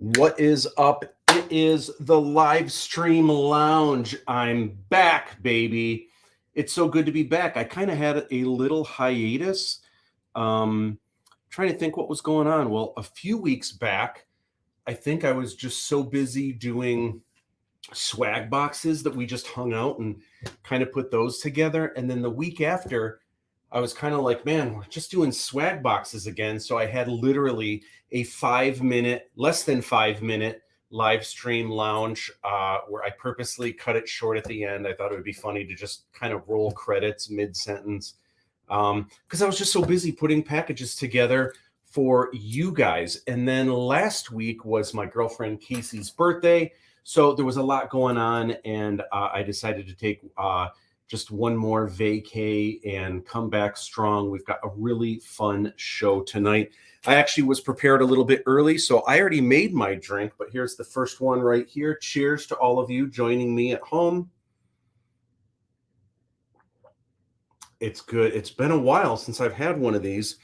What is up? It is the live stream lounge. I'm back, baby. It's so good to be back. I kind of had a little hiatus. Um, Trying to think what was going on. Well, a few weeks back, I think I was just so busy doing swag boxes that we just hung out and kind of put those together. And then the week after, I was kind of like, man, we're just doing swag boxes again. So I had literally a 5 minute, less than 5 minute live stream lounge where I purposely cut it short at the end. I thought it would be funny to just kind of roll credits mid sentence because I was just so busy putting packages together for you guys. And then last week was my girlfriend Casey's birthday. So there was a lot going on, and I decided to take just one more vacay and come back strong. We've got a really fun show tonight. I actually was prepared a little bit early, so I already made my drink, but here's the first one right here. Cheers to all of you joining me at home. It's good. It's been a while since I've had one of these.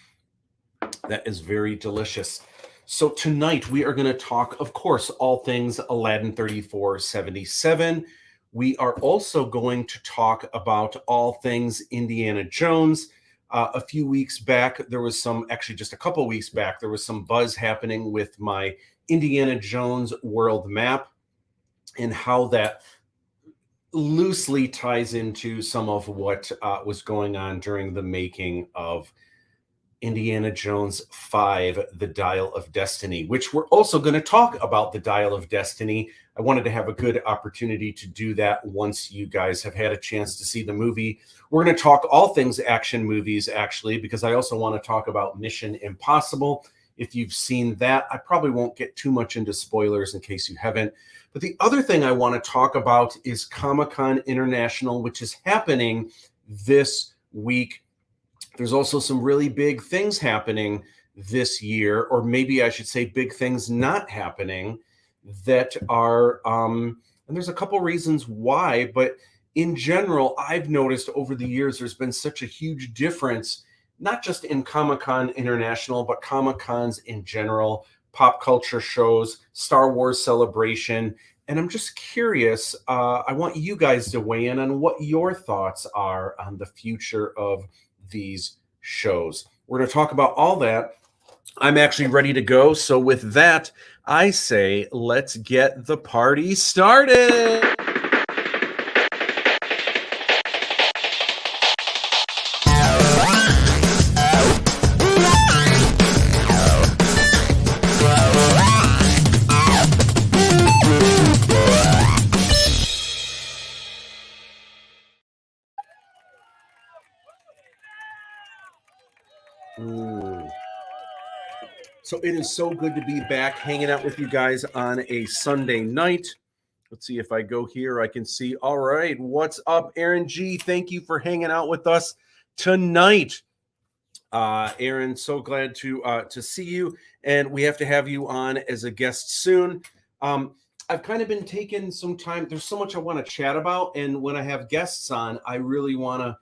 That is very delicious. So tonight we are going to talk, of course, all things Aladdin 3477. We are also going to talk about all things Indiana Jones. A few weeks back, there was some, actually just a couple weeks back, there was some buzz happening with my Indiana Jones world map and how that loosely ties into some of what was going on during the making of Indiana Jones 5, The Dial of Destiny, which we're also going to talk about The Dial of Destiny. I wanted to have a good opportunity to do that once you guys have had a chance to see the movie. We're going to talk all things action movies, actually, because I also want to talk about Mission Impossible. If you've seen that, I probably won't get too much into spoilers in case you haven't. But the other thing I want to talk about is Comic-Con International, which is happening this week. There's also some really big things happening this year, or maybe I should say big things not happening that are, and there's a couple reasons why, but in general, I've noticed over the years, there's been such a huge difference, not just in Comic-Con International, but Comic-Cons in general, pop culture shows, Star Wars Celebration. And I'm just curious, I want you guys to weigh in on what your thoughts are on the future of these shows. We're going to talk about all that. I'm actually ready to go. So with that, I say, let's get the party started. So it is so good to be back hanging out with you guys on a Sunday night. Let's see if I go here. I can see. All right. What's up, Aaron G? Thank you for hanging out with us tonight. Aaron, so glad to see you. And we have to have you on as a guest soon. I've kind of been taking some time. There's so much I want to chat about. And when I have guests on, I really want to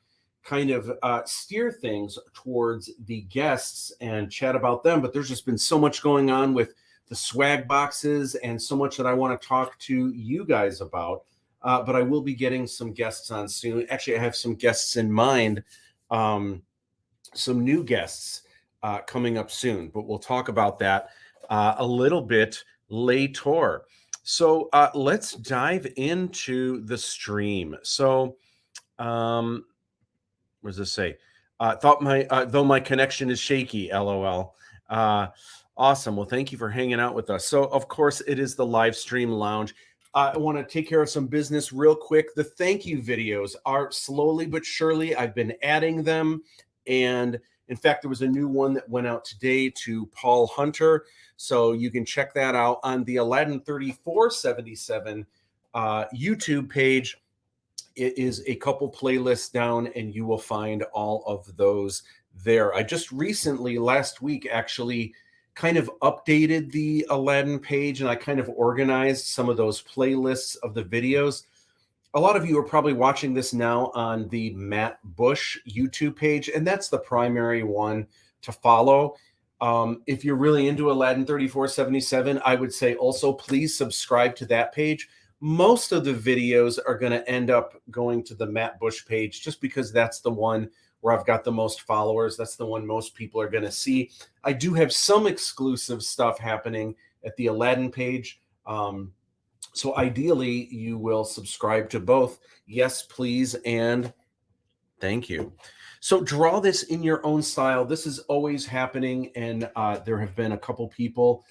kind of steer things towards the guests and chat about them. But there's just been so much going on with the swag boxes and so much that I want to talk to you guys about. But I will be getting some guests on soon. Actually, I have some guests in mind, some new guests coming up soon, but we'll talk about that a little bit later. So let's dive into the stream. So, what does this say? Though my connection is shaky, LOL. Awesome. Well, thank you for hanging out with us. So, of course, it is the live stream lounge. I want to take care of some business real quick. The thank you videos are slowly but surely. I've been adding them. And in fact, there was a new one that went out today to Paul Hunter. So you can check that out on the Aladdin 3477 YouTube page. It is a couple playlists down, and you will find all of those there. I just recently, last week, actually kind of updated the Aladdin page, and I kind of organized some of those playlists of the videos. A lot of you are probably watching this now on the Matt Bush YouTube page, and that's the primary one to follow. If you're really into Aladdin 3477, I would say also please subscribe to that page. Most of the videos are going to end up going to the Matt Bush page just because that's the one where I've got the most followers. That's the one most people are going to see. I do have some exclusive stuff happening at the Aladdin page. So ideally, you will subscribe to both. Yes, please, and thank you. So draw this in your own style. This is always happening, and there have been a couple people.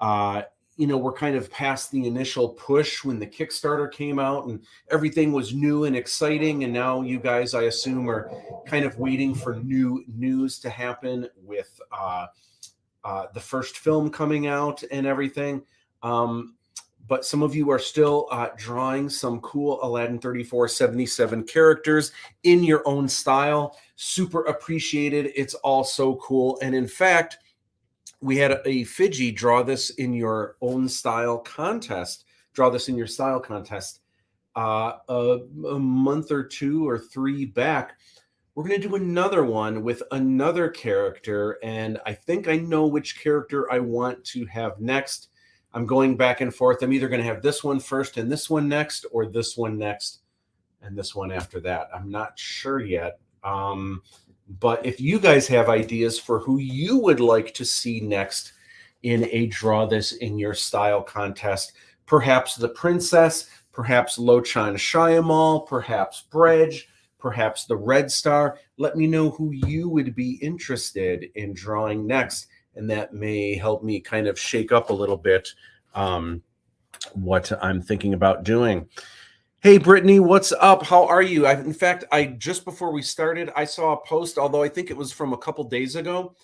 We're kind of past the initial push when the Kickstarter came out, and everything was new and exciting. And now you guys, I assume, are kind of waiting for new news to happen with the first film coming out and everything. But some of you are still drawing some cool Aladdin 3477 characters in your own style. Super appreciated. It's all so cool. And in fact, we had a Fidji draw this in your own style contest. Draw this in your style contest a month or 2 or 3 back. We're going to do another one with another character. And I think I know which character I want to have next. I'm going back and forth. I'm either going to have this one first and this one next, or this one next and this one after that. I'm not sure yet. But if you guys have ideas for who you would like to see next in a Draw This in Your Style contest, perhaps the princess, perhaps Lochan Shyamalan, perhaps Bredge, perhaps the Red Star, let me know who you would be interested in drawing next. And that may help me kind of shake up a little bit what I'm thinking about doing. Hey, Brittany, what's up? How are you? In fact, just before we started, I saw a post, although I think it was from a couple days ago.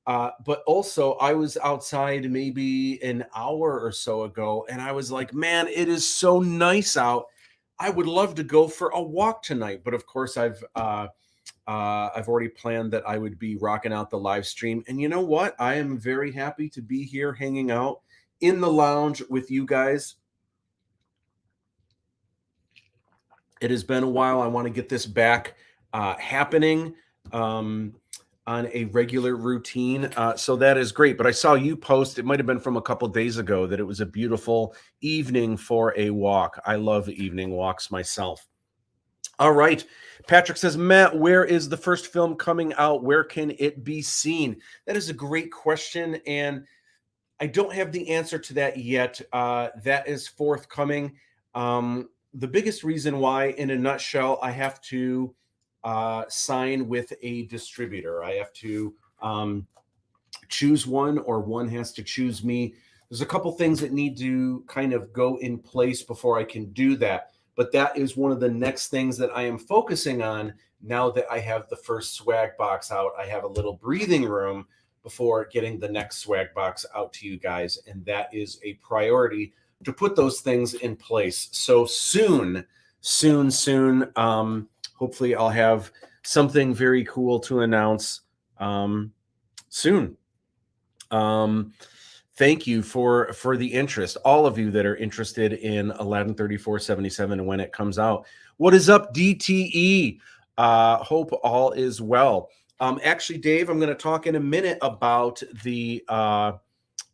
But also, I was outside maybe an hour or so ago, and I was like, man, it is so nice out. I would love to go for a walk tonight. But of course, I've already planned that I would be rocking out the live stream. And you know what? I am very happy to be here hanging out in the lounge with you guys. It has been a while. I want to get this back happening on a regular routine. So that is great. But I saw you post, it might have been from a couple days ago, that it was a beautiful evening for a walk. I love evening walks myself. All right. Patrick says, Matt, where is the first film coming out? Where can it be seen? That is a great question, and I don't have the answer to that yet. That is forthcoming. The biggest reason why, in a nutshell, I have to sign with a distributor. I have to choose one, or one has to choose me. There's a couple things that need to kind of go in place before I can do that. But that is one of the next things that I am focusing on now that I have the first swag box out. I have a little breathing room before getting the next swag box out to you guys. And that is a priority, to put those things in place. So soon, hopefully I'll have something very cool to announce soon. Thank you for the interest, all of you that are interested in Aladdin 3477 and when it comes out. What is up, DTE? Hope all is well. Actually, Dave, I'm going to talk in a minute about the, or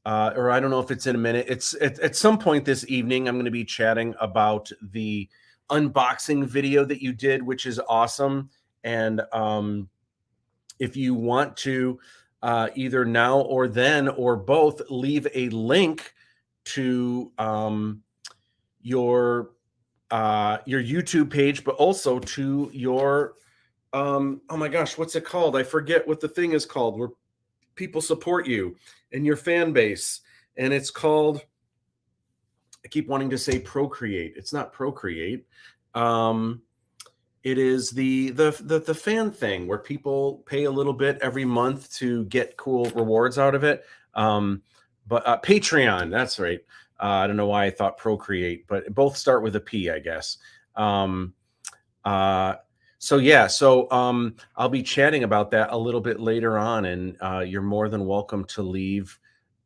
I don't know if it's in a minute. It's at some point this evening, I'm going to be chatting about the unboxing video that you did, which is awesome. And if you want to, either now or then or both, leave a link to your YouTube page, but also to your oh my gosh, what's it called? I forget what the thing is called, where people support you and your fan base. And it's called, I keep wanting to say Procreate. It's not Procreate. It is the fan thing where people pay a little bit every month to get cool rewards out of it. But Patreon, that's right. I don't know why I thought Procreate, but both start with a P, I guess. So yeah, I'll be chatting about that a little bit later on, and you're more than welcome to leave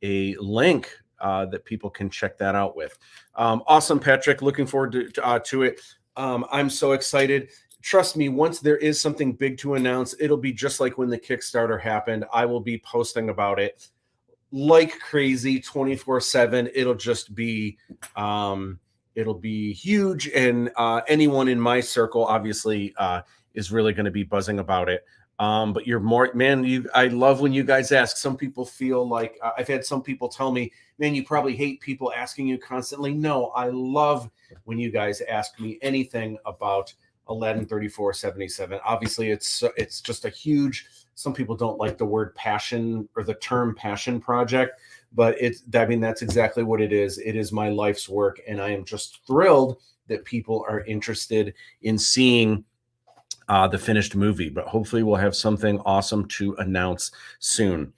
a link that people can check that out with. Awesome, Patrick. Looking forward to it. I'm so excited. Trust me, once there is something big to announce, it'll be just like when the Kickstarter happened. I will be posting about it like crazy 24/7. It'll be huge, and anyone in my circle obviously is really going to be buzzing about it. But you're more, man, I love when you guys ask. Some people feel like I've had some people tell me, man, you probably hate people asking you constantly. No, I love when you guys ask me anything about Aladdin 3477. Obviously, it's just a huge, some people don't like the word passion or the term passion project, but I mean, that's exactly what it is. It is my life's work, and I am just thrilled that people are interested in seeing the finished movie. But hopefully we'll have something awesome to announce soon.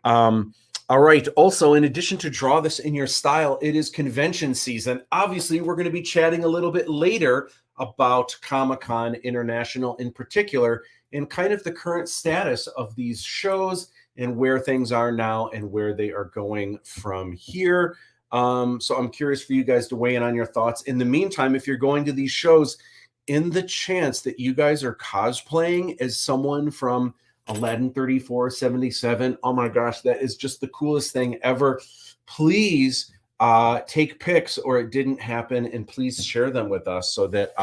All right. Also, in addition to Draw This in Your Style, it is convention season. Obviously, we're going to be chatting a little bit later about Comic-Con International in particular, and kind of the current status of these shows and where things are now and where they are going from here. So I'm curious for you guys to weigh in on your thoughts. In the meantime, if you're going to these shows, in the chance that you guys are cosplaying as someone from Aladdin 3477, oh my gosh, that is just the coolest thing ever. Please take pics, or it didn't happen, and please share them with us so that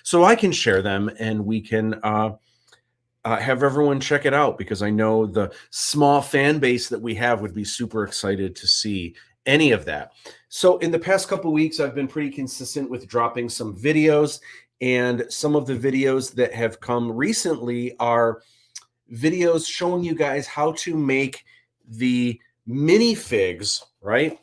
so I can share them and we can have everyone check it out, because I know the small fan base that we have would be super excited to see any of that. So in the past couple weeks, I've been pretty consistent with dropping some videos, and some of the videos that have come recently are videos showing you guys how to make the minifigs, right?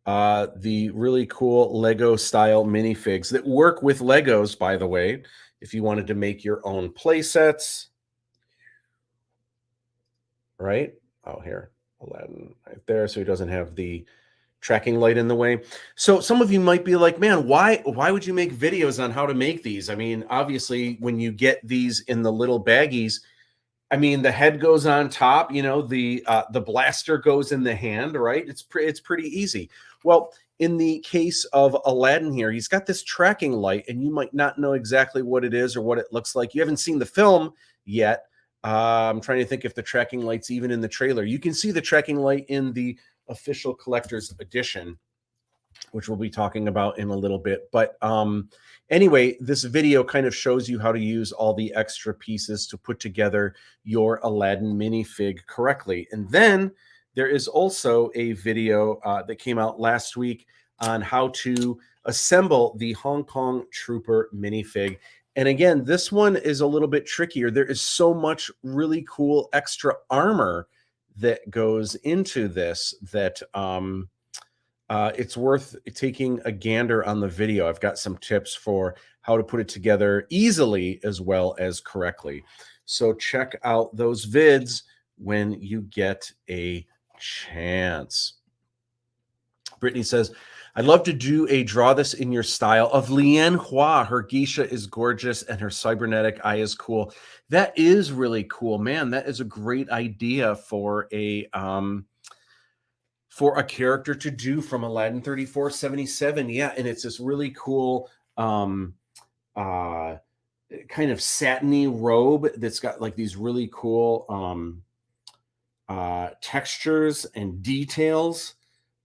The really cool Lego style minifigs that work with Legos, by the way, if you wanted to make your own play sets, right? Oh, here, Aladdin right there, so he doesn't have the tracking light in the way. So some of you might be like, man, why would you make videos on how to make these? I mean, obviously, when you get these in the little baggies, I mean, the head goes on top, you know, the blaster goes in the hand, right? It's pretty easy. Well, in the case of Aladdin here, he's got this tracking light, and you might not know exactly what it is or what it looks like. You haven't seen the film yet. I'm trying to think if the tracking light's even in the trailer. You can see the tracking light in the official collector's edition, which we'll be talking about in a little bit. But anyway, this video kind of shows you how to use all the extra pieces to put together your Aladdin minifig correctly. And then there is also a video that came out last week on how to assemble the Hong Kong Trooper minifig. And again, this one is a little bit trickier. There is so much really cool extra armor that goes into this that it's worth taking a gander on the video. I've got some tips for how to put it together easily as well as correctly. So check out those vids when you get a chance. Brittany says, I'd love to do a Draw This in Your Style of Lien Hua. Her geisha is gorgeous and her cybernetic eye is cool. That is really cool, man. That is a great idea for a character to do from Aladdin 3477. Yeah, and it's this really cool kind of satiny robe that's got like these really cool textures and details.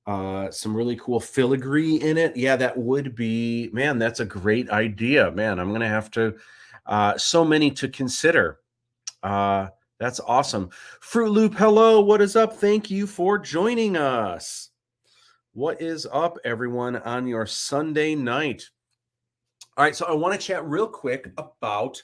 Some really cool filigree in it. Yeah, that would be, man, that's a great idea, man. I'm gonna have to so many to consider. That's awesome. Fruit Loop, hello, what is up? Thank you for joining us. What is up, everyone, on your Sunday night? All right, so I want to chat real quick about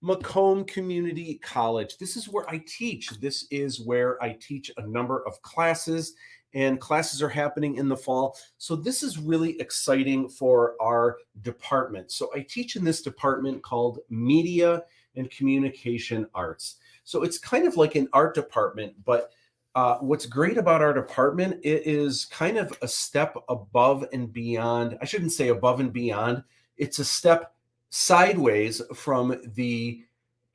Macomb Community College. This is where I teach. This is where I teach a number of classes, and classes are happening in the fall. So this is really exciting for our department. So I teach in this department called Media and Communication Arts. So it's kind of like an art department, but what's great about our department, it is kind of a step above and beyond. I shouldn't say above and beyond. It's a step sideways from the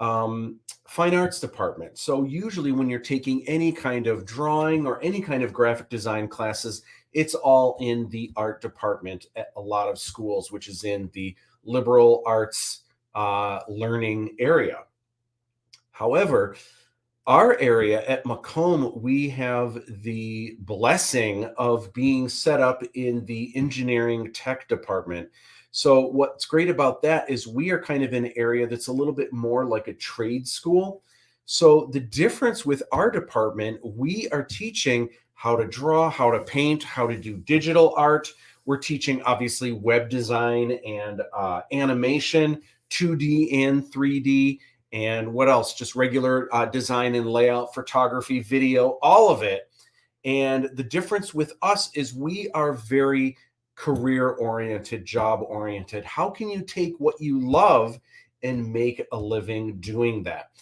fine arts department. So usually when you're taking any kind of drawing or any kind of graphic design classes, it's all in the art department at a lot of schools, which is in the liberal arts learning area. However, Our area at Macomb, we have the blessing of being set up in the engineering tech department. So, what's great about that is we are kind of in an area that's a little bit more like a trade school. So, the difference with our department, we are teaching how to draw, how to paint, how to do digital art. We're teaching obviously web design and animation, 2D and 3D, and what else? Just regular design and layout, photography, video, all of it. And the difference with us is we are very career oriented, job oriented. How can you take what you love and make a living doing that?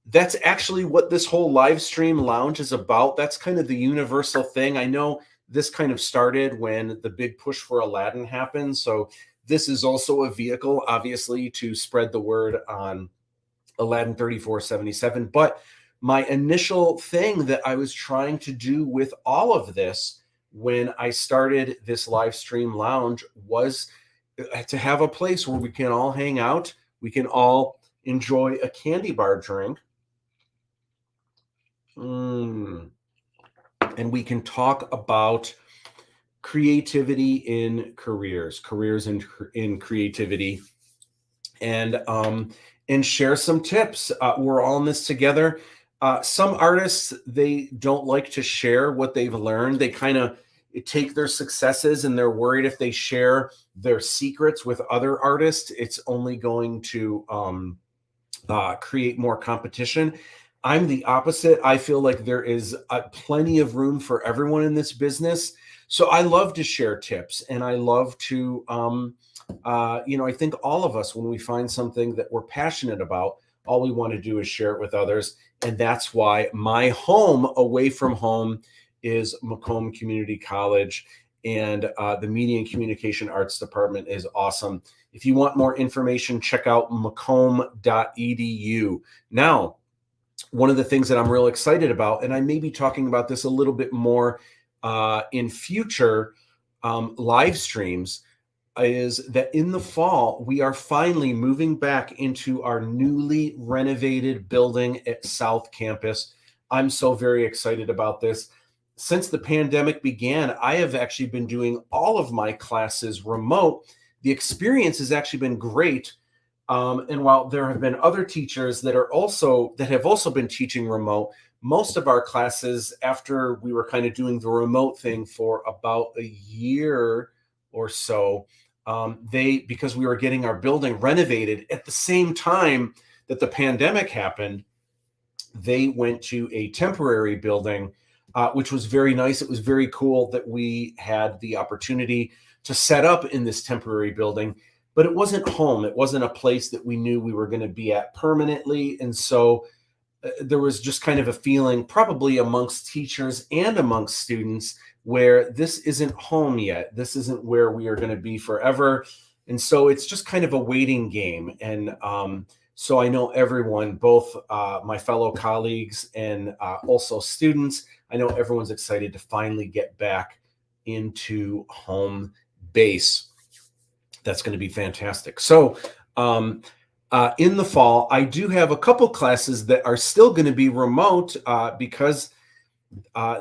That's actually what this whole live stream lounge is about. That's kind of the universal thing. I know this kind of started when the big push for Aladdin happened. So this is also a vehicle, obviously, to spread the word on Aladdin 3477. But my initial thing that I was trying to do with all of this when I started this live stream lounge was to have a place where we can all hang out, we can all enjoy a candy bar drink, and we can talk about creativity in careers in creativity, and share some tips. We're all in this together. Some artists, they don't like to share what they've learned. They kind of take their successes and they're worried if they share their secrets with other artists, it's only going to create more competition. I'm the opposite. I feel like there is plenty of room for everyone in this business. So I love to share tips, and I love to, I think all of us, when we find something that we're passionate about, all we want to do is share it with others. And that's why my home away from home is Macomb Community College. And the Media and Communication Arts Department is awesome. If you want more information, check out macomb.edu. Now, one of the things that I'm real excited about, and I may be talking about this a little bit more in future live streams, is that in the fall, we are finally moving back into our newly renovated building at South Campus. I'm so very excited about this. Since the pandemic began, I have actually been doing all of my classes remote. The experience has actually been great. And while there have been other teachers that have also been teaching remote, most of our classes, after we were kind of doing the remote thing for about a year or so, because we were getting our building renovated at the same time that the pandemic happened, they went to a temporary building, which was very nice. It was very cool that we had the opportunity to set up in this temporary building, but it wasn't home. It wasn't a place that we knew we were going to be at permanently. And so there was just kind of a feeling, probably amongst teachers and amongst students, where this isn't home yet. This isn't where we are going to be forever. And so it's just kind of a waiting game. And so I know everyone, both my fellow colleagues and also students, I know everyone's excited to finally get back into home base. That's going to be fantastic. So in the fall, I do have a couple classes that are still going to be remote because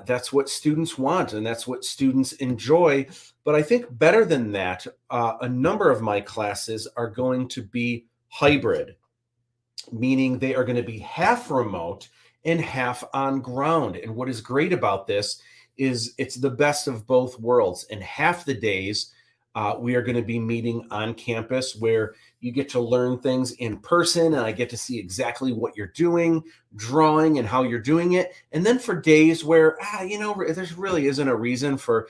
that's what students want and that's what students enjoy. But I think better than that, a number of my classes are going to be hybrid, meaning they are going to be half remote and half on ground. And what is great about this is it's the best of both worlds. And half the days we are going to be meeting on campus, where you get to learn things in person and I get to see exactly what you're doing, drawing, and how you're doing it. And then for days where, there really isn't a reason for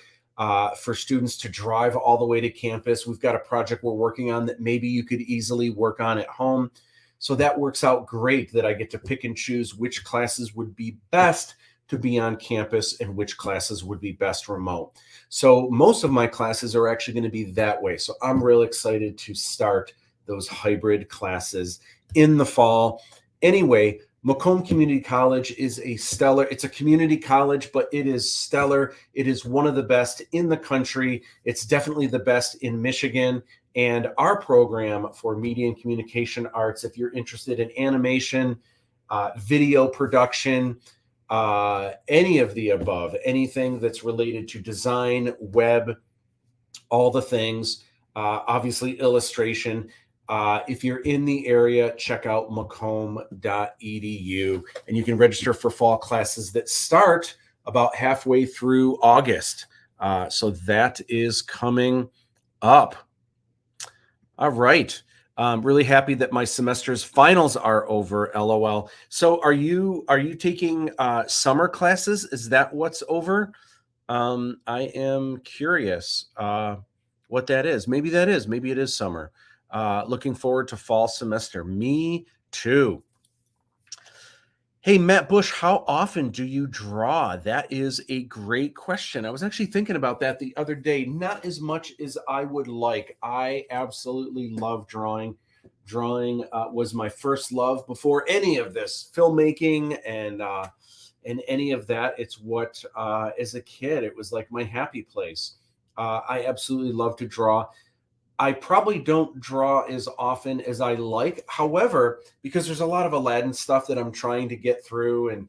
students to drive all the way to campus. We've got a project we're working on that maybe you could easily work on at home. So that works out great that I get to pick and choose which classes would be best to be on campus and which classes would be best remote. So most of my classes are actually going to be that way. So I'm real excited to start those hybrid classes in the fall. Anyway, Macomb Community College is it's a community college, but it is stellar. It is one of the best in the country. It's definitely the best in Michigan. And our program for media and communication arts, if you're interested in animation, video production, any of the above, anything that's related to design, web, all the things, obviously illustration. If you're in the area, check out macomb.edu, and you can register for fall classes that start about halfway through August. So that is coming up. All right. I'm really happy that my semester's finals are over, LOL. So are you taking summer classes? Is that what's over? I am curious what that is. Maybe that is. Maybe it is summer. Looking forward to fall semester. Me too. Hey, Matt Bush, how often do you draw? That is a great question. I was actually thinking about that the other day. Not as much as I would like. I absolutely love drawing. Drawing was my first love before any of this filmmaking and any of that. It's what, as a kid, it was like my happy place. I absolutely love to draw. I probably don't draw as often as I like. However, because there's a lot of Aladdin stuff that I'm trying to get through, and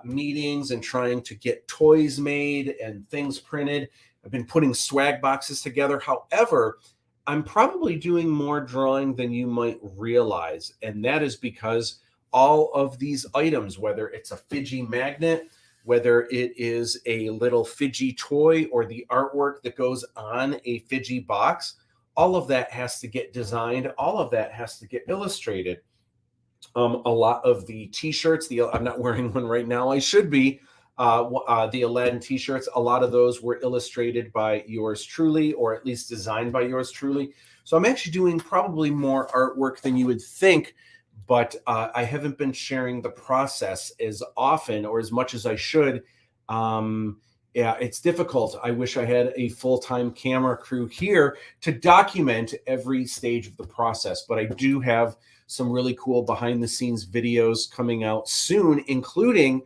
meetings, and trying to get toys made and things printed, I've been putting swag boxes together. However, I'm probably doing more drawing than you might realize. And that is because all of these items, whether it's a Fidgy magnet, whether it is a little Fidgy toy, or the artwork that goes on a Fidgy box, all of that has to get designed. All of that has to get illustrated. A lot of the t-shirts, I'm not wearing one right now. I should be. The Aladdin t-shirts, a lot of those were illustrated by yours truly, or at least designed by yours truly. So I'm actually doing probably more artwork than you would think, but I haven't been sharing the process as often or as much as I should. Yeah, it's difficult. I wish I had a full-time camera crew here to document every stage of the process, but I do have some really cool behind-the-scenes videos coming out soon, including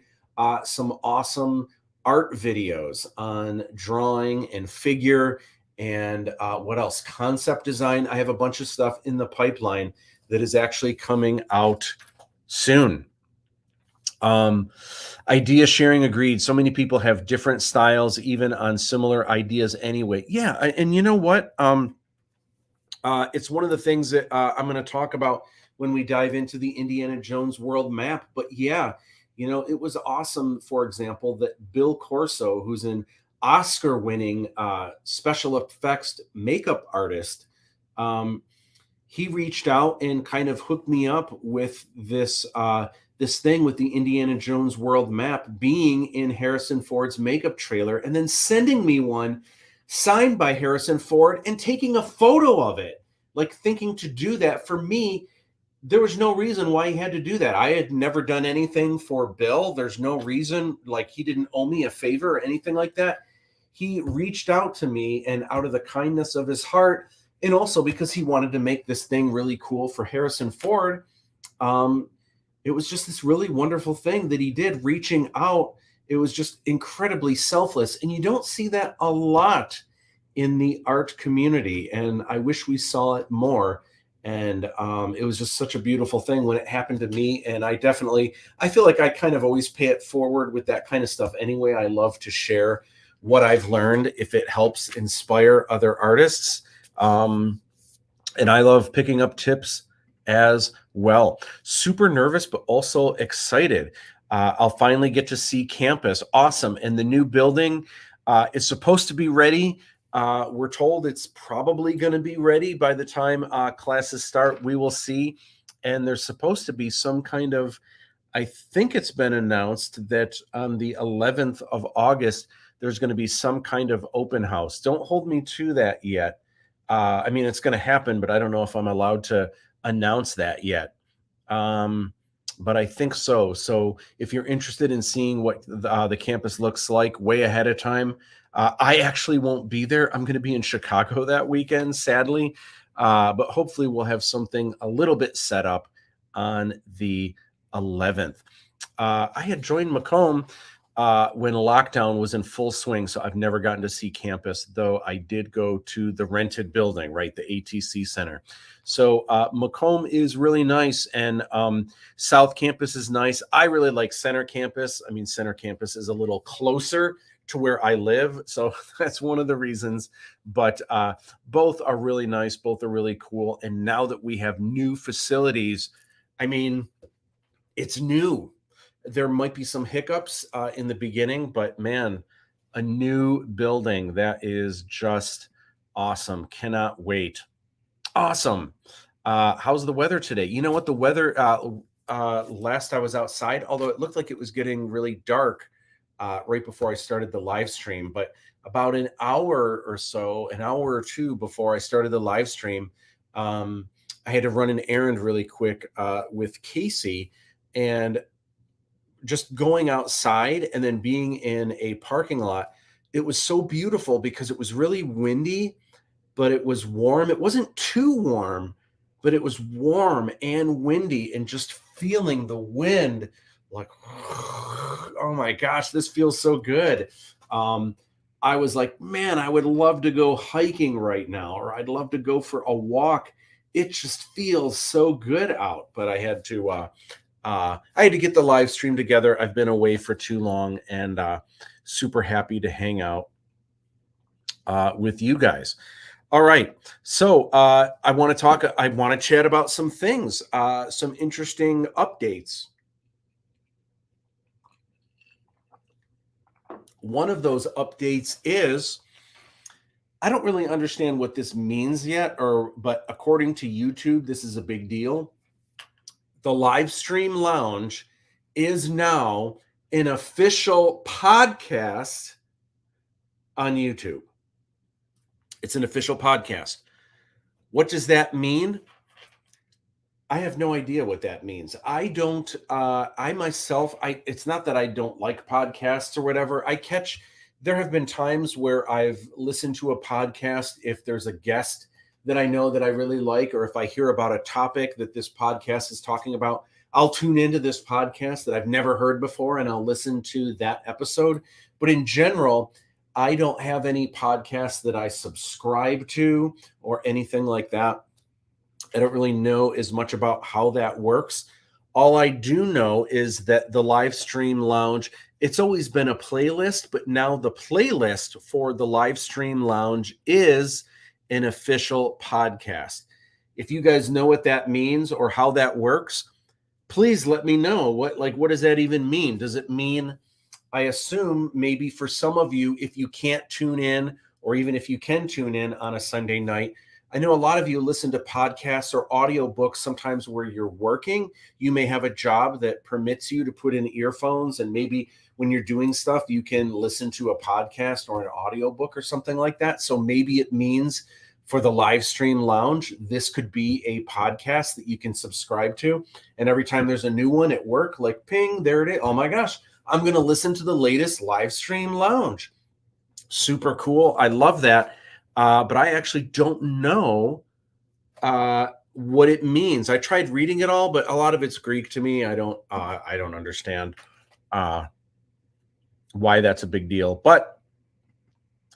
some awesome art videos on drawing and figure and what else? Concept design. I have a bunch of stuff in the pipeline that is actually coming out soon. Idea sharing, agreed. So many people have different styles, even on similar ideas anyway. Yeah, and you know what? It's one of the things that I'm going to talk about when we dive into the Indiana Jones world map. But yeah, you know, it was awesome, for example, that Bill Corso, who's an Oscar-winning special effects makeup artist, he reached out and kind of hooked me up with this this thing with the Indiana Jones world map being in Harrison Ford's makeup trailer, and then sending me one signed by Harrison Ford and taking a photo of it. Like, thinking to do that for me, there was no reason why he had to do that. I had never done anything for Bill. There's no reason, like, he didn't owe me a favor or anything like that. He reached out to me, and out of the kindness of his heart, and also because he wanted to make this thing really cool for Harrison Ford, it was just this really wonderful thing that he did, reaching out. It was just incredibly selfless. And you don't see that a lot in the art community. And I wish we saw it more. And it was just such a beautiful thing when it happened to me. And I feel like I kind of always pay it forward with that kind of stuff anyway. I love to share what I've learned if it helps inspire other artists. And I love picking up tips as well. Super nervous, but also excited. I'll finally get to see campus. Awesome. And the new building is supposed to be ready. We're told it's probably going to be ready by the time classes start. We will see. And there's supposed to be some kind of, I think it's been announced that on the 11th of August, there's going to be some kind of open house. Don't hold me to that yet. I mean, it's going to happen, but I don't know if I'm allowed to announce that yet. But I think so. So if you're interested in seeing what the campus looks like way ahead of time, I actually won't be there. I'm going to be in Chicago that weekend, sadly. But hopefully we'll have something a little bit set up on the 11th. I had joined Macomb when lockdown was in full swing. So I've never gotten to see campus, though I did go to the rented building, right? The ATC Center. So Macomb is really nice, and South Campus is nice. I really like Center Campus. I mean, Center Campus is a little closer to where I live. So that's one of the reasons. But both are really nice. Both are really cool. And now that we have new facilities, I mean, it's new. There might be some hiccups in the beginning, but man, a new building, that is just awesome. Cannot wait. Awesome. How's the weather today? You know what? The weather last I was outside, although it looked like it was getting really dark right before I started the live stream, but about an hour or so, an hour or two before I started the live stream, I had to run an errand really quick with Casey, and just going outside and then being in a parking lot, it was so beautiful because it was really windy, but it was warm. It wasn't too warm, but it was warm and windy, and just feeling the wind like, oh my gosh, this feels so good. I was like, man, I would love to go hiking right now, or I'd love to go for a walk. It just feels so good out, but I had to get the live stream together. I've been away for too long, and super happy to hang out with you guys. All right. So I want to chat about some things, some interesting updates. One of those updates is, I don't really understand what this means yet, but according to YouTube, this is a big deal. The live stream lounge is now an official podcast on YouTube. It's an official podcast. What does that mean? I have no idea what that means. It's not that I don't like podcasts or whatever. There have been times where I've listened to a podcast if there's a guest that I know that I really like, or if I hear about a topic that this podcast is talking about, I'll tune into this podcast that I've never heard before and I'll listen to that episode. But in general, I don't have any podcasts that I subscribe to or anything like that. I don't really know as much about how that works. All I do know is that the live stream lounge, it's always been a playlist, but now the playlist for the live stream lounge is an official podcast. If you guys know what that means or how that works, please let me know. What does that even mean? Does it mean, I assume maybe for some of you, if you can't tune in, or even if you can tune in on a Sunday night, I know a lot of you listen to podcasts or audiobooks sometimes where you're working. You may have a job that permits you to put in earphones, and maybe when you're doing stuff, you can listen to a podcast or an audiobook or something like that. So maybe it means for the live stream lounge, this could be a podcast that you can subscribe to. And every time there's a new one at work, like ping, there it is. Oh my gosh, I'm going to listen to the latest live stream lounge. Super cool. I love that. But I actually don't know what it means. I tried reading it all, but a lot of it's Greek to me. I don't understand why that's a big deal, but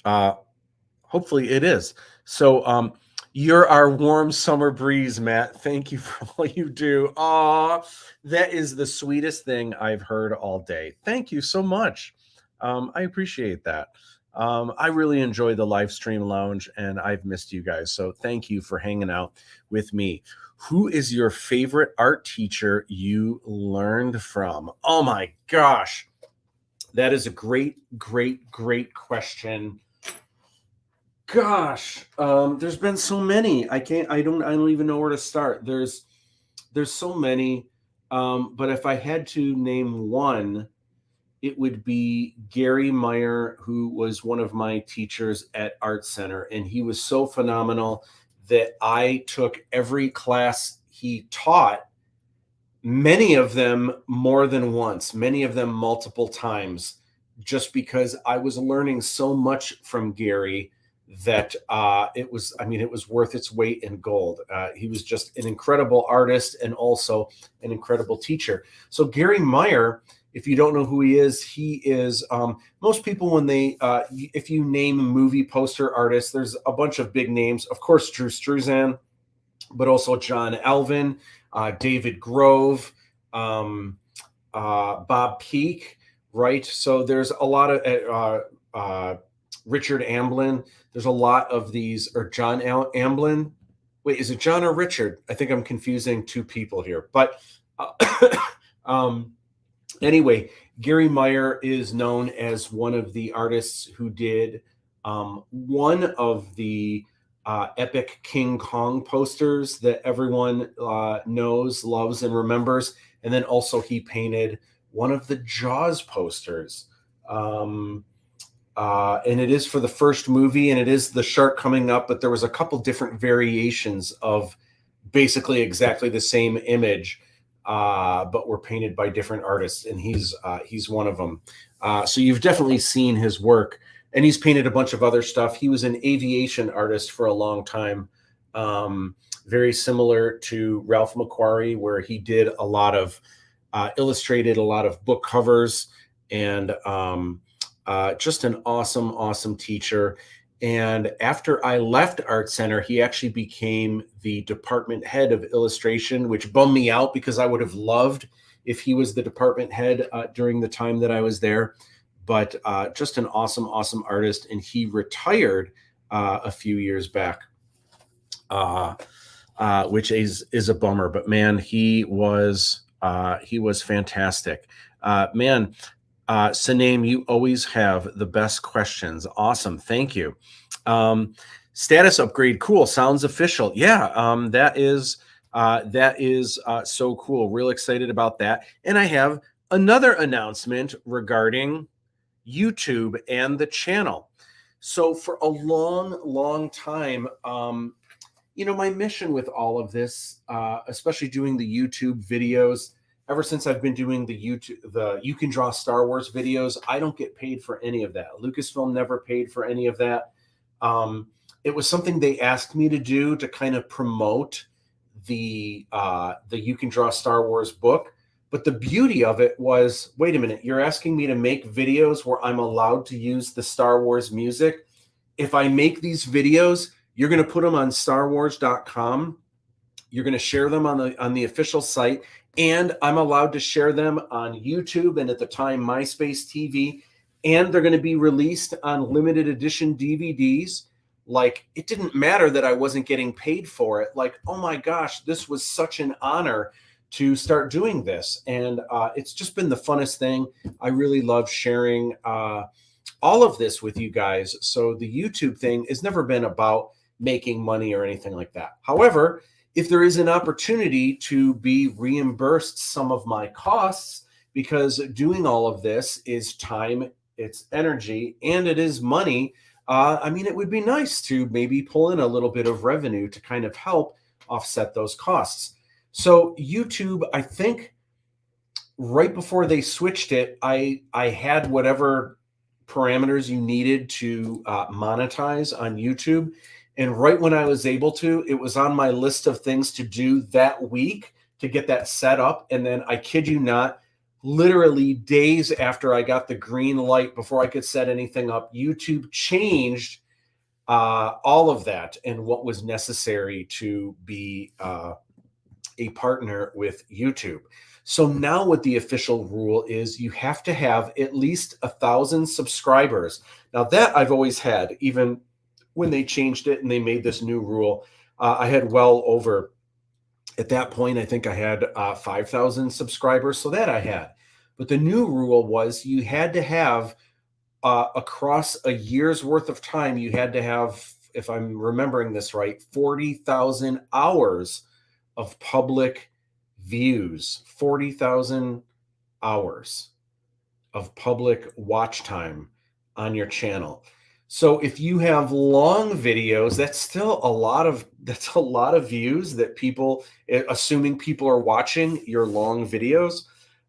hopefully it is. So you're our warm summer breeze, Matt. Thank you for all you do. That is the sweetest thing I've heard all day. Thank you so much. I appreciate that. I really enjoy the live stream lounge, and I've missed you guys. So thank you for hanging out with me. Who is your favorite art teacher you learned from? Oh my gosh. That is a great, great, great question. Gosh, there's been so many. I don't even know where to start. There's so many. But if I had to name one, it would be Gary Meyer, who was one of my teachers at Art Center. And he was so phenomenal that I took every class he taught, many of them more than once, many of them multiple times, just because I was learning so much from Gary that it was worth its weight in gold. He was just an incredible artist and also an incredible teacher. So Gary Meyer If you don't know who he is most people when they if you name movie poster artists, there's a bunch of big names. Of course, Drew Struzan, but also John Alvin, David Grove, Bob Peake, right? So there's a lot of Richard Amblin. There's a lot of these, or John Amblin. Wait, is it John or Richard? I think I'm confusing two people here. But anyway, Gary Meyer is known as one of the artists who did one of the epic King Kong posters that everyone knows, loves, and remembers. And then also he painted one of the Jaws posters. And it is for the first movie, and it is the shark coming up, but there was a couple different variations of basically exactly the same image, but were painted by different artists, and he's one of them. So you've definitely seen his work, and he's painted a bunch of other stuff. He was an aviation artist for a long time, very similar to Ralph McQuarrie, where he did a lot of illustrated a lot of book covers, and just an awesome teacher. And after I left Art Center, he actually became the department head of illustration, which bummed me out because I would have loved if he was the department head during the time that I was there. But just an awesome artist. And he retired a few years back, which is a bummer. But man, he was fantastic. Man, Sanem, you always have the best questions. Awesome. Thank you. Status upgrade. Cool. Sounds official. Yeah. That is so cool. Real excited about that. And I have another announcement regarding YouTube and the channel. So for a long time, my mission with all of this, especially doing the YouTube videos, ever since I've been doing the You Can Draw Star Wars videos, I don't get paid for any of that. Lucasfilm never paid for any of that. It was something they asked me to do to kind of promote the You Can Draw Star Wars book. But the beauty of it was, wait a minute, you're asking me to make videos where I'm allowed to use the Star Wars music. If I make these videos, you're going to put them on StarWars.com. You're going to share them on the official site. And I'm allowed to share them on YouTube and at the time MySpace TV, and they're going to be released on limited edition DVDs. Like, it didn't matter that I wasn't getting paid for it. Like, oh my gosh, this was such an honor to start doing this. And it's just been the funnest thing. I really love sharing all of this with you guys. So the YouTube thing has never been about making money or anything like that. However, if there is an opportunity to be reimbursed some of my costs, because doing all of this is time, it's energy, and it is money, it would be nice to maybe pull in a little bit of revenue to kind of help offset those costs. So YouTube, I think right before they switched it, I had whatever parameters you needed to monetize on YouTube. And right when I was able to, it was on my list of things to do that week to get that set up. And then, I kid you not, literally days after I got the green light, before I could set anything up, YouTube changed all of that and what was necessary to be a partner with YouTube. So now what the official rule is, you have to have at least 1,000 subscribers. Now that I've always had, even when they changed it and they made this new rule, I had well over, at that point, I think I had 5,000 subscribers. So that I had. But the new rule was you had to have, across a year's worth of time, you had to have, if I'm remembering this right, 40,000 hours of public views, 40,000 hours of public watch time on your channel. So if you have long videos, that's still a lot of views that people, assuming people are watching your long videos.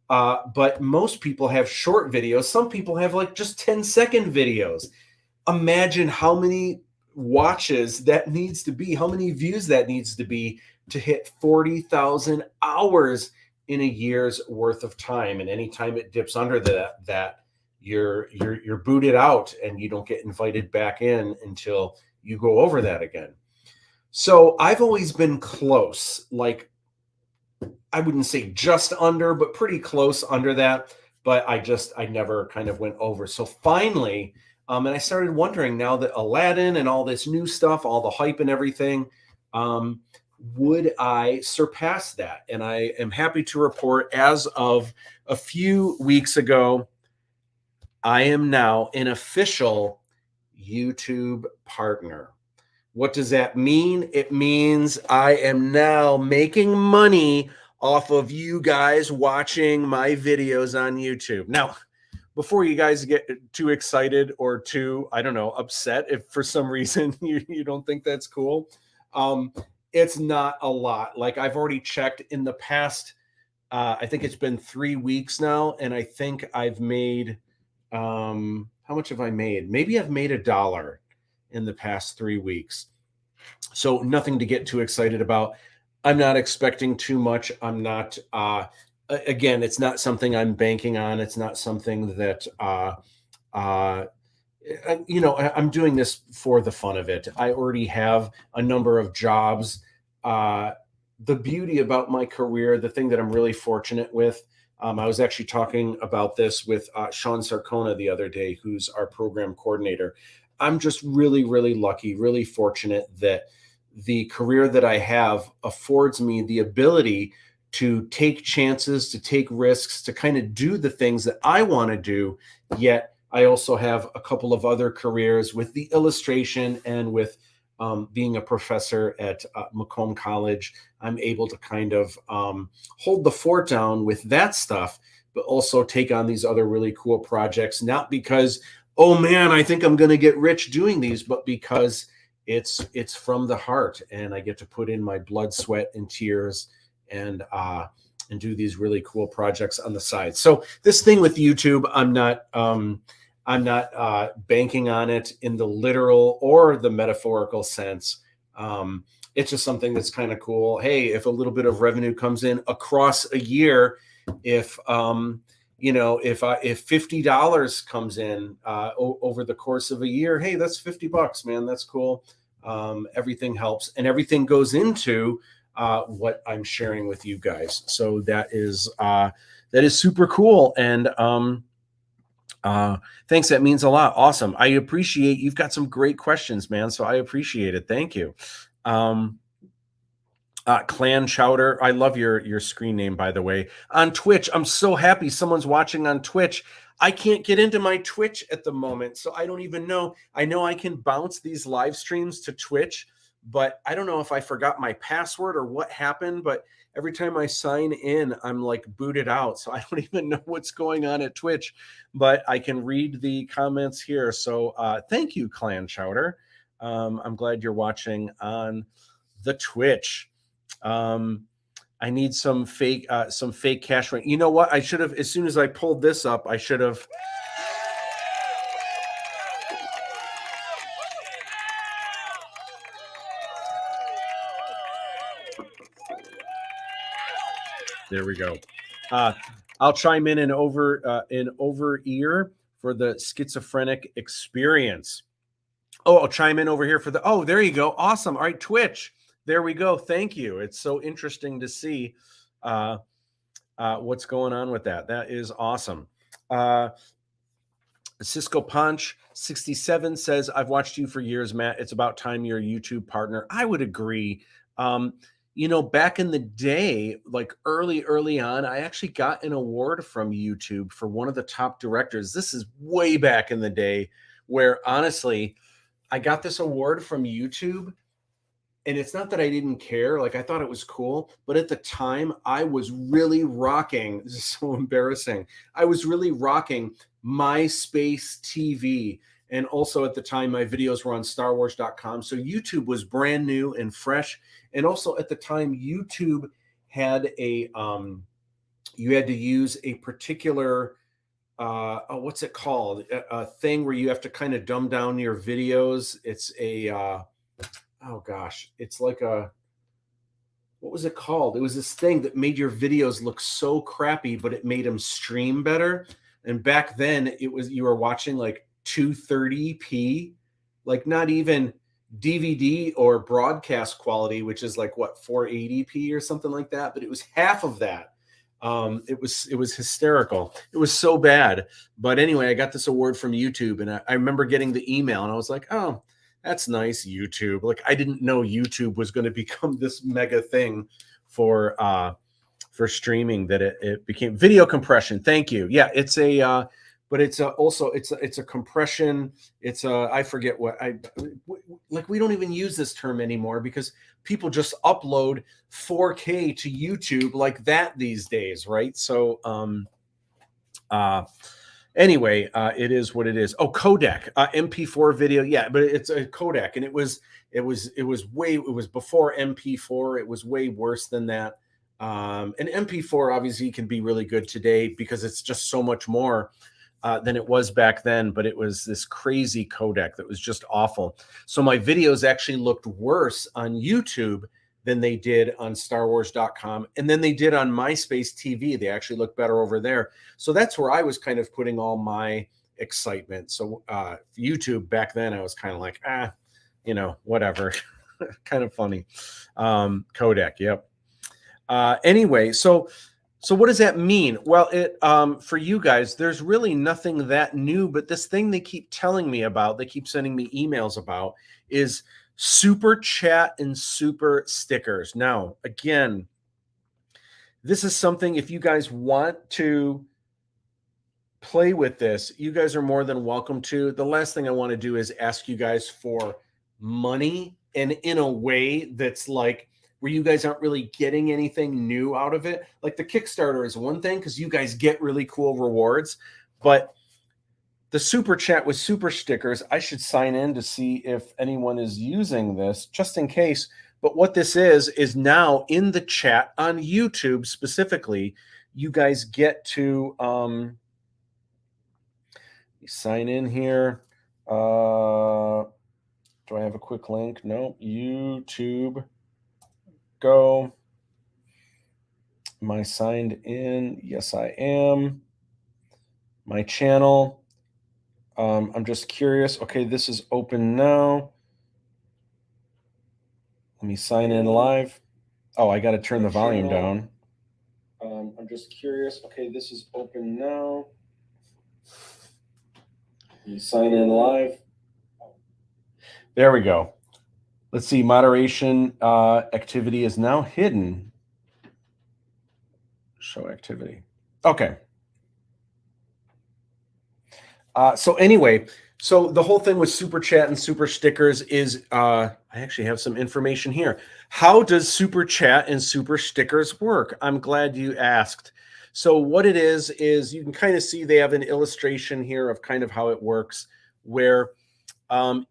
But most people have short videos. Some people have like just 10-second videos. Imagine how many watches that needs to be, how many views that needs to be to hit 40,000 hours in a year's worth of time. And anytime it dips under that you're booted out and you don't get invited back in until you go over that again. So I've always been close, like I wouldn't say just under, but pretty close under that. But I never kind of went over. So finally, and I started wondering now that Aladdin and all this new stuff, all the hype and everything, um, would I surpass that? And I am happy to report, as of a few weeks ago, I am now an official YouTube partner. What does that mean? It means I am now making money off of you guys watching my videos on YouTube. Now, before you guys get too excited or too, I don't know, upset if for some reason you don't think that's cool, it's not a lot. Like I've already checked in the past, I think it's been 3 weeks now, and I think I've made, how much have I made? Maybe I've made $1 in the past 3 weeks. So nothing to get too excited about. I'm not expecting too much. I'm not, again, it's not something I'm banking on. It's not something that, I'm doing this for the fun of it. I already have a number of jobs. The beauty about my career, the thing that I'm really fortunate with, I was actually talking about this with Sean Sarcona the other day, who's our program coordinator. I'm just really, really lucky, really fortunate that the career that I have affords me the ability to take chances, to take risks, to kind of do the things that I want to do. Yet I also have a couple of other careers with the illustration and with being a professor at Macomb College. I'm able to kind of hold the fort down with that stuff, but also take on these other really cool projects, not because, oh man, I think I'm going to get rich doing these, but because it's from the heart, and I get to put in my blood, sweat, and tears, and do these really cool projects on the side. So this thing with YouTube, I'm not banking on it in the literal or the metaphorical sense. It's just something that's kind of cool. Hey, if a little bit of revenue comes in across a year, if if $50 comes in over the course of a year, hey, that's $50, man. That's cool. Everything helps, and everything goes into what I'm sharing with you guys. So that is super cool. And thanks. That means a lot. Awesome. I appreciate, you've got some great questions, man. So I appreciate it. Thank you. Clan Chowder, I love your screen name, by the way. On Twitch, I'm so happy someone's watching on Twitch. I can't get into my Twitch at the moment, so I don't even know. I know I can bounce these live streams to Twitch, but I don't know if I forgot my password or what happened, but every time I sign in, I'm like booted out. So I don't even know what's going on at Twitch, but I can read the comments here. So thank you, Clan Chowder. I'm glad you're watching on the Twitch. I need some fake cash rent. You know what? I should have, as soon as I pulled this up, I should have. There we go. I'll chime in over ear for the schizophrenic experience. Oh, I'll chime in over here for the, oh, there you go. Awesome. All right, Twitch. There we go. Thank you. It's so interesting to see what's going on with that. That is awesome. Cisco Punch 67 says, I've watched you for years, Matt. It's about time you're a YouTube partner. I would agree. Back in the day, like early on, I actually got an award from YouTube for one of the top directors. This is way back in the day, where honestly, I got this award from YouTube. And it's not that I didn't care. Like, I thought it was cool. But at the time, I was really rocking. This is so embarrassing. I was really rocking MySpace TV. And also at the time, my videos were on StarWars.com. So YouTube was brand new and fresh. And also at the time, YouTube had you had to use a particular, what's it called? A thing where you have to kind of dumb down your videos. It's a, oh gosh, it's like what was it called? It was this thing that made your videos look so crappy, but it made them stream better. And back then it was, you were watching like 230p, like not even DVD or broadcast quality, which is like what, 480p or something like that, but it was half of that. It was hysterical. It was so bad. But anyway, I got this award from YouTube, and I remember getting the email, and I was like, oh, that's nice, YouTube. Like, I didn't know YouTube was going to become this mega thing for streaming, that it became video compression. Thank you. Yeah, it's a but it's also it's a compression. It's a, I forget what like, we don't even use this term anymore because people just upload 4K to YouTube like that these days, right? So anyway, it is what it is. Oh, codec, MP4 video. Yeah, but it's a codec, and it was before MP4. It was way worse than that. And MP4 obviously can be really good today because it's just so much more than it was back then, but it was this crazy codec that was just awful. So my videos actually looked worse on YouTube than they did on StarWars.com, and then they did on MySpace TV. They actually look better over there. So that's where I was kind of putting all my excitement. So YouTube back then, I was kind of like, whatever. Kind of funny. Codec, yep. Anyway, so what does that mean? Well, it for you guys, there's really nothing that new, but this thing they keep telling me about, they keep sending me emails about, is super chat and super stickers. Now, again, this is something, if you guys want to play with this, you guys are more than welcome to. The last thing I want to do is ask you guys for money, and in a way that's like, where you guys aren't really getting anything new out of it. Like the Kickstarter is one thing because you guys get really cool rewards, but the super chat with super stickers, I should sign in to see if anyone is using this just in case. But what this is now in the chat on YouTube specifically, you guys get to sign in here. Do I have a quick link? No, YouTube. Go. Am I signed in? Yes, I am. My channel. I'm just curious. Okay, this is open now. Let me sign in live. Oh, I got to turn the volume down. I'm just curious. Okay, this is open now. Let me sign in live. There we go. Let's see, moderation activity is now hidden. Show activity. Okay. So anyway, so the whole thing with super chat and super stickers is, I actually have some information here. How does super chat and super stickers work? I'm glad you asked. So what it is you can kind of see they have an illustration here of kind of how it works, where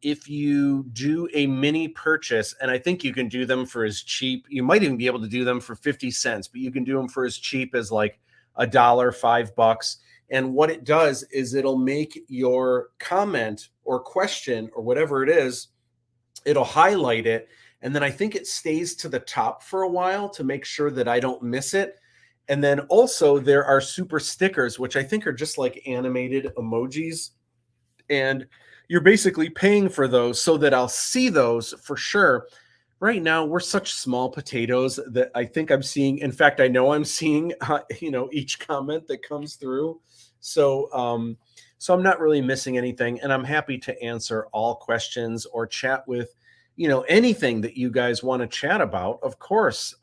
if you do a mini purchase, and I think you can do them for as cheap, you might even be able to do them for 50 cents, but you can do them for as cheap as like $1, $5. And what it does is it'll make your comment or question or whatever it is, it'll highlight it. And then I think it stays to the top for a while to make sure that I don't miss it. And then also there are super stickers, which I think are just like animated emojis. And you're basically paying for those so that I'll see those for sure. Right now, we're such small potatoes that I think I'm seeing. In fact, I know I'm seeing, each comment that comes through. So I'm not really missing anything. And I'm happy to answer all questions or chat with, anything that you guys want to chat about. Of course,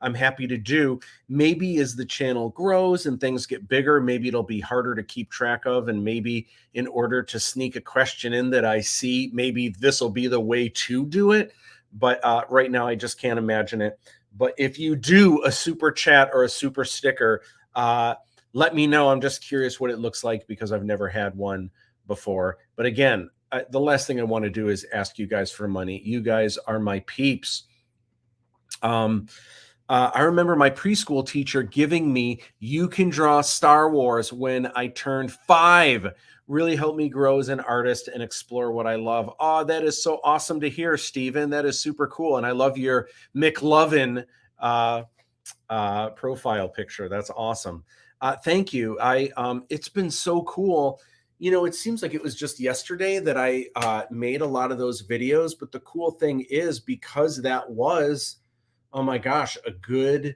I'm happy to do. Maybe as the channel grows and things get bigger, maybe it'll be harder to keep track of. And maybe in order to sneak a question in that I see, maybe this will be the way to do it. But right now, I just can't imagine it. But if you do a super chat or a super sticker, let me know. I'm just curious what it looks like because I've never had one before. But again, the last thing I want to do is ask you guys for money. You guys are my peeps. I remember my preschool teacher giving me "You Can Draw Star Wars" when I turned 5. Really helped me grow as an artist and explore what I love. Oh, that is so awesome to hear, Stephen. That is super cool. And I love your McLovin profile picture. That's awesome. Thank you. It's been so cool. It seems like it was just yesterday that I made a lot of those videos, but the cool thing is because that was, oh my gosh, a good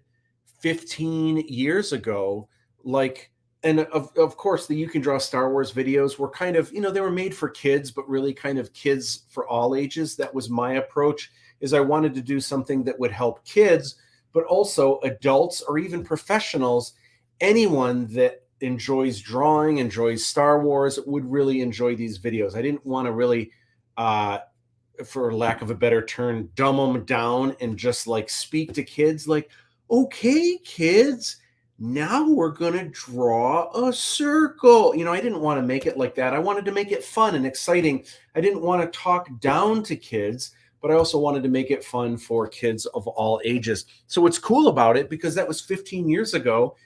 15 years ago, like, and of course the You Can Draw Star Wars videos were kind of, they were made for kids, but really kind of kids for all ages. That was my approach, is I wanted to do something that would help kids, but also adults or even professionals. Anyone that enjoys drawing, enjoys Star Wars, would really enjoy these videos. I didn't want to really, for lack of a better term, dumb them down and just like speak to kids like, okay, kids, now we're going to draw a circle. I didn't want to make it like that. I wanted to make it fun and exciting. I didn't want to talk down to kids, but I also wanted to make it fun for kids of all ages. So what's cool about it, because that was 15 years ago,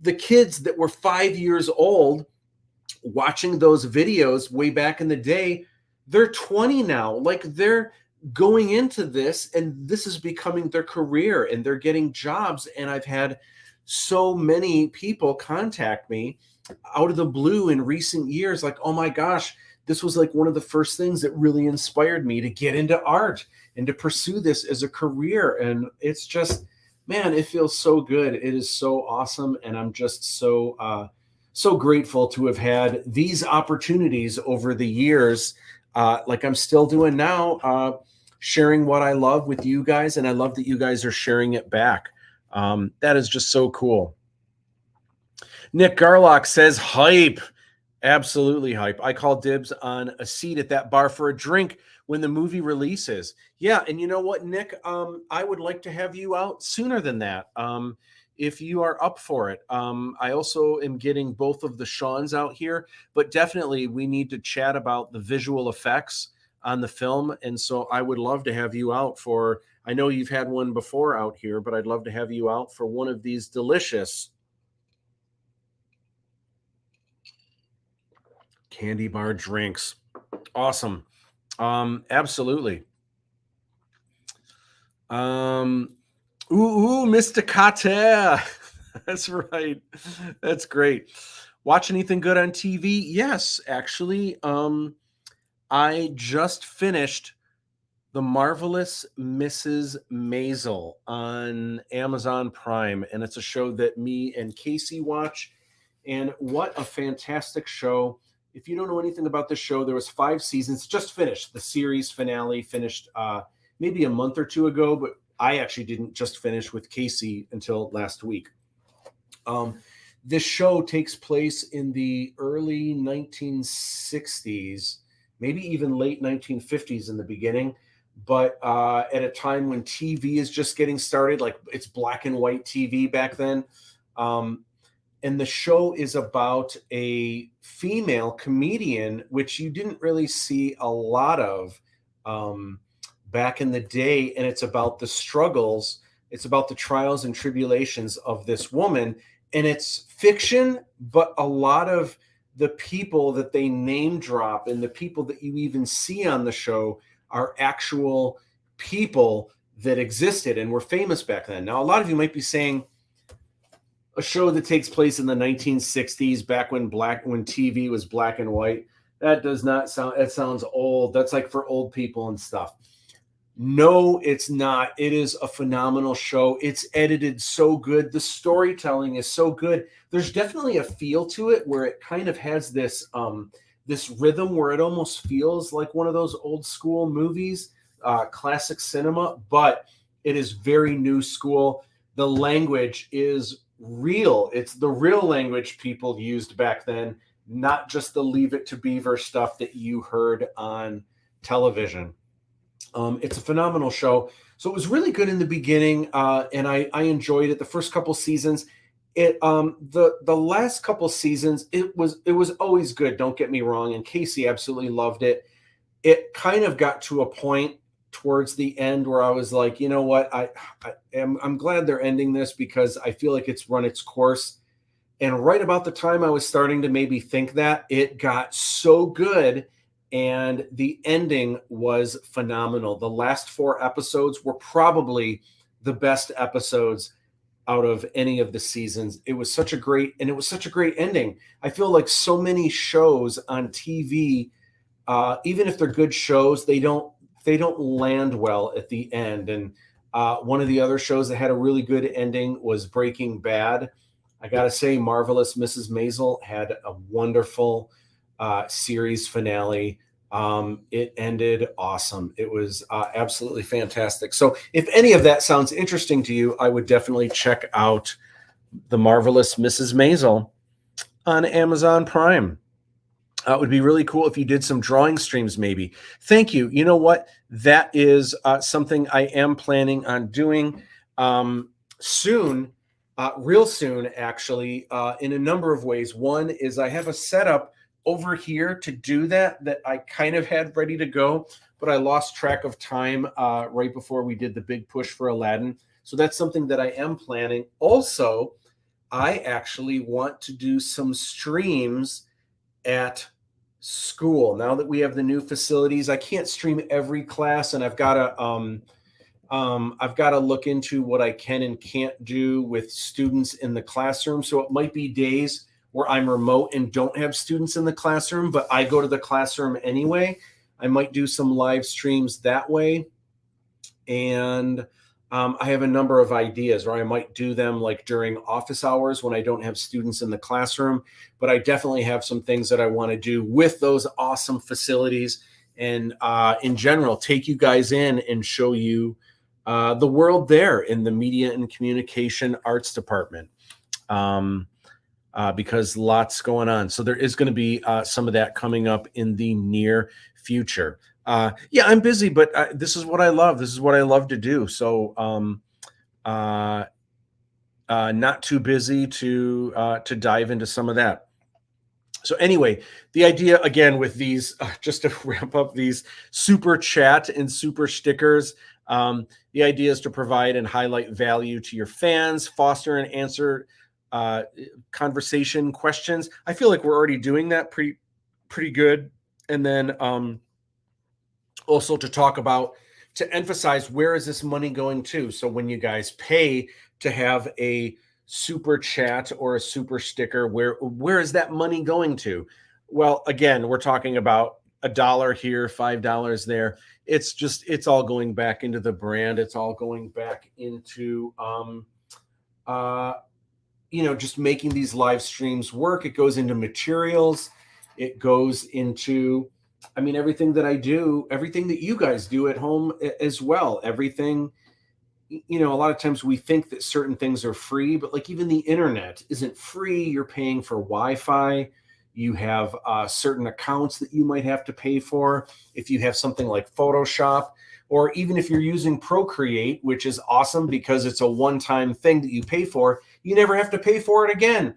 the kids that were 5 years old watching those videos way back in the day, they're 20 now. Like, they're going into this and this is becoming their career and they're getting jobs. And I've had so many people contact me out of the blue in recent years, like, oh my gosh, this was like one of the first things that really inspired me to get into art and to pursue this as a career. And it's just, man, it feels so good. It is so awesome. And I'm just so grateful to have had these opportunities over the years, like I'm still doing now, sharing what I love with you guys. And I love that you guys are sharing it back. That is just so cool. Nick Garlock says, hype. Absolutely hype. I call dibs on a seat at that bar for a drink when the movie releases. Yeah, and you know what, Nick? I would like to have you out sooner than that. If you are up for it. I also am getting both of the Seans out here, but definitely we need to chat about the visual effects on the film. And so I would love to have you out for, I know you've had one before out here, but I'd love to have you out for one of these delicious candy bar drinks. Awesome. Absolutely. Mr. Carter. That's right. That's great. Watch anything good on TV? Yes, actually. I just finished The Marvelous Mrs. Maisel on Amazon Prime, and it's a show that me and Casey watch. And what a fantastic show. If you don't know anything about this show, there was 5 seasons, just finished. The series finale finished maybe a month or two ago, but I actually didn't just finish with Casey until last week. This show takes place in the early 1960s, maybe even late 1950s in the beginning, but at a time when TV is just getting started, like it's black and white TV back then. And the show is about a female comedian, which you didn't really see a lot of back in the day. And it's about the struggles. It's about the trials and tribulations of this woman. And it's fiction, but a lot of the people that they name drop and the people that you even see on the show are actual people that existed and were famous back then. Now, a lot of you might be saying, a show that takes place in the 1960s, back when TV was black and white. That does not sound, that sounds old. That's like for old people and stuff. No, it's not. It is a phenomenal show. It's edited so good. The storytelling is so good. There's definitely a feel to it where it kind of has this this rhythm where it almost feels like one of those old school movies, classic cinema, but it is very new school. The language is real. It's the real language people used back then, not just the Leave It to Beaver stuff that you heard on television. It's a phenomenal show. So it was really good in the beginning, and I enjoyed it. The first couple seasons, the last couple seasons, it was always good. Don't get me wrong, and Casey absolutely loved it. It kind of got to a point towards the end where I was like, you know what, I'm glad they're ending this because I feel like it's run its course. And right about the time I was starting to maybe think that, it got so good. And the ending was phenomenal. The last 4 episodes were probably the best episodes out of any of the seasons. It was such a great, and it was such a great ending. I feel like so many shows on TV, even if they're good shows, they don't land well at the end. And one of the other shows that had a really good ending was Breaking Bad. I gotta say, Marvelous Mrs. Maisel had a wonderful series finale. It ended awesome. It was absolutely fantastic. So, if any of that sounds interesting to you, I would definitely check out The Marvelous Mrs. Maisel on Amazon Prime. It would be really cool if you did some drawing streams, maybe. Thank you. You know what? That is something I am planning on doing soon, real soon, actually, in a number of ways. One is I have a setup over here to do that I kind of had ready to go, but I lost track of time right before we did the big push for Aladdin. So that's something that I am planning. Also, I actually want to do some streams at school. Now that we have the new facilities, I can't stream every class, and I've got to look into what I can and can't do with students in the classroom. So it might be days where I'm remote and don't have students in the classroom, but I go to the classroom anyway. I might do some live streams that way. And I have a number of ideas, or I might do them like during office hours when I don't have students in the classroom. But I definitely have some things that I want to do with those awesome facilities, and in general, take you guys in and show you the world there in the Media and Communication Arts Department. Because lots going on. So there is going to be some of that coming up in the near future. Yeah, I'm busy, but this is what I love. This is what I love to do. So not too busy to dive into some of that. So anyway, the idea again with these, just to wrap up these super chat and super stickers, the idea is to provide and highlight value to your fans, foster and answer conversation questions. I feel like we're already doing that pretty good. And then also to emphasize, where is this money going to? So when you guys pay to have a super chat or a super sticker, where is that money going to? Well, again, we're talking about $1 here, $5 there. It's all going back into the brand. It's all going back into just making these live streams work. It goes into materials. It goes into, everything that I do, everything that you guys do at home as well. Everything, a lot of times we think that certain things are free, but like even the internet isn't free. You're paying for Wi-Fi. You have certain accounts that you might have to pay for. If you have something like Photoshop, or even if you're using Procreate, which is awesome because it's a one-time thing that you pay for, you never have to pay for it again.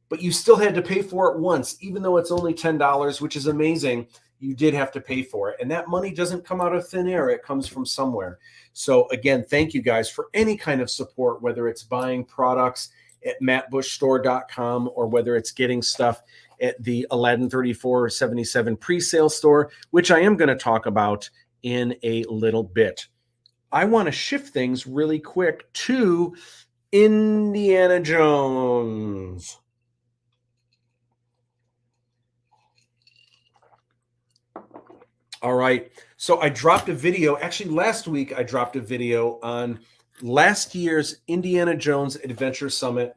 But you still had to pay for it once, even though it's only $10, which is amazing. You did have to pay for it. And that money doesn't come out of thin air. It comes from somewhere. So again, thank you guys for any kind of support, whether it's buying products at mattbushstore.com or whether it's getting stuff at the Aladdin 3477 pre-sale store, which I am going to talk about in a little bit. I want to shift things really quick to Indiana Jones. All right. So I dropped a video. Actually, last week I dropped a video on last year's Indiana Jones Adventure Summit.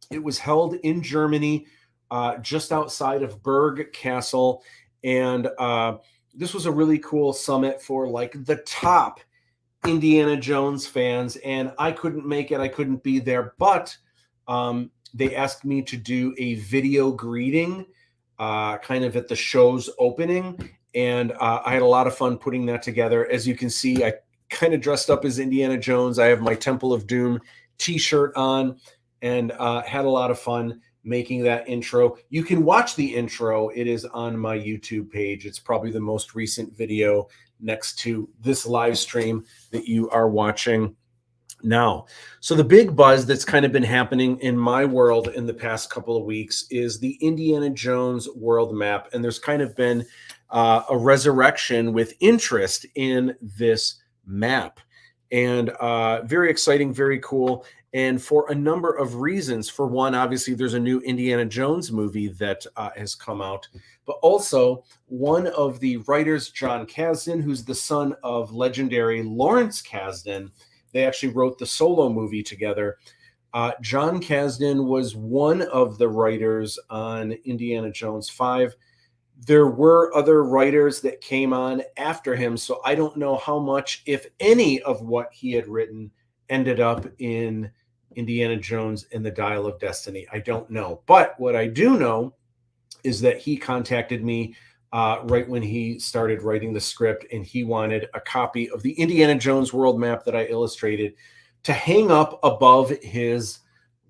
It was held in Germany, just outside of Berg Castle. And this was a really cool summit for like the top Indiana Jones fans. And I couldn't make it. I couldn't be there. But they asked me to do a video greeting kind of at the show's opening. And I had a lot of fun putting that together. As you can see, I kind of dressed up as Indiana Jones. I have my Temple of Doom t-shirt on and had a lot of fun making that intro. You can watch the intro. It is on my YouTube page. It's probably the most recent video next to this live stream that you are watching now. So the big buzz that's kind of been happening in my world in the past couple of weeks is the Indiana Jones world map. And there's kind of been a resurrection with interest in this map. and very exciting, very cool. And for a number of reasons. For one, obviously, there's a new Indiana Jones movie that has come out, but also one of the writers, John Kasdan, who's the son of legendary Lawrence Kasdan. They actually wrote the Solo movie together. John Kasdan was one of the writers on Indiana Jones 5. There were other writers that came on after him, so I don't know how much, if any, of what he had written ended up in Indiana Jones and the Dial of Destiny. I don't know. But what I do know is that he contacted me right when he started writing the script, and he wanted a copy of the Indiana Jones world map that I illustrated to hang up above his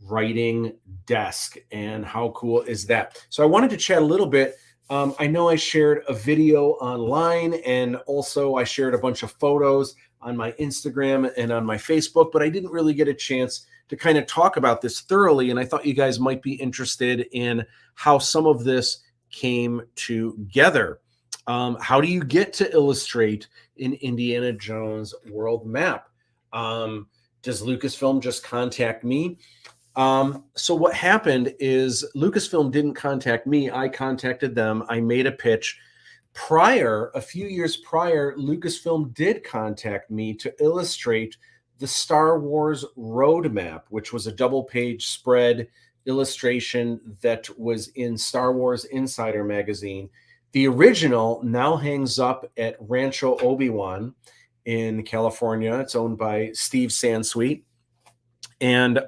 writing desk. And how cool is that? So I wanted to chat a little bit. I know I shared a video online, and also I shared a bunch of photos on my Instagram and on my Facebook, but I didn't really get a chance to kind of talk about this thoroughly. And I thought you guys might be interested in how some of this came together. How do you get to illustrate an Indiana Jones world map? Does Lucasfilm just contact me? So what happened is Lucasfilm didn't contact me. I contacted them. I made a pitch. A few years prior, Lucasfilm did contact me to illustrate the Star Wars roadmap, which was a double-page spread illustration that was in Star Wars Insider magazine. The original now hangs up at Rancho Obi-Wan in California. It's owned by Steve Sansweet. And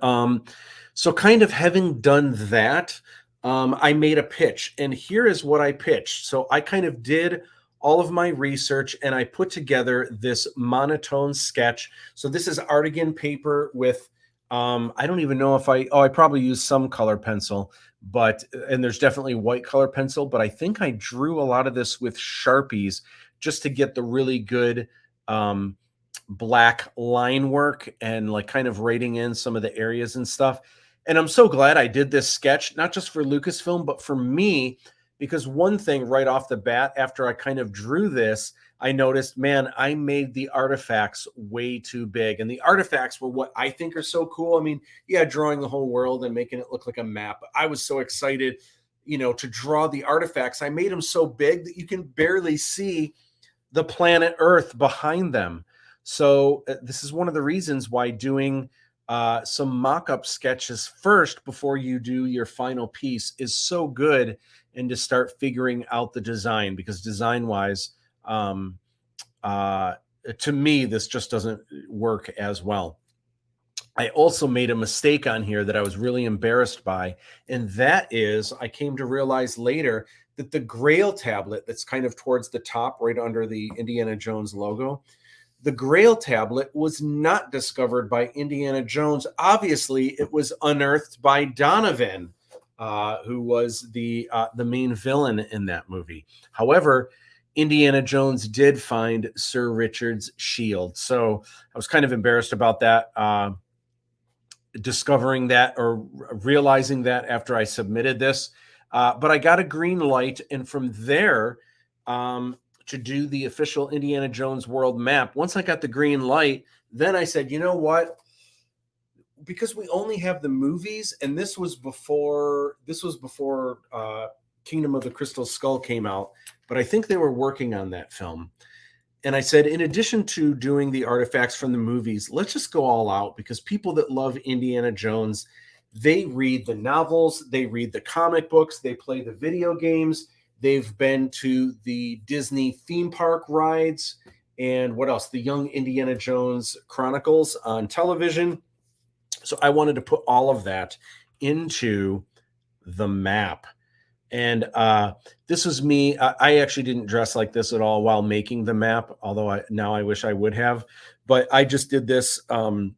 so kind of having done that, I made a pitch. And here is what I pitched. So I kind of did all of my research, and I put together this monotone sketch. So this is Artigan paper with, I don't even know if I probably used some color pencil, and there's definitely white color pencil, but I think I drew a lot of this with Sharpies just to get the really good black line work and like kind of writing in some of the areas and stuff. And I'm so glad I did this sketch, not just for Lucasfilm, but for me, because one thing right off the bat, after I kind of drew this, I noticed, man, I made the artifacts way too big. And the artifacts were what I think are so cool. I mean, yeah, drawing the whole world and making it look like a map. I was so excited, to draw the artifacts. I made them so big that you can barely see the planet Earth behind them. So this is one of the reasons why doing some mock-up sketches first before you do your final piece is so good, and to start figuring out the design, because design-wise, to me, this just doesn't work as well. I also made a mistake on here that I was really embarrassed by, and that is I came to realize later that the Grail tablet that's kind of towards the top right under the Indiana Jones logo, the Grail tablet was not discovered by Indiana Jones. Obviously, it was unearthed by Donovan, who was the main villain in that movie. However, Indiana Jones did find Sir Richard's shield. So I was kind of embarrassed about that, discovering that or realizing that after I submitted this. But I got a green light, and from there, to do the official Indiana Jones world map. Once I got the green light, then I said, you know what? Because we only have the movies, and this was before Kingdom of the Crystal Skull came out, but I think they were working on that film. And I said, in addition to doing the artifacts from the movies, let's just go all out, because people that love Indiana Jones, they read the novels, they read the comic books, they play the video games, they've been to the Disney theme park rides, and what else? The Young Indiana Jones Chronicles on television. So I wanted to put all of that into the map. And this was me. I actually didn't dress like this at all while making the map, although I wish I would have. But I just did this. Some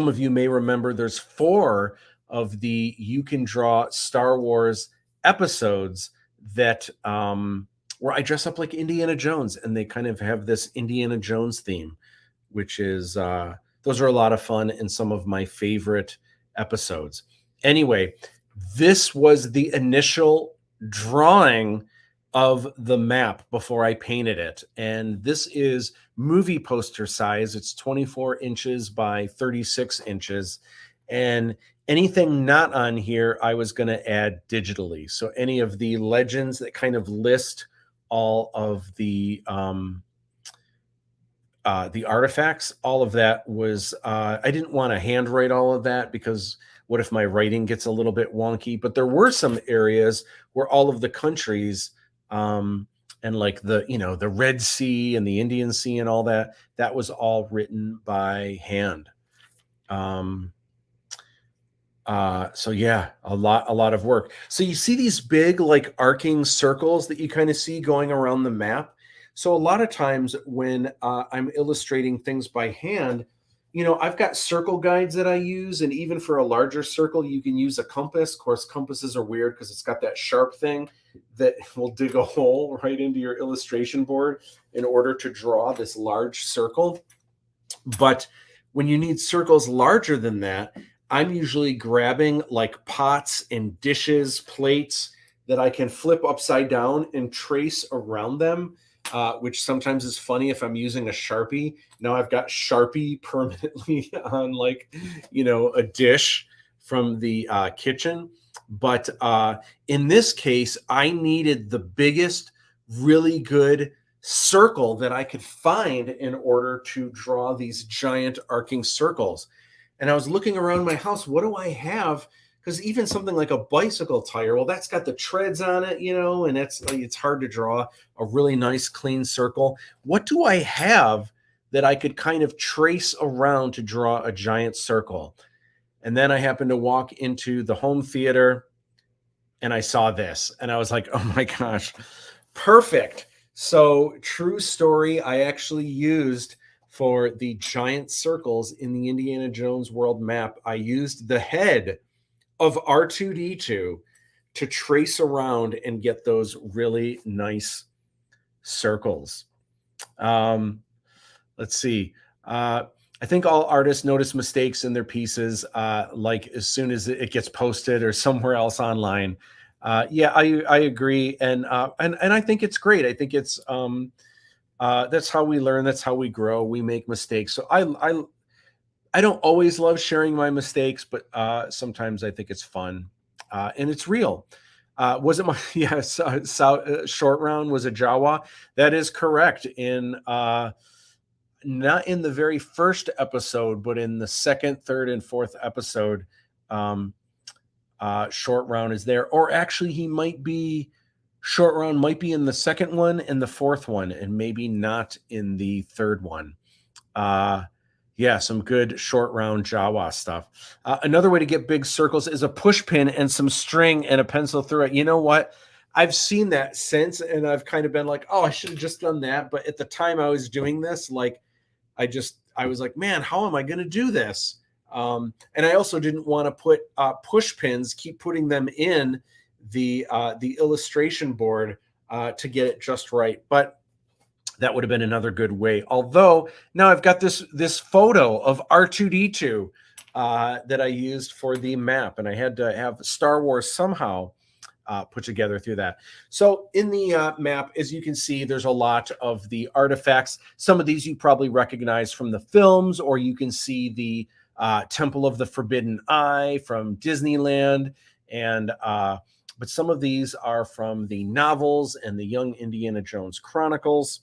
of you may remember there's 4 of the You Can Draw Star Wars episodes that where I dress up like Indiana Jones, and they kind of have this Indiana Jones theme, which is those are a lot of fun and some of my favorite episodes. Anyway, this was the initial drawing of the map before I painted it. And this is movie poster size. It's 24 inches by 36 inches. And anything not on here, I was going to add digitally. So any of the legends that kind of list all of the artifacts, all of that was, I didn't want to handwrite all of that because what if my writing gets a little bit wonky? But there were some areas where all of the countries, and like the Red Sea and the Indian Sea and all that, that was all written by hand. So yeah, a lot of work. So you see these big like arcing circles that you kind of see going around the map. So a lot of times when I'm illustrating things by hand, I've got circle guides that I use, and even for a larger circle, you can use a compass. Of course, compasses are weird because it's got that sharp thing that will dig a hole right into your illustration board in order to draw this large circle. But when you need circles larger than that, I'm usually grabbing like pots and dishes, plates that I can flip upside down and trace around them, which sometimes is funny if I'm using a Sharpie. Now I've got Sharpie permanently on a dish from the kitchen. But in this case, I needed the biggest, really good circle that I could find in order to draw these giant arcing circles. And I was looking around my house, what do I have? Because even something like a bicycle tire, well, that's got the treads on it, and it's hard to draw a really nice clean circle. What do I have that I could kind of trace around to draw a giant circle? And then I happened to walk into the home theater and I saw this and I was like, oh my gosh, perfect. So true story, I actually used for the giant circles in the Indiana Jones world map, I used the head of R2-D2 to trace around and get those really nice circles. Let's see. I think all artists notice mistakes in their pieces, like as soon as it gets posted or somewhere else online. Yeah, I agree, and I think it's great. I think it's that's how we learn. That's how we grow. We make mistakes. So I don't always love sharing my mistakes, but sometimes I think it's fun and it's real. Was it my short round was a Jawa? That is correct. In not in the very first episode, but in the second, third, and fourth episode, short round is there. Or actually, short round might be in the second one and the fourth one, and maybe not in the third one. Yeah, some good short round Jawa stuff. Another way to get big circles is a push pin and some string and a pencil through it. You know what? I've seen that since, and I've kind of been like, oh, I should have just done that. But at the time I was doing this, I was like, man, how am I going to do this? And I also didn't want to put push pins, keep putting them in the illustration board to get it just right. But that would have been another good way. Although now I've got this photo of R2-D2 that I used for the map, and I had to have Star Wars somehow put together through that. So in the map, as you can see, there's a lot of the artifacts. Some of these you probably recognize from the films, or you can see the Temple of the Forbidden Eye from Disneyland, and but some of these are from the novels and the Young Indiana Jones Chronicles.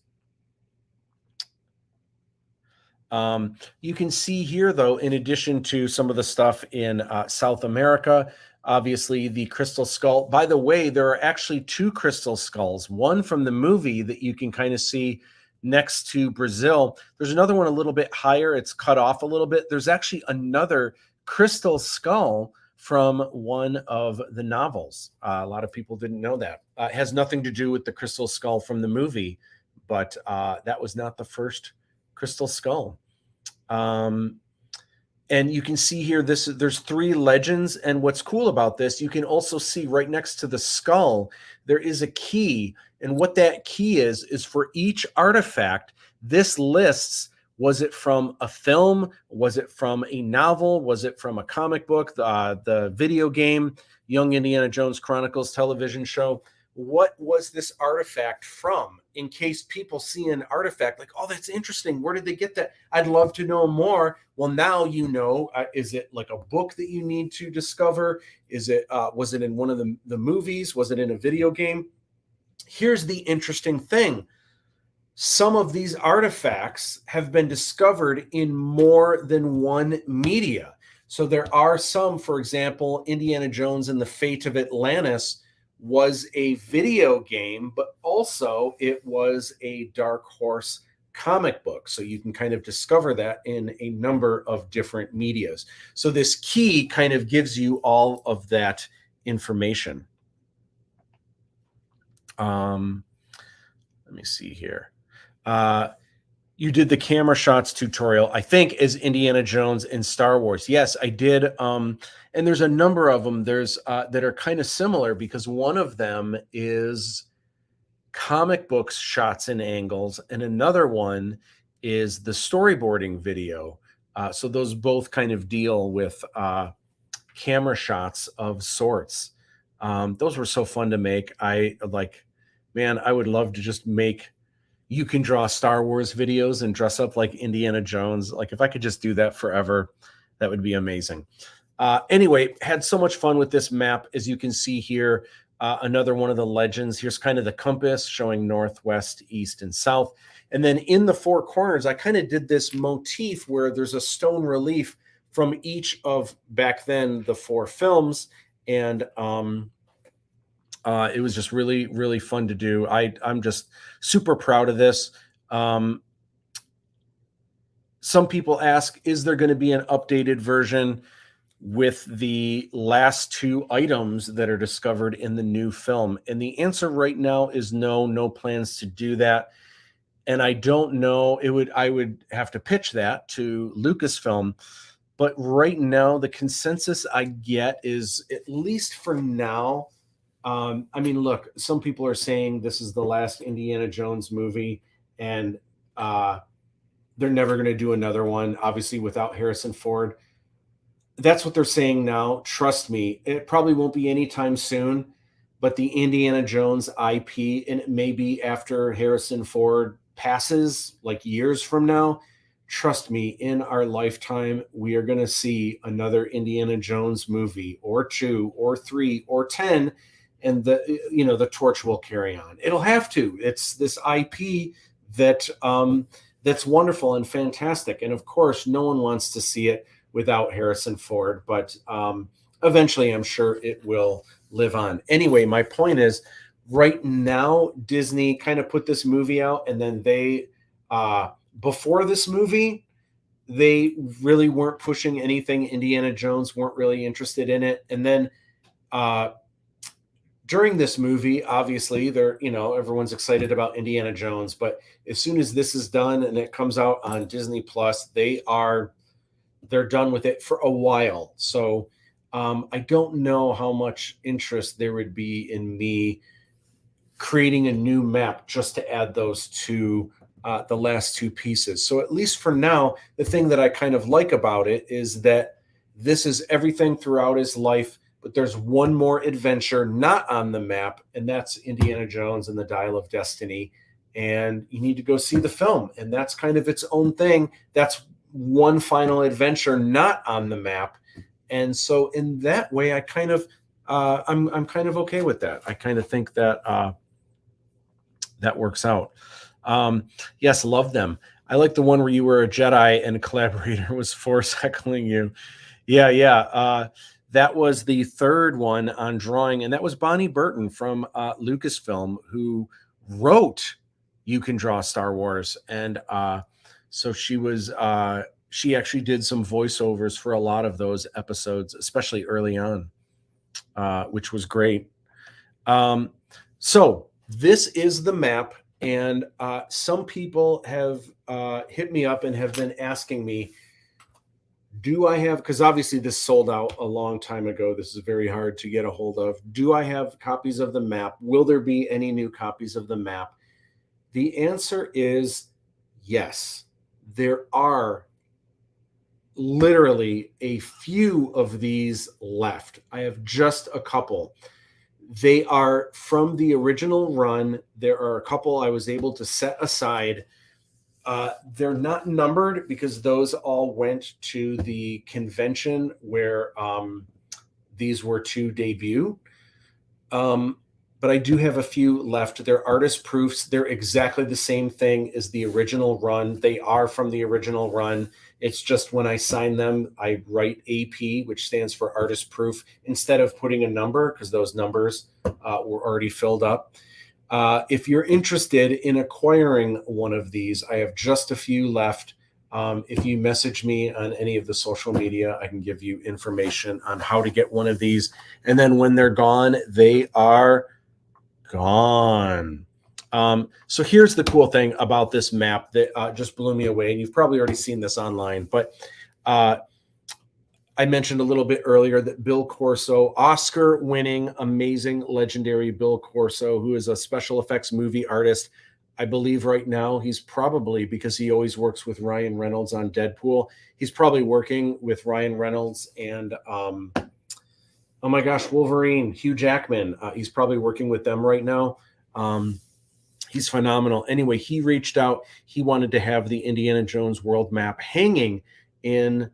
You can see here, though, in addition to some of the stuff in South America, obviously the crystal skull. By the way, there are actually two crystal skulls, one from the movie that you can kind of see next to Brazil. There's another one a little bit higher. It's cut off a little bit. There's actually another crystal skull from one of the novels. A lot of people didn't know that. It has nothing to do with the crystal skull from the movie, but that was not the first crystal skull. And you can see here, there's three legends. And what's cool about this, you can also see right next to the skull, there is a key. And what that key is for each artifact, this lists, was it from a film? Was it from a novel? Was it from a comic book, the video game, Young Indiana Jones Chronicles television show? what was this artifact from, in case people see an artifact like, oh, that's interesting, where did they get that? I'd love to know more. Well, now you know. Is it like a book that you need to discover? Is it was it in one of the movies? Was it in a video game? Here's the interesting thing: some of these artifacts have been discovered in more than one media. So there are some, for example, Indiana Jones and the Fate of Atlantis was a video game, but also it was a Dark Horse comic book. So you can kind of discover that in a number of different medias. So this key kind of gives you all of that information. Let me see here. You did the camera shots tutorial, I think, as Indiana Jones and Star Wars. Yes, I did. And there's a number of them. There's that are kind of similar, because one of them is comic books shots and angles, and another one is the storyboarding video. So those both kind of deal with camera shots of sorts. Those were so fun to make. Man, I would love to just make You Can Draw Star Wars videos and dress up like Indiana Jones. Like, if I could just do that forever, that would be amazing. Anyway, had so much fun with this map. As you can see here, another one of the legends. Here's kind of the compass showing northwest, east, and south. And then in the four corners, I kind of did this motif where there's a stone relief from each of, back then, the four films. And it was just really, really fun to do. I'm just super proud of this. Some people ask, is there going to be an updated version with the last two items that are discovered in the new film? And the answer right now is no, no plans to do that. And I don't know, I would have to pitch that to Lucasfilm. But right now, the consensus I get is, at least for now, I mean, look, some people are saying this is the last Indiana Jones movie, and they're never going to do another one, obviously, without Harrison Ford. That's what they're saying now. Trust me, it probably won't be anytime soon, but the Indiana Jones IP, and it may be after Harrison Ford passes, like years from now, trust me, in our lifetime, we are going to see another Indiana Jones movie, or 2 or 3 or 10, and the torch will carry on. It'll have to. It's this IP that that's wonderful and fantastic. And of course, no one wants to see it without Harrison Ford, but eventually I'm sure it will live on. Anyway, my point is, right now, Disney kind of put this movie out, and then they, before this movie, they really weren't pushing anything. Indiana Jones weren't really interested in it. And then during this movie, obviously, everyone's excited about Indiana Jones, but as soon as this is done and it comes out on Disney Plus, they're done with it for a while. So I don't know how much interest there would be in me creating a new map just to add those to the last two pieces. So at least for now, the thing that I kind of like about it is that this is everything throughout his life, but there's one more adventure not on the map, and that's Indiana Jones and the Dial of Destiny. And you need to go see the film, and that's kind of its own thing. That's one final adventure not on the map. And so in that way, I kind of I'm kind of okay with that. I kind of think that that works out. Yes, love them. I like the one where you were a Jedi and a collaborator was force heckling you. Yeah. That was the third one on drawing, and that was Bonnie Burton from Lucasfilm, who wrote You Can Draw Star Wars. And so she actually did some voiceovers for a lot of those episodes, especially early on, which was great. So this is the map, and some people have hit me up and have been asking me, do I have, because obviously this sold out a long time ago. This is very hard to get a hold of. Do I have copies of the map? Will there be any new copies of the map? The answer is yes. There are literally a few of these left. I have just a couple. They are from the original run. There are a couple I was able to set aside. They're not numbered because those all went to the convention where these were to debut. But I do have a few left. They're artist proofs. They're exactly the same thing as the original run. They are from the original run. It's just when I sign them, I write AP, which stands for artist proof, instead of putting a number because those numbers were already filled up. If you're interested in acquiring one of these, I have just a few left. If you message me on any of the social media, I can give you information on how to get one of these. And then when they're gone, they are gone. So here's the cool thing about this map that just blew me away. And you've probably already seen this online, but I mentioned a little bit earlier that Bill Corso, Oscar-winning, amazing, legendary Bill Corso, who is a special effects movie artist. I believe right now he's probably, because he always works with Ryan Reynolds on Deadpool, he's probably working with Ryan Reynolds and, oh my gosh, Wolverine, Hugh Jackman. He's probably working with them right now. He's phenomenal. Anyway, he reached out. He wanted to have the Indiana Jones world map hanging in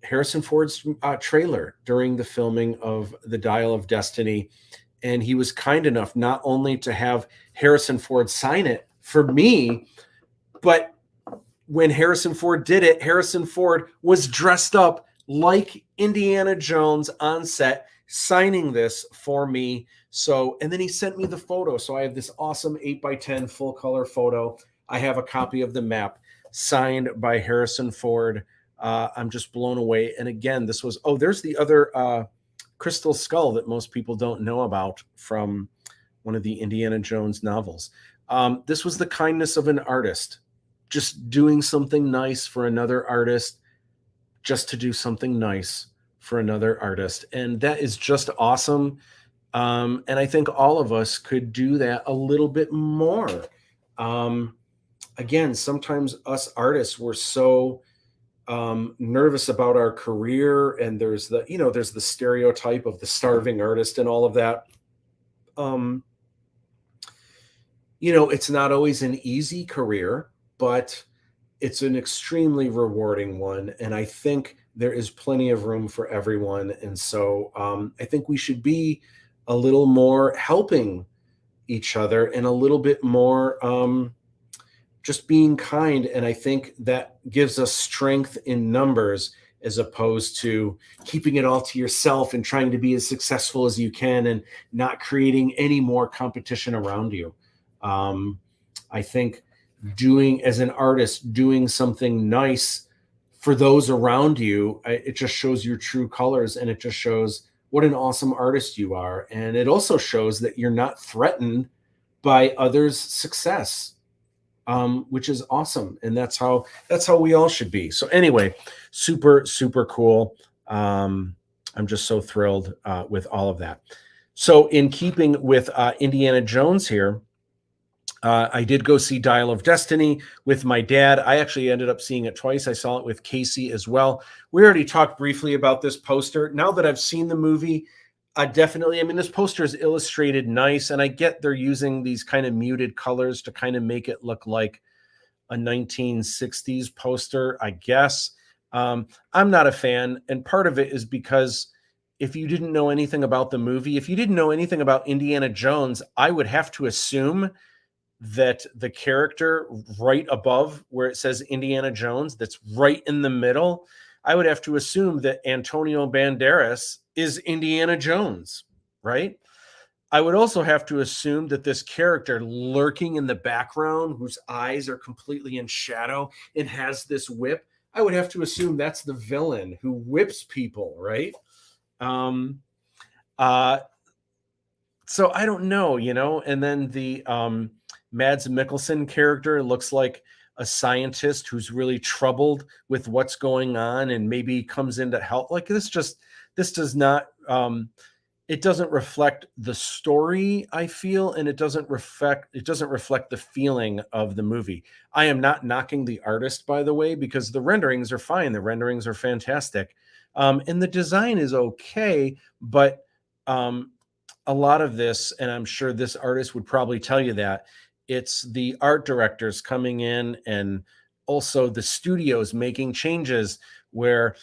Harrison Ford's trailer during the filming of The Dial of Destiny. And he was kind enough not only to have Harrison Ford sign it for me, but when Harrison Ford did it, Harrison Ford was dressed up like Indiana Jones on set, signing this for me. So, and then he sent me the photo. So I have this awesome 8x10 full color photo. I have a copy of the map signed by Harrison Ford. I'm just blown away. And again, this was, oh, there's the other crystal skull that most people don't know about from one of the Indiana Jones novels. This was the kindness of an artist, just doing something nice for another artist, just to do something nice for another artist. And that is just awesome. And I think all of us could do that a little bit more. Again, sometimes us artists, we're so nervous about our career, and there's the stereotype of the starving artist and all of that. It's not always an easy career, but it's an extremely rewarding one. And I think there is plenty of room for everyone. And so I think we should be a little more helping each other and a little bit more just being kind. And I think that gives us strength in numbers as opposed to keeping it all to yourself and trying to be as successful as you can and not creating any more competition around you. I think as an artist, doing something nice for those around you, it just shows your true colors, and it just shows what an awesome artist you are. And it also shows that you're not threatened by others' success. Which is awesome. And that's how we all should be. So anyway, super, super cool. I'm just so thrilled with all of that. So in keeping with Indiana Jones here, I did go see Dial of Destiny with my dad. I actually ended up seeing it twice. I saw it with Casey as well. We already talked briefly about this poster. Now that I've seen the movie, definitely, this poster is illustrated nice, and I get they're using these kind of muted colors to kind of make it look like a 1960s poster, I guess. I'm not a fan, and part of it is because if you didn't know anything about the movie, if you didn't know anything about Indiana Jones, I would have to assume that the character right above where it says Indiana Jones, that's right in the middle, I would have to assume that Antonio Banderas is Indiana Jones, right? I would also have to assume that this character lurking in the background, whose eyes are completely in shadow and has this whip, I would have to assume that's the villain who whips people, right? So I don't know, and then the Mads Mikkelsen character looks like a scientist who's really troubled with what's going on and maybe comes in to help. Like this does not, it doesn't reflect the story, I feel, and it doesn't reflect the feeling of the movie. I am not knocking the artist, by the way, because the renderings are fine. The renderings are fantastic. And the design is okay, but a lot of this, and I'm sure this artist would probably tell you that, it's the art directors coming in and also the studios making changes where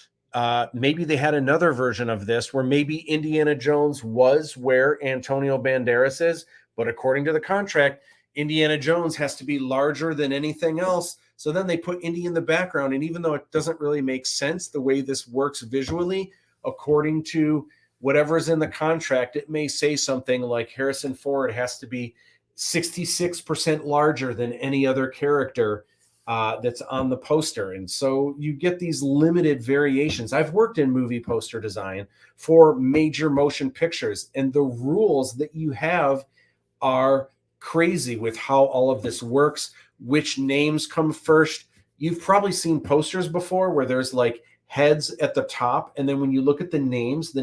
maybe they had another version of this where maybe Indiana Jones was where Antonio Banderas is, but according to the contract, Indiana Jones has to be larger than anything else. So then they put Indy in the background. And even though it doesn't really make sense the way this works visually, according to whatever's in the contract, it may say something like Harrison Ford has to be 66% larger than any other character that's on the poster. And so you get these limited variations. I've worked in movie poster design for major motion pictures, and the rules that you have are crazy with how all of this works, which names come first. You've probably seen posters before where there's like heads at the top, and then when you look at the names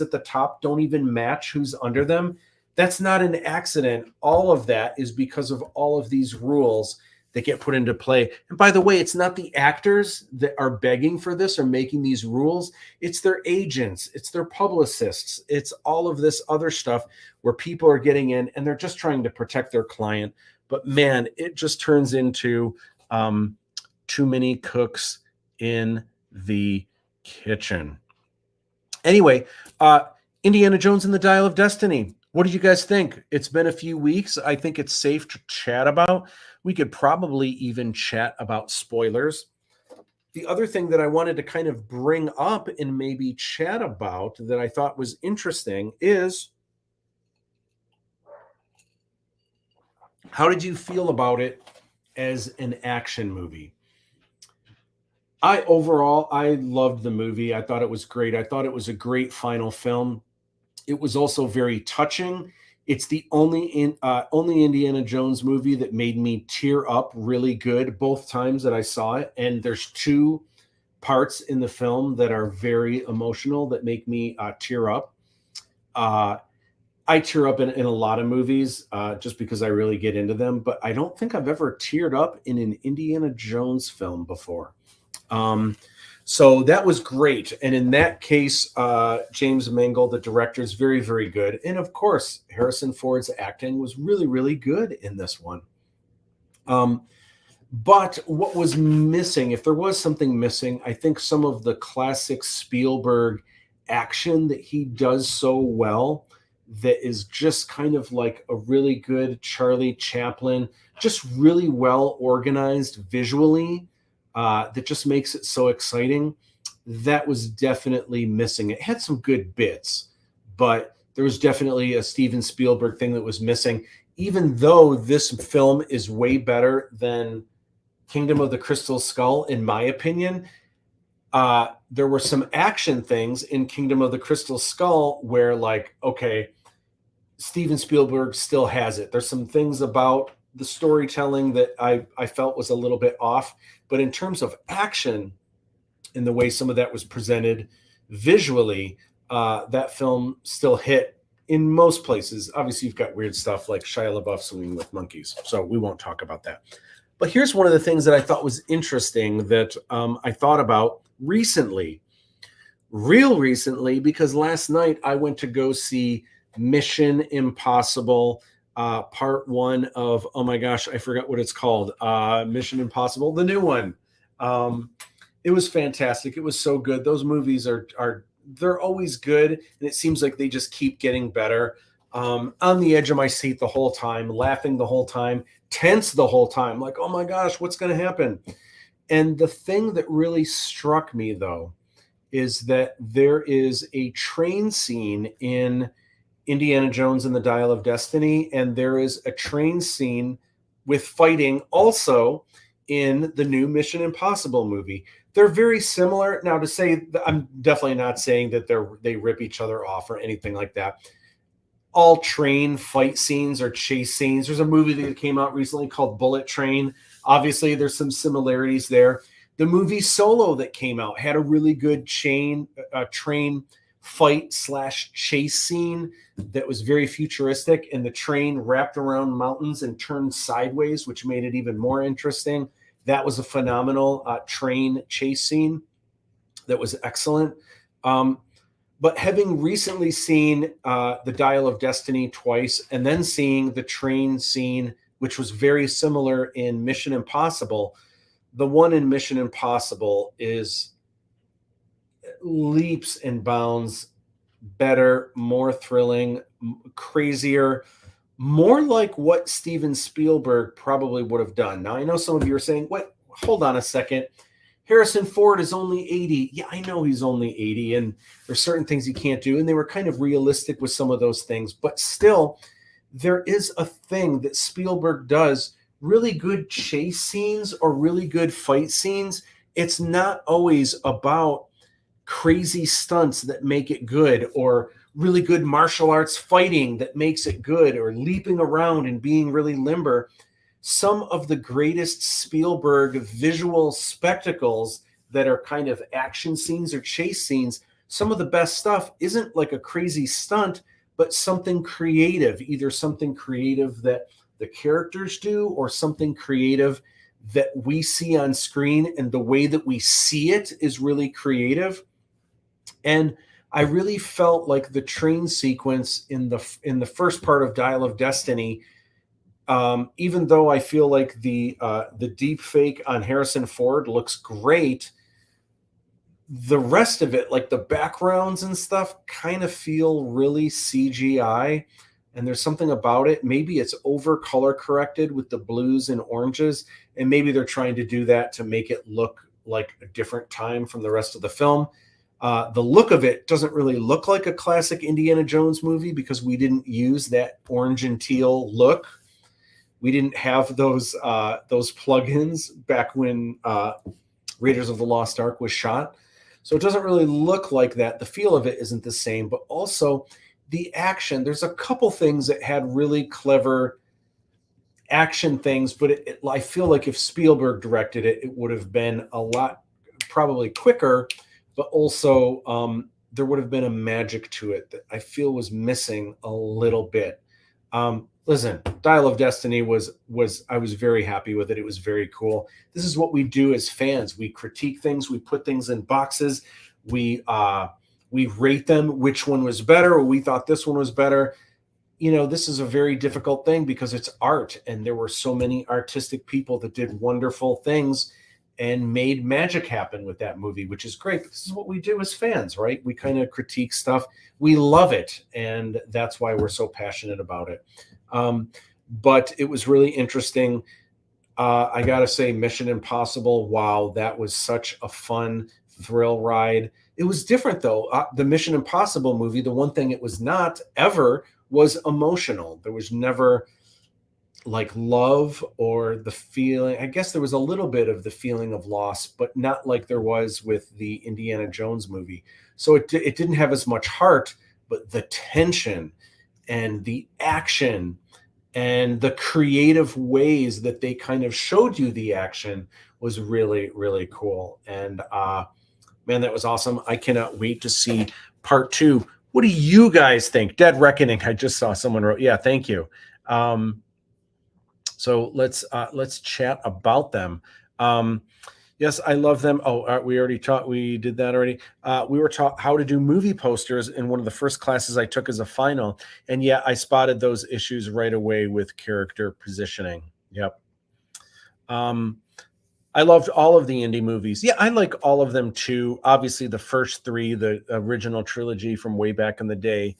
at the top don't even match who's under them. That's not an accident. All of that is because of all of these rules that get put into play. And by the way, it's not the actors that are begging for this or making these rules. It's their agents, it's their publicists, it's all of this other stuff where people are getting in and they're just trying to protect their client. But man, it just turns into too many cooks in the kitchen. Anyway, Indiana Jones and the Dial of Destiny. What do you guys think? It's been a few weeks. I think it's safe to chat about. We could probably even chat about spoilers. The other thing that I wanted to kind of bring up and maybe chat about that I thought was interesting is, how did you feel about it as an action movie? I loved the movie. I thought it was great. I thought it was a great final film. It was also very touching. It's the only Indiana Jones movie that made me tear up really good both times that I saw it. And there's two parts in the film that are very emotional that make me tear up. I tear up in a lot of movies just because I really get into them, but I don't think I've ever teared up in an Indiana Jones film before. So that was great. And in that case, James Mangold, the director, is very, very good. And of course, Harrison Ford's acting was really, really good in this one. But what was missing, if there was something missing, I think some of the classic Spielberg action that he does so well, that is just kind of like a really good Charlie Chaplin, just really well organized visually. That just makes it so exciting. That was definitely missing. It had some good bits, but there was definitely a Steven Spielberg thing that was missing. Even though this film is way better than Kingdom of the Crystal Skull, in my opinion, there were some action things in Kingdom of the Crystal Skull where, like, okay, Steven Spielberg still has it. There's some things about the storytelling that I felt was a little bit off. But in terms of action and the way some of that was presented visually, that film still hit in most places. Obviously, you've got weird stuff like Shia LaBeouf swinging with monkeys, so we won't talk about that. But here's one of the things that I thought was interesting that I thought about recently, real recently, because last night I went to go see Mission Impossible part one of, oh my gosh, I forgot what it's called. Mission Impossible, the new one. It was fantastic. It was so good. Those movies they're always good, and it seems like they just keep getting better. On the edge of my seat the whole time, laughing the whole time, tense the whole time, like, oh my gosh, what's going to happen? And the thing that really struck me, though, is that there is a train scene in Indiana Jones and the Dial of Destiny, and there is a train scene with fighting also in the new Mission Impossible movie. They're very similar. Now, to say, I'm definitely not saying that they rip each other off or anything like that. All train fight scenes or chase scenes. There's a movie that came out recently called Bullet Train. Obviously, there's some similarities there. The movie Solo that came out had a really good train fight / chase scene that was very futuristic, and the train wrapped around mountains and turned sideways, which made it even more interesting. That was a phenomenal train chase scene that was excellent. But having recently seen the Dial of Destiny twice, and then seeing the train scene, which was very similar in Mission Impossible, the one in Mission Impossible is leaps and bounds better, more thrilling, crazier, more like what Steven Spielberg probably would have done. Now, I know some of you are saying, "Wait, hold on a second. Harrison Ford is only 80." Yeah, I know he's only 80, and there's certain things he can't do, and they were kind of realistic with some of those things. But still, there is a thing that Spielberg does: really good chase scenes or really good fight scenes. It's not always about crazy stunts that make it good, or really good martial arts fighting that makes it good, or leaping around and being really limber. Some of the greatest Spielberg visual spectacles that are kind of action scenes or chase scenes, some of the best stuff isn't like a crazy stunt, but something creative, either something creative that the characters do or something creative that we see on screen, and the way that we see it is really creative. And I really felt like the train sequence in the first part of Dial of Destiny, even though I feel like the deep fake on Harrison Ford looks great, the rest of it, like the backgrounds and stuff, kind of feel really CGI. And there's something about it. Maybe it's over color corrected with the blues and oranges, and maybe they're trying to do that to make it look like a different time from the rest of the film. The look of it doesn't really look like a classic Indiana Jones movie because we didn't use that orange and teal look. We didn't have those plugins back when Raiders of the Lost Ark was shot. So it doesn't really look like that. The feel of it isn't the same, but also the action. There's a couple things that had really clever action things, but I feel like if Spielberg directed it, it would have been a lot probably quicker, but also there would have been a magic to it that I feel was missing a little bit. Listen, Dial of Destiny was I was very happy with it. It was very cool. This is what we do as fans. We critique things, we put things in boxes, we rate them, which one was better, or we thought this one was better. This is a very difficult thing because it's art, and there were so many artistic people that did wonderful things and made magic happen with that movie, which is great. This is what we do as fans, right? We kind of critique stuff. We love it, and that's why we're so passionate about it. But it was really interesting. I gotta say, Mission Impossible, wow, that was such a fun thrill ride. It was different though. The Mission Impossible movie, the one thing it was not ever was emotional. There was never like love or the feeling. I guess there was a little bit of the feeling of loss, but not like there was with the Indiana Jones movie. So it didn't have as much heart, but the tension and the action and the creative ways that they kind of showed you the action was really, really cool. And man, that was awesome. I cannot wait to see part 2. What do you guys think? Dead Reckoning. I just saw someone wrote. Yeah, thank you. So let's chat about them. Yes, I love them. Oh, we already taught. We did that already. We were taught how to do movie posters in one of the first classes I took as a final, and yeah, I spotted those issues right away with character positioning. Yep. I loved all of the indie movies. Yeah, I like all of them too. Obviously, the first 3, the original trilogy from way back in the day,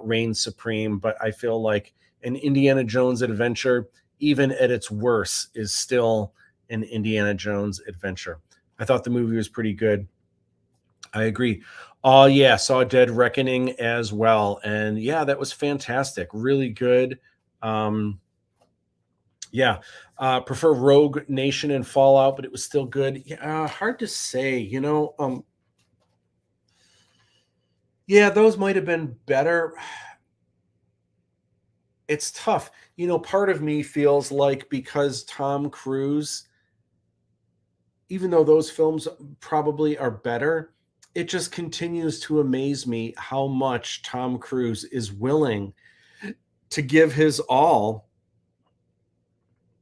reigns supreme. But I feel like an Indiana Jones adventure, even at its worst, is still an Indiana Jones adventure. I thought the movie was pretty good. I agree. Oh yeah, saw Dead Reckoning as well, and yeah, that was fantastic. Really good. Yeah, prefer Rogue Nation and Fallout, but it was still good. Yeah, hard to say. Yeah, those might have been better. It's tough. Part of me feels like because Tom Cruise, even though those films probably are better, it just continues to amaze me how much Tom Cruise is willing to give his all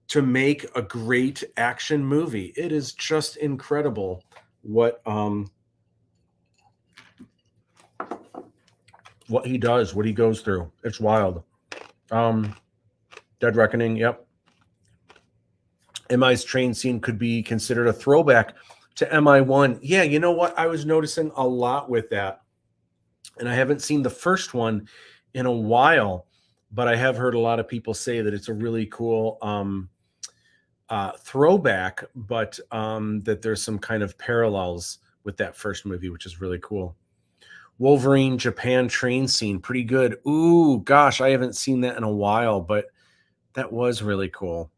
to make a great action movie. It is just incredible what what he does, what he goes through. It's wild. Dead Reckoning, yep. MI's train scene could be considered a throwback to MI1. Yeah, you know what? I was noticing a lot with that. And I haven't seen the first one in a while, but I have heard a lot of people say that it's a really cool throwback, but that there's some kind of parallels with that first movie, which is really cool. Wolverine Japan train scene, pretty good. Ooh, gosh, I haven't seen that in a while, but that was really cool.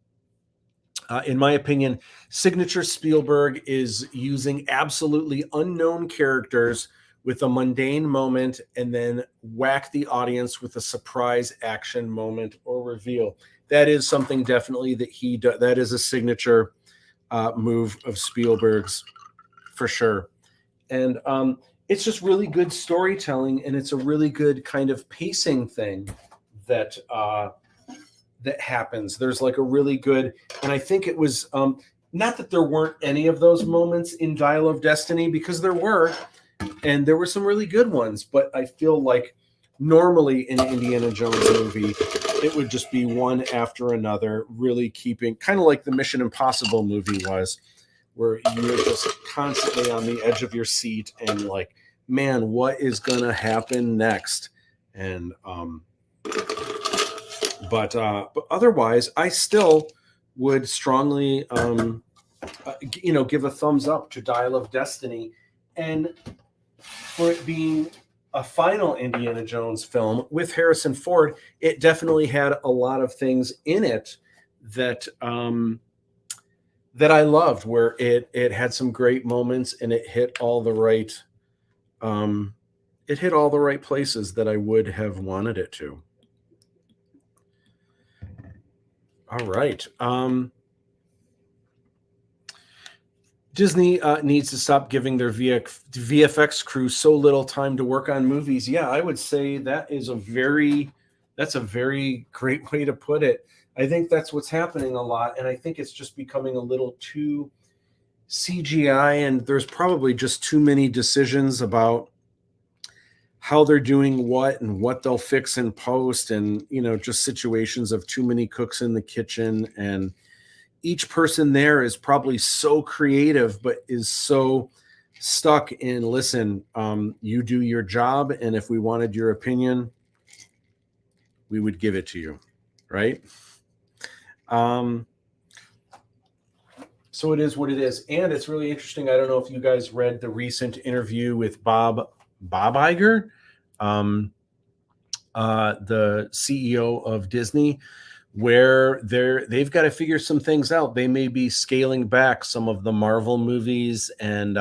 In my opinion, signature Spielberg is using absolutely unknown characters with a mundane moment and then whack the audience with a surprise action moment or reveal. That is something definitely that he does. That is a signature move of Spielberg's for sure. And it's just really good storytelling, and it's a really good kind of pacing thing that that happens. There's like a really good, and I think it was not that there weren't any of those moments in Dial of Destiny, because there were, and there were some really good ones, but I feel like normally in an Indiana Jones movie, it would just be one after another, really keeping, kind of like the Mission Impossible movie was, where you're just constantly on the edge of your seat and like, man, what is gonna happen next? And but otherwise, I still would strongly, give a thumbs up to Dial of Destiny, and for it being a final Indiana Jones film with Harrison Ford, it definitely had a lot of things in it that that I loved, where it had some great moments and it hit all the right places that I would have wanted it to. All right. Disney needs to stop giving their VFX crew so little time to work on movies. Yeah, I would say that's a very great way to put it. I think that's what's happening a lot, and I think it's just becoming a little too CGI, and there's probably just too many decisions about how they're doing what and what they'll fix in post, and just situations of too many cooks in the kitchen, and each person there is probably so creative but is so stuck in, listen, you do your job, and if we wanted your opinion, we would give it to you, right? So it is what it is, and it's really interesting. I don't know if you guys read the recent interview with Bob Iger, the CEO of Disney, where they've got to figure some things out. They may be scaling back some of the Marvel movies, and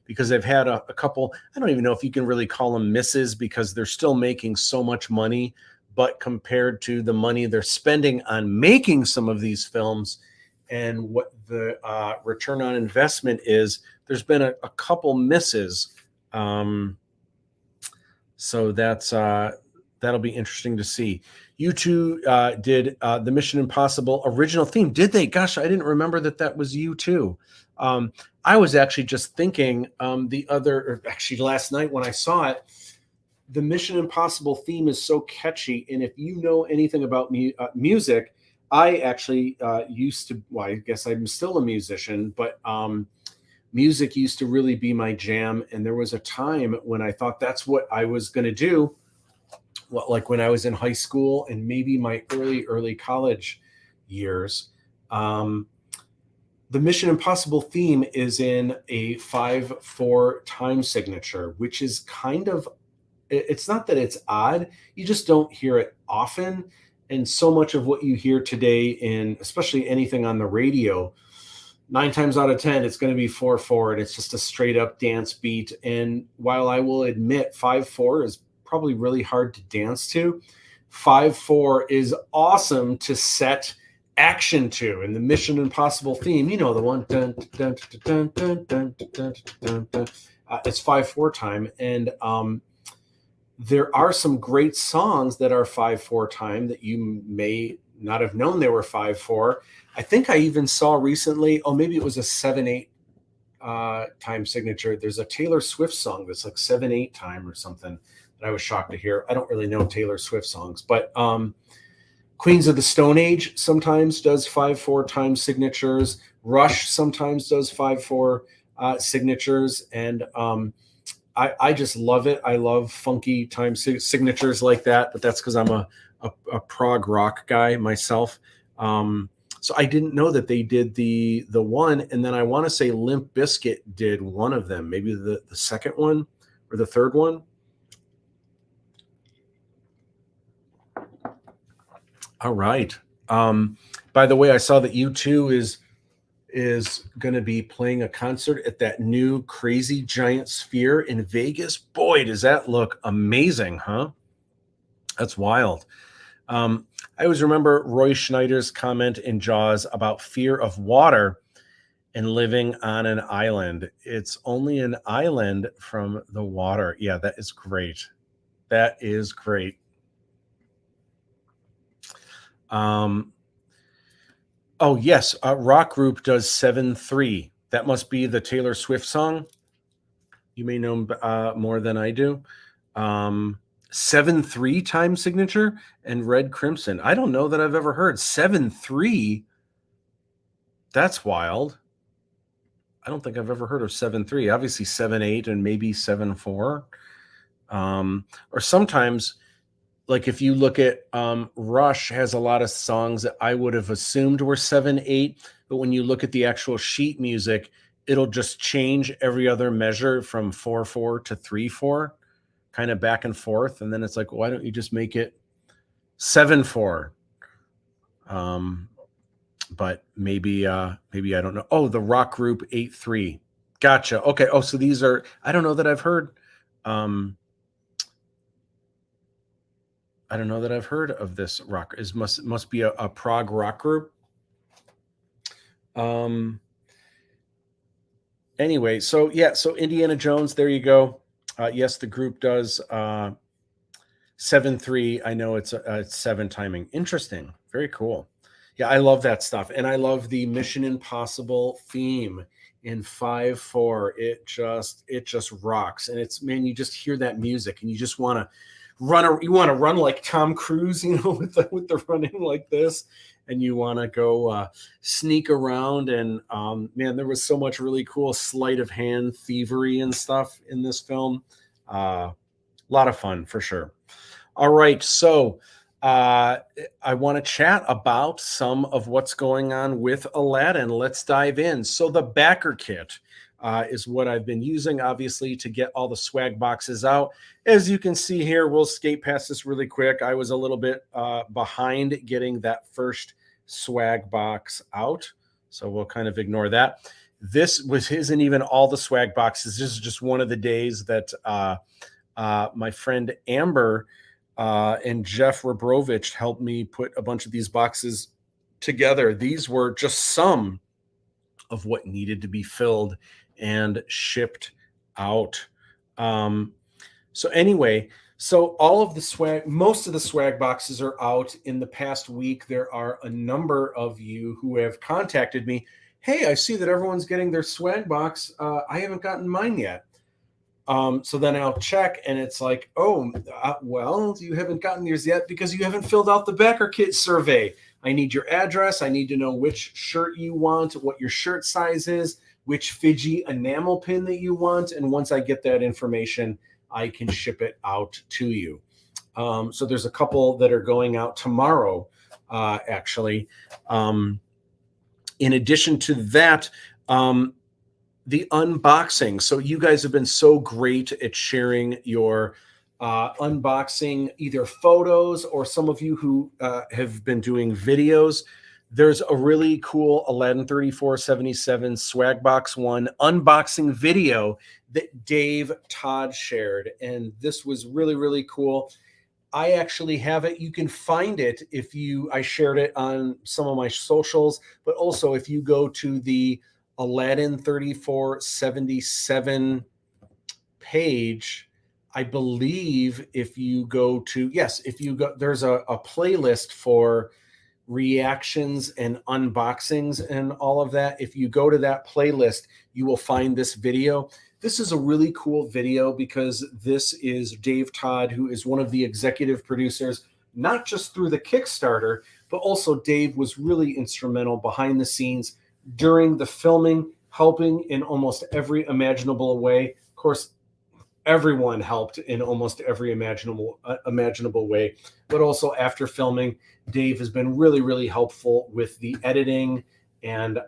because they've had a couple, I don't even know if you can really call them misses, because they're still making so much money, but compared to the money they're spending on making some of these films and what the return on investment is, there's been a couple misses. So that'll be interesting to see. You two did the Mission Impossible original theme, did they? Gosh, I didn't remember that was you too. I was actually just thinking last night when I saw it, the Mission Impossible theme is so catchy, and if you know anything about music, I actually used to. Well, I guess I'm still a musician, but music used to really be my jam. And there was a time when I thought that's what I was going to do. Well, like when I was in high school and maybe my early college years. The Mission Impossible theme is in a 5/4 time signature, which is kind of, it's not that it's odd, you just don't hear it often. And so much of what you hear today, in especially anything on the radio, 9 times out of 10, it's going to be 4/4, and it's just a straight up dance beat. And while I will admit 5/4 is probably really hard to dance to, 5/4 is awesome to set action to. And the Mission Impossible theme, the one, dun, dun, dun, dun, dun, dun, dun, dun, it's 5/4 time. And there are some great songs that are 5/4 time that you may not have known they were 5/4. I think I even saw recently, maybe it was a 7/8 time signature. There's a Taylor Swift song that's like 7/8 time or something. that I was shocked to hear. I don't really know Taylor Swift songs, but Queens of the Stone Age sometimes does 5/4 time signatures. Rush sometimes does 5/4 signatures, and I just love it. I love funky time signatures like that, but that's because I'm a prog rock guy myself. So I didn't know that they did the one, and then I want to say Limp Bizkit did one of them, maybe the second one or the third one. All right. By the way, I saw that U2 is going to be playing a concert at that new Crazy Giant Sphere in Vegas. Boy, does that look amazing, huh? That's wild. I always remember Roy Schneider's comment in Jaws about fear of water and living on an island. It's only an island from the water. Yeah, that is great. That is great. Oh, yes. Rock Group does 7/3. That must be the Taylor Swift song. You may know more than I do. 7/3 time signature and Red Crimson. I don't know that I've ever heard 7/3. That's wild. I don't think I've ever heard of 7/3. Obviously 7/8 and maybe 7/4. Or sometimes, like if you look at Rush has a lot of songs that I would have assumed were 7/8, but when you look at the actual sheet music, it'll just change every other measure from 4/4 to 3/4, kind of back and forth, and then it's like, why don't you just make it 7/4? But maybe I don't know. Oh, the Rock Group 8/3. Gotcha. Okay. Oh, so these are, I don't know that I've heard. I don't know that I've heard of this rock. It must be a prog rock group. Anyway, so yeah, so Indiana Jones, there you go. Yes, the group does 7/3. I know it's 7 timing. Interesting. Very cool. Yeah, I love that stuff. And I love the Mission Impossible theme in 5/4. It just rocks. And it's, man, you just hear that music and you just want to run like Tom Cruise, with the running like this, and you want to go sneak around. And man, there was so much really cool sleight of hand thievery and stuff in this film. A lot of fun for sure. All right, so I want to chat about some of what's going on with Aladdin. Let's dive in. So the backer kit is what I've been using, obviously, to get all the swag boxes out. As you can see here, we'll skate past this really quick. I was a little bit behind getting that first swag box out, so we'll kind of ignore that. This isn't even all the swag boxes. This is just one of the days that my friend Amber and Jeff Rabrovich helped me put a bunch of these boxes together. These were just some of what needed to be filled and shipped out. So anyway, so all of the swag, most of the swag boxes are out. In the past week, there are a number of you who have contacted me. Hey, I see that everyone's getting their swag box. I haven't gotten mine yet. So then I'll check and it's like, oh, well, you haven't gotten yours yet because you haven't filled out the backer kit survey. I need your address. I need to know which shirt you want, what your shirt size is, which Fiji enamel pin that you want. And once I get that information, I can ship it out to you. So there's a couple that are going out tomorrow, actually. In addition to that, the unboxing. So you guys have been so great at sharing your unboxing, either photos or some of you who have been doing videos. There's a really cool Aladdin 3477 swag box 1 unboxing video that Dave Todd shared. And this was really, really cool. I actually have it. You can find it I shared it on some of my socials, but also if you go to the Aladdin 3477 page, I believe if you go, there's a playlist for reactions and unboxings and all of that. If you go to that playlist, you will find this video. This is a really cool video because this is Dave Todd, who is one of the executive producers, not just through the Kickstarter, but also Dave was really instrumental behind the scenes during the filming, helping in almost every imaginable way. Of course, everyone helped in almost every imaginable way, but also after filming, Dave has been really, really helpful with the editing and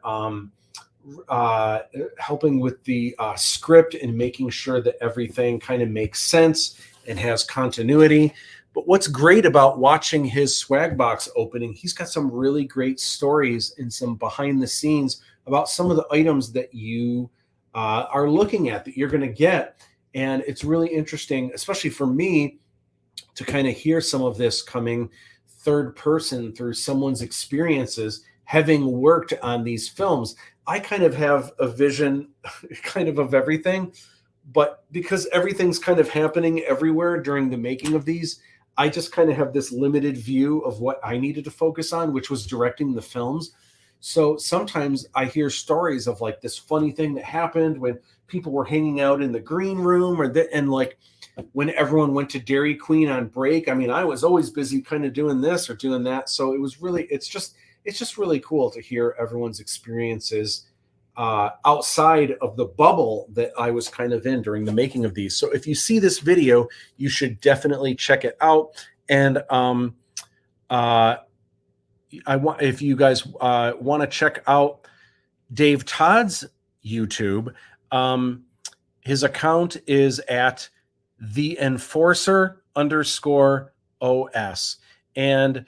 helping with the script and making sure that everything kind of makes sense and has continuity. But what's great about watching his swag box opening, he's got some really great stories and some behind the scenes about some of the items that you are looking at that you're going to get. And it's really interesting, especially for me, to kind of hear some of this coming third person through someone's experiences, having worked on these films. I kind of have a vision kind of everything, but because everything's kind of happening everywhere during the making of these, I just kind of have this limited view of what I needed to focus on, which was directing the films. So sometimes I hear stories of like this funny thing that happened when people were hanging out in the green room and like when everyone went to Dairy Queen on break. I mean, I was always busy kind of doing this or doing that. So it was really, it's just really cool to hear everyone's experiences outside of the bubble that I was kind of in during the making of these. So if you see this video, you should definitely check it out. And if you guys want to check out Dave Todd's YouTube, his account is at @TheEnforcer_OS. And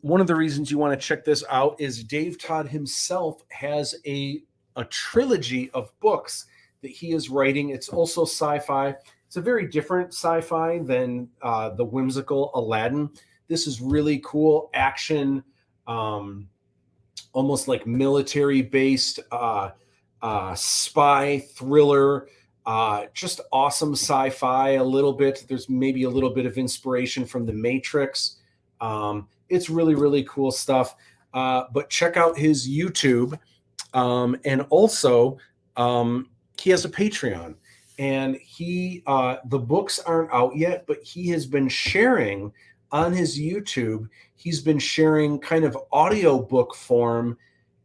one of the reasons you want to check this out is Dave Todd himself has a trilogy of books that he is writing. It's also sci-fi. It's a very different sci-fi than the whimsical Aladdin. This is really cool action, almost like military-based spy thriller, just awesome sci-fi a little bit. There's maybe a little bit of inspiration from The Matrix. It's really, really cool stuff. But check out his YouTube. And also, he has a Patreon. And the books aren't out yet, but he has been sharing on his YouTube. He's been sharing kind of audiobook form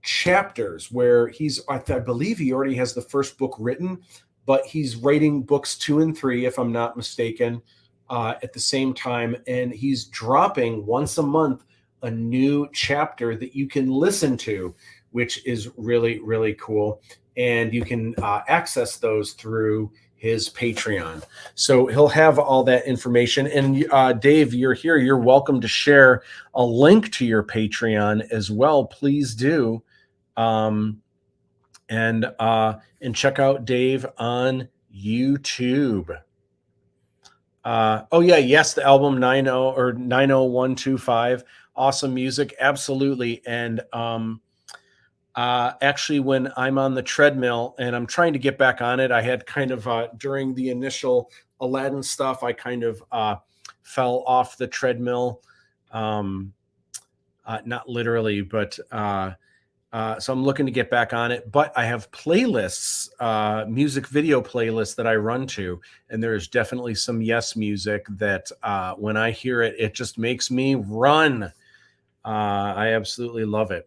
chapters where I believe he already has the first book written, but he's writing books 2 and 3, if I'm not mistaken, at the same time. And he's dropping once a month a new chapter that you can listen to, which is really, really cool. And you can access those through his Patreon. So he'll have all that information. And Dave, you're here. You're welcome to share a link to your Patreon as well. Please do. And check out Dave on YouTube. Yes, the album 90125, awesome music, absolutely. And actually, when I'm on the treadmill and I'm trying to get back on it, I had kind of during the initial Aladdin stuff, I kind of fell off the treadmill, not literally, but so I'm looking to get back on it. But I have playlists, music video playlists that I run to, and there's definitely some Yes music that when I hear it, it just makes me run. I absolutely love it.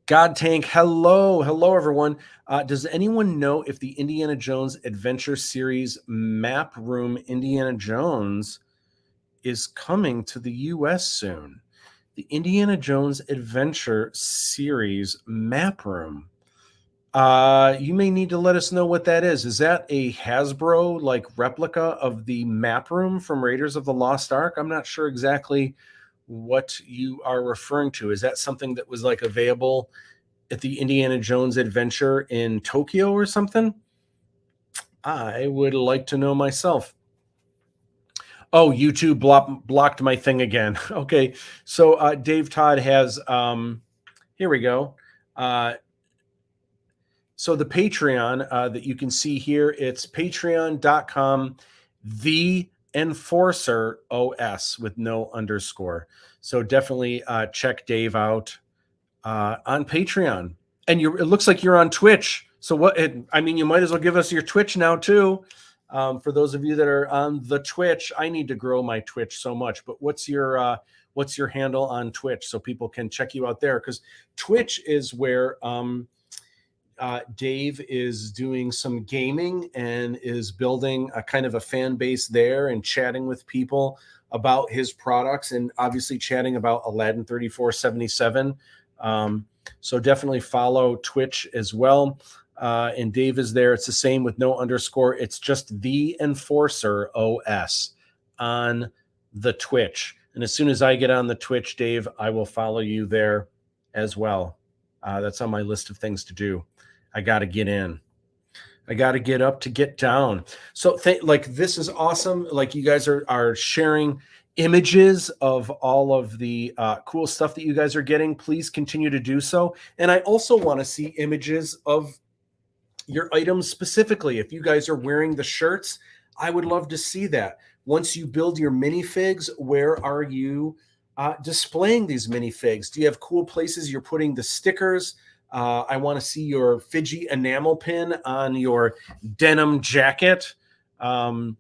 God Tank, hello everyone. Does anyone know if the Indiana Jones Adventure Series Map Room Indiana Jones is coming to the U.S. soon? The Indiana Jones Adventure Series Map Room. You may need to let us know what that is. Is that a Hasbro like replica of the Map Room from Raiders of the Lost Ark? I'm not sure exactly what you are referring to. Is that something that was like available at the Indiana Jones Adventure in Tokyo or something? I would like to know myself. Oh, YouTube blocked my thing again. Okay, so Dave Todd has, here we go. So the Patreon that you can see here, it's patreon.com, Enforcer OS with no underscore. So definitely check Dave out on Patreon. And it looks like you're on Twitch. So I mean, you might as well give us your Twitch now too. For those of you that are on the Twitch, I need to grow my Twitch so much. But what's your handle on Twitch so people can check you out there? Because Twitch is where Dave is doing some gaming and is building a kind of a fan base there and chatting with people about his products and obviously chatting about Aladdin 3477. So definitely follow Twitch as well. And Dave is there. It's the same with no underscore. It's just the Enforcer OS on the Twitch. And as soon as I get on the Twitch, Dave, I will follow you there as well. That's on my list of things to do. I got to get in. I got to get up to get down. So like, this is awesome. Like, you guys are sharing images of all of the cool stuff that you guys are getting. Please continue to do so. And I also want to see images of your items specifically. If you guys are wearing the shirts, I would love to see that. Once you build your minifigs, where are you displaying these minifigs? Do you have cool places you're putting the stickers? I want to see your Fiji enamel pin on your denim jacket. I'm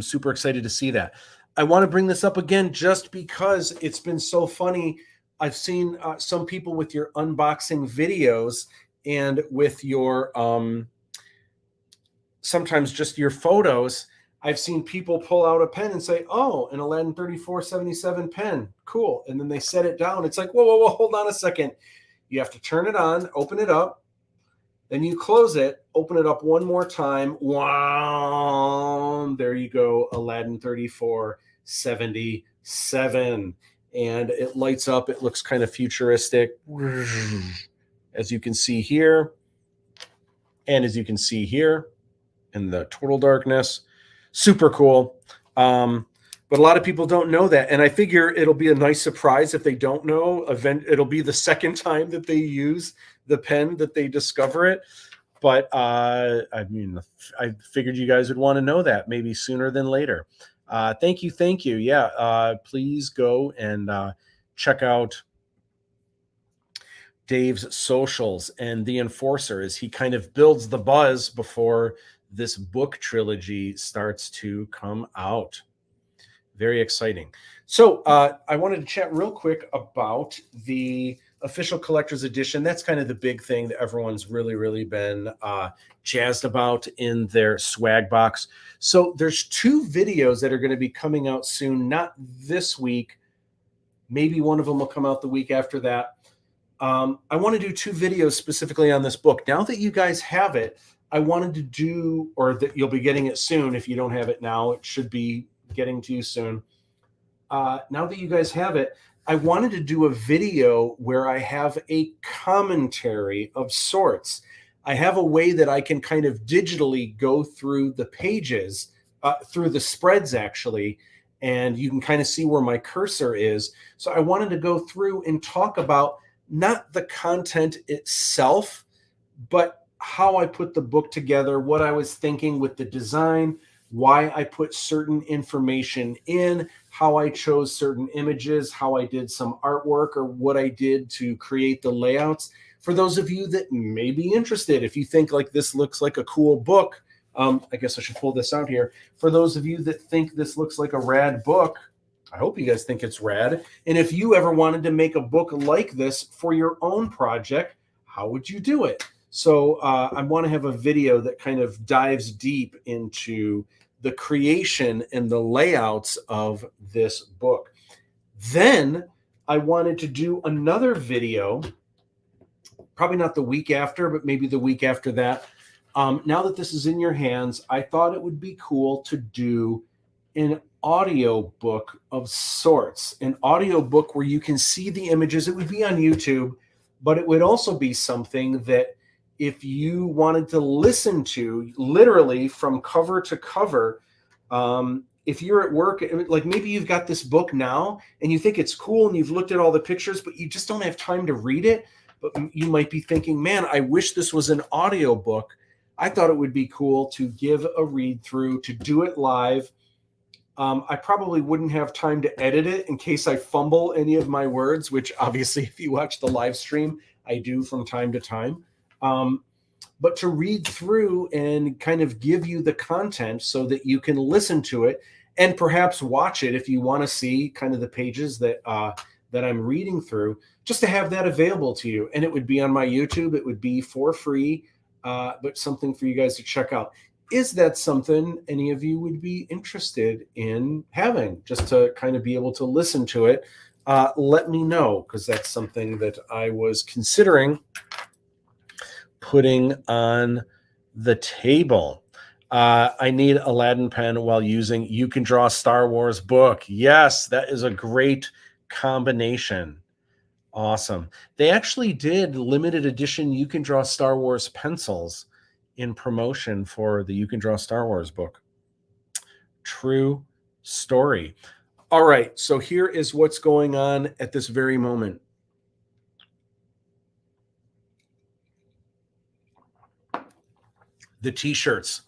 super excited to see that. I want to bring this up again just because it's been so funny. I've seen some people with your unboxing videos and with your sometimes just your photos. I've seen people pull out a pen and say, oh, an Aladdin 3477 pen. Cool. And then they set it down. It's like, whoa, hold on a second. You have to turn it on, open it up, then you close it, open it up one more time. Wow. There you go, Aladdin 3477. And it lights up. It looks kind of futuristic, as you can see here. And as you can see here in the total darkness. Super cool. But a lot of people don't know that. And I figure it'll be a nice surprise if they don't know. It'll be the second time that they use the pen that they discover it. But I mean, I figured you guys would want to know that maybe sooner than later. Thank you. Yeah, please go and check out Dave's socials and the Enforcer as he kind of builds the buzz before this book trilogy starts to come out. Very exciting. So I wanted to chat real quick about the official collector's edition. That's kind of the big thing that everyone's really been jazzed about in their swag box. So there's 2 videos that are going to be coming out soon, not this week. Maybe one of them will come out the week after that. I want to do 2 videos specifically on this book. Now that you guys have it, I wanted to do, or that you'll be getting it soon. If you don't have it now, it should be getting to you soon. Now that you guys have it, I wanted to do a video where I have a commentary of sorts. I have a way that I can kind of digitally go through the pages, through the spreads actually, and you can kind of see where my cursor is. So I wanted to go through and talk about not the content itself, but how I put the book together, what I was thinking with the design, why I put certain information in, how I chose certain images, how I did some artwork, or what I did to create the layouts. For those of you that may be interested, if you think like this looks like a cool book, I guess I should pull this out here. For those of you that think this looks like a rad book, I hope you guys think it's rad. And if you ever wanted to make a book like this for your own project, how would you do it? So I want to have a video that kind of dives deep into the creation and the layouts of this book. Then I wanted to do another video, probably not the week after, but maybe the week after that. Now that this is in your hands, I thought it would be cool to do an audio book of sorts, an audio book where you can see the images. It would be on YouTube, but it would also be something that if you wanted to listen to literally from cover to cover, if you're at work, like maybe you've got this book now and you think it's cool and you've looked at all the pictures, but you just don't have time to read it. But you might be thinking, man, I wish this was an audio book. I thought it would be cool to give a read through, to do it live. I probably wouldn't have time to edit it in case I fumble any of my words, which obviously, if you watch the live stream, I do from time to time. But to read through and kind of give you the content so that you can listen to it and perhaps watch it if you want to see kind of the pages that I'm reading through, just to have that available to you. And it would be on my YouTube. It would be for free, but something for you guys to check out. Is that something any of you would be interested in having, just to kind of be able to listen to it? Let me know, because that's something that I was considering putting on the table. I need Aladdin pen while using You Can Draw Star Wars book. Yes, that is a great combination. Awesome. They actually did limited edition You Can Draw Star Wars pencils in promotion for the You Can Draw Star Wars book. True story. All right, so here is what's going on at this very moment. The t-shirts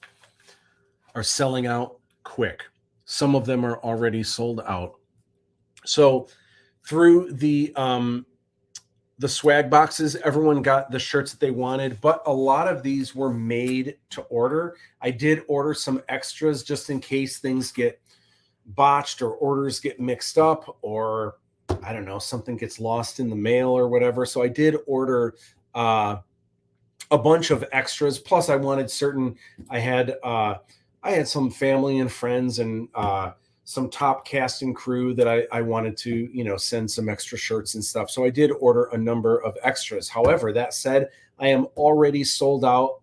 are selling out quick. Some of them are already sold out. So through the swag boxes, everyone got the shirts that they wanted, but a lot of these were made to order. I did order some extras just in case things get botched or orders get mixed up, or I don't know, something gets lost in the mail or whatever. So I did order a bunch of extras. Plus I wanted certain, I had some family and friends and some top cast and crew that I wanted to, send some extra shirts and stuff. So I did order a number of extras. However, that said, I am already sold out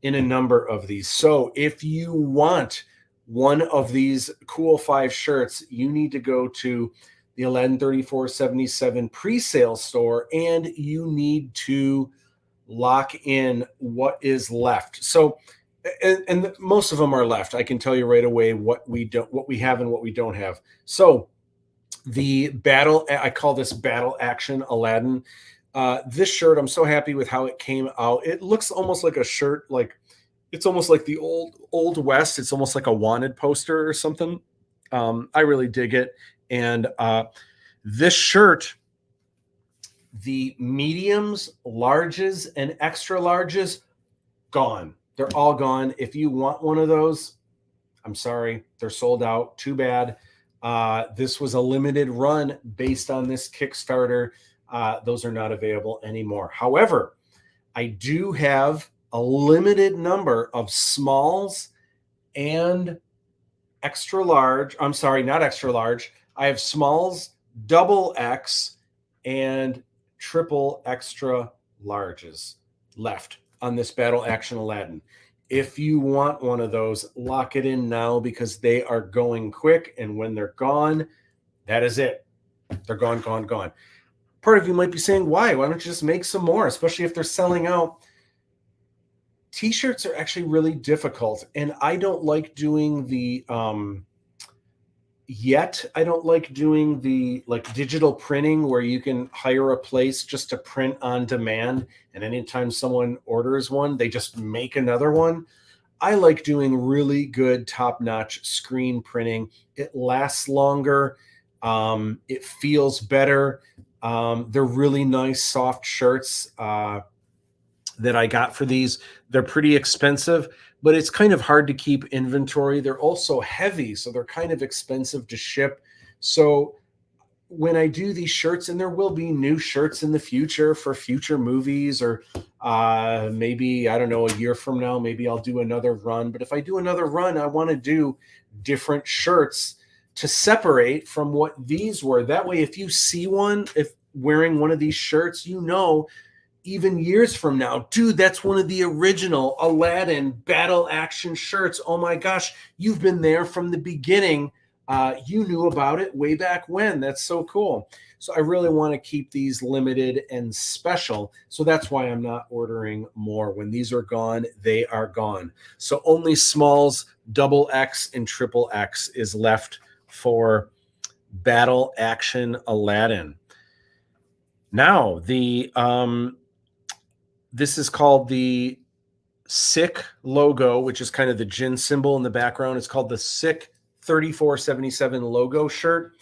in a number of these. So if you want one of these cool 5 shirts, you need to go to the Aladdin 3477 pre-sale store, and you need to lock in what is left. So, and most of them are left. I can tell you right away what we have and what we don't have. So the battle, I call this Battle Action Aladdin. This shirt, I'm so happy with how it came out. It looks almost like a shirt, like it's almost like the old West. It's almost like a wanted poster or something. I really dig it. And this shirt, the mediums, larges, and extra larges, gone. They're all gone. If you want one of those, I'm sorry, they're sold out. Too bad. This was a limited run based on this Kickstarter. Those are not available anymore. However, I do have a limited number of smalls and extra large. I'm sorry, not extra large. I have smalls, double X, and triple extra larges left on this Battle Action Aladdin. If you want one of those, lock it in now, because they are going quick. And when they're gone, that is it. They're gone, gone, gone. Part of you might be saying, why? Why don't you just make some more, especially if they're selling out? T-shirts are actually really difficult. And I don't like doing the, I don't like doing the digital printing where you can hire a place just to print on demand, and anytime someone orders one, they just make another one. I like doing really good top-notch screen printing. It lasts longer. It feels better. They're really nice soft shirts that I got for these. They're pretty expensive, but it's kind of hard to keep inventory. They're also heavy, so they're kind of expensive to ship. So when I do these shirts, and there will be new shirts in the future for future movies, or maybe, I don't know, a year from now, maybe I'll do another run. But if I do another run, I want to do different shirts to separate from what these were. That way, if you see one, if wearing one of these shirts, even years from now, dude, that's one of the original Aladdin Battle Action shirts. Oh my gosh, you've been there from the beginning. You knew about it way back when. That's so cool. So I really want to keep these limited and special. So that's why I'm not ordering more. When these are gone, they are gone. So only smalls, double X, and triple X is left for Battle Action Aladdin. Now, this is called the SICK logo, which is kind of the gin symbol in the background. It's called the SICK 3477 logo shirt.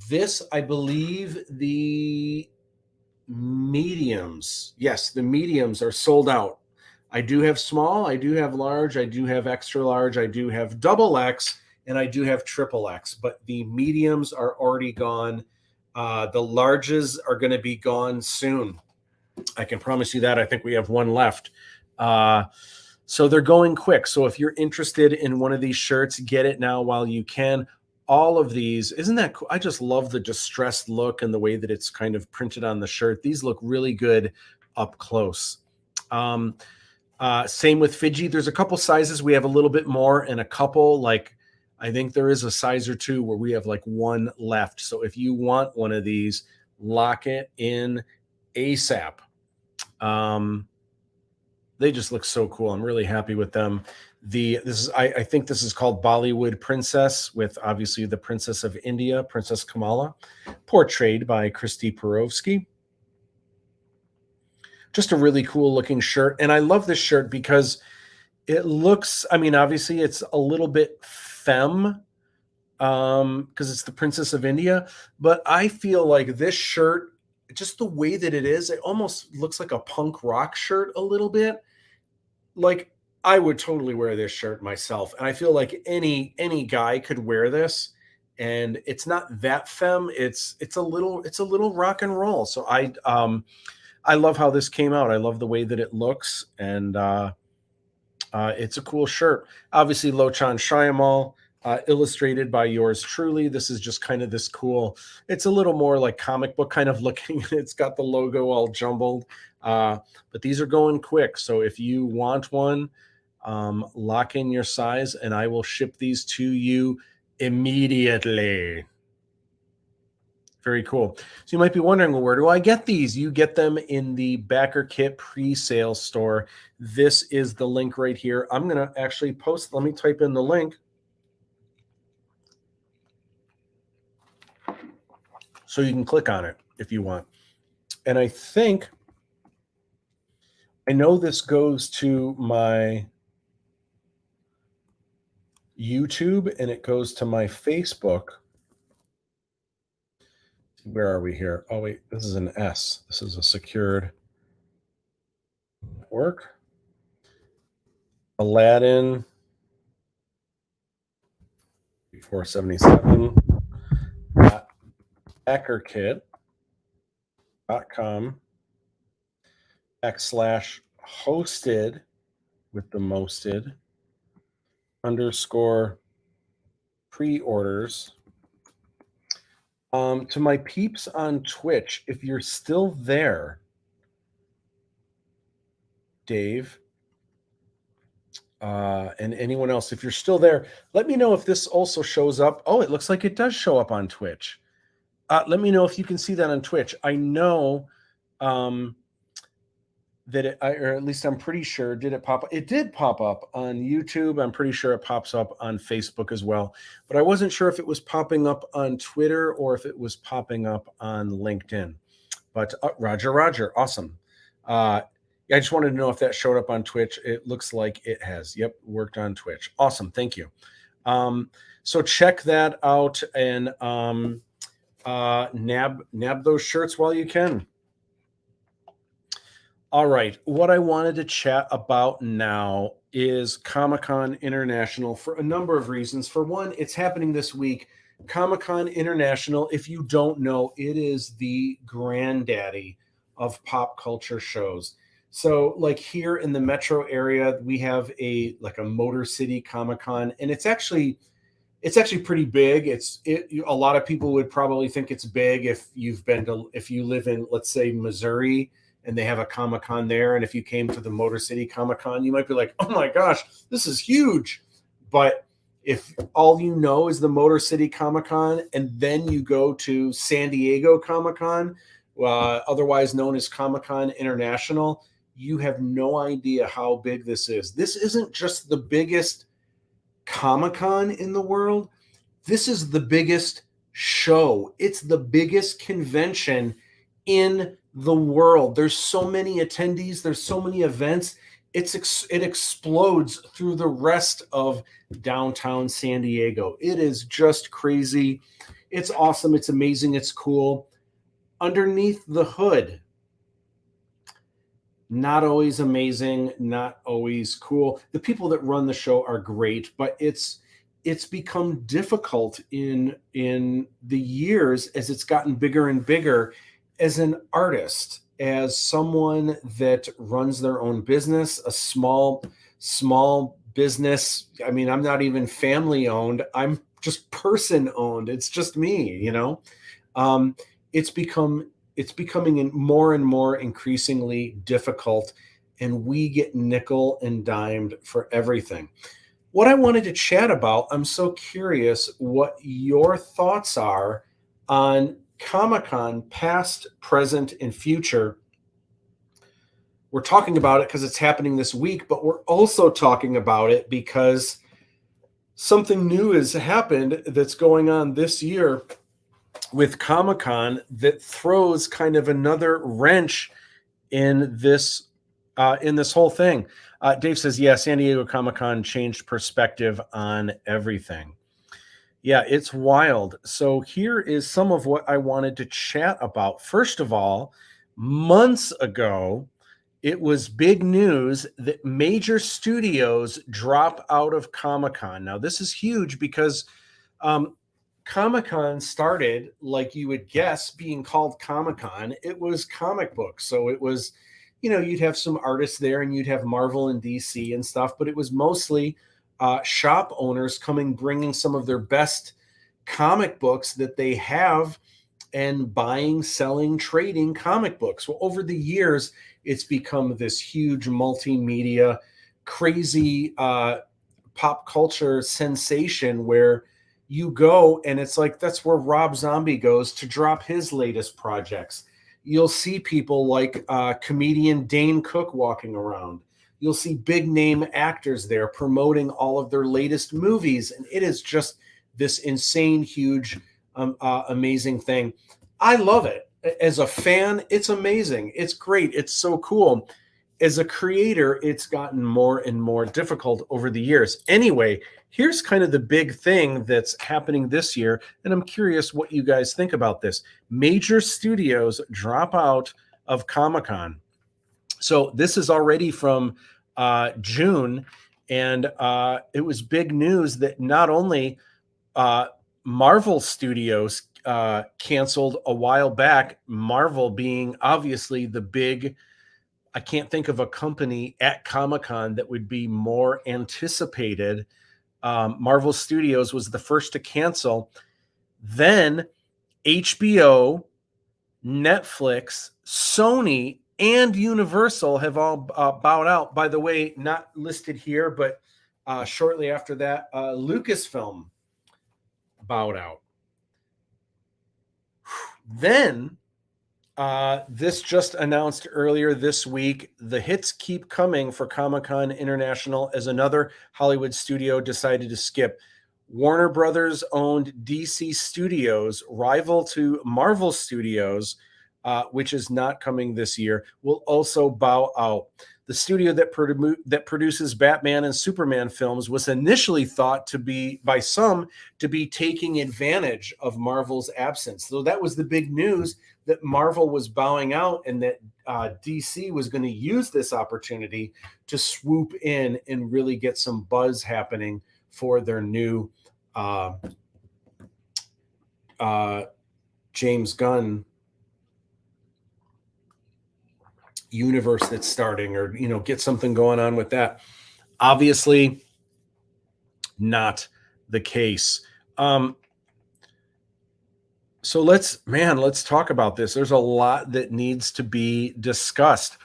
This, I believe, the mediums. Yes, the mediums are sold out. I do have small, I do have large, I do have extra large, I do have double X, and I do have triple X, but the mediums are already gone. The larges are going to be gone soon. I can promise you that. I think we have one left. So they're going quick. So if you're interested in one of these shirts, get it now while you can. All of these, isn't that cool? I just love the distressed look and the way that it's kind of printed on the shirt. These look really good up close. Same with Fiji. There's a couple sizes. We have a little bit more and a couple, like, I think there is a size or two where we have like one left. So if you want one of these, lock it in ASAP. They just look so cool. I'm really happy with them. I think this is called Bollywood Princess, with obviously the Princess of India, Princess Kamala, portrayed by Christy Perovsky. Just a really cool looking shirt. And I love this shirt because it looks, I mean, obviously it's a little bit femme, because it's the Princess of India, but I feel like this shirt, just the way that it is, it almost looks like a punk rock shirt a little bit. Like, I would totally wear this shirt myself, and I feel like any guy could wear this, and it's not that femme. It's a little rock and roll. So I love how this came out. I love the way that it looks, and it's a cool shirt. Obviously, Lochan Shyamalan, illustrated by yours truly. This is just kind of this cool, it's a little more like comic book kind of looking. It's got the logo all jumbled, but these are going quick. So if you want one, lock in your size and I will ship these to you immediately. Very cool. So you might be wondering, well, where do I get these? You get them in the Backer Kit pre-sale store. This is the link right here. I'm going to actually post, let me type in the link, so you can click on it if you want. And I know this goes to my YouTube and it goes to my Facebook. Where are we here? Oh, wait, this is an S. This is a secured work. Aladdin 477. Backerkit.com /hosted with the mosted _ pre-orders. To my peeps on Twitch, if you're still there, Dave, and anyone else, if you're still there, let me know if this also shows up. Oh, it looks like it does show up on Twitch. Let me know if you can see that on Twitch. I know that or at least I'm pretty sure, did it pop up? It did pop up on YouTube. I'm pretty sure it pops up on Facebook as well. But I wasn't sure if it was popping up on Twitter or if it was popping up on LinkedIn. But Roger, awesome. I just wanted to know if that showed up on Twitch. It looks like it has. Yep, worked on Twitch. Awesome, thank you. So check that out and nab those shirts while you can. All right, what I wanted to chat about now is Comic-Con International for a number of reasons. For one, it's happening this week. Comic-Con International, if you don't know, it is the granddaddy of pop culture shows. So like here in the metro area, we have a Motor City Comic-Con, and it's actually pretty big. A lot of people would probably think it's big if you live in, let's say, Missouri, and they have a Comic-Con there. And if you came to the Motor City Comic-Con, you might be like, oh my gosh, this is huge. But if all you know is the Motor City Comic-Con, and then you go to San Diego Comic-Con, otherwise known as Comic-Con International, you have no idea how big this is. This isn't just the biggest Comic-Con in the world. This is the biggest show. It's the biggest convention in the world. There's so many attendees. There's so many events. it explodes through the rest of downtown San Diego. It is just crazy. It's awesome. It's amazing. It's cool. Underneath the hood, not always amazing, not always cool. The people that run the show are great, but it's become difficult in the years as it's gotten bigger and bigger as an artist, as someone that runs their own business, a small business. I mean, I'm not even family owned. I'm just person owned. It's just me, you know. Um, it's become it's becoming more and more increasingly difficult, and we get nickel and dimed for everything. What I wanted to chat about, I'm so curious what your thoughts are on Comic Con, past, present, and future. We're talking about it because it's happening this week, but we're also talking about it because something new has happened that's going on this year with Comic Con that throws kind of another wrench in this whole thing. Dave says, yeah, San Diego Comic Con changed perspective on everything. Yeah, it's wild. So here is some of what I wanted to chat about. First of all, months ago, it was big news that major studios drop out of Comic Con. Now, this is huge because Comic Con started, like you would guess, being called Comic Con. It was comic books. So it was, you'd have some artists there and you'd have Marvel and DC and stuff, but it was mostly shop owners bringing some of their best comic books that they have and buying, selling, trading comic books. Well, over the years, it's become this huge multimedia, crazy pop culture sensation where you go and it's like that's where Rob Zombie goes to drop his latest projects. You'll see people like comedian Dane Cook walking around. You'll see big name actors there promoting all of their latest movies. And it is just this insane, huge, amazing thing. I love it. As a fan, it's amazing. It's great. It's so cool. As a creator, it's gotten more and more difficult over the years. Anyway, here's kind of the big thing that's happening this year. And I'm curious what you guys think about this. Major studios drop out of Comic-Con. So this is already from June. And it was big news that not only Marvel Studios canceled a while back, Marvel being obviously the big, I can't think of a company at Comic-Con that would be more anticipated. Marvel Studios was the first to cancel. Then HBO, Netflix, Sony, and Universal have all bowed out. By the way, not listed here, but shortly after that, Lucasfilm bowed out. Then this just announced earlier this week, the hits keep coming for Comic-Con International as another Hollywood studio decided to skip. Warner Brothers owned DC Studios, rival to Marvel Studios, which is not coming this year, will also bow out. The studio that produces Batman and Superman films was initially thought to be, by some, to be taking advantage of Marvel's absence. So that was the big news, that Marvel was bowing out and that DC was going to use this opportunity to swoop in and really get some buzz happening for their new James Gunn universe that's starting, or get something going on with that. Obviously not the case. So let's talk about this. There's a lot that needs to be discussed.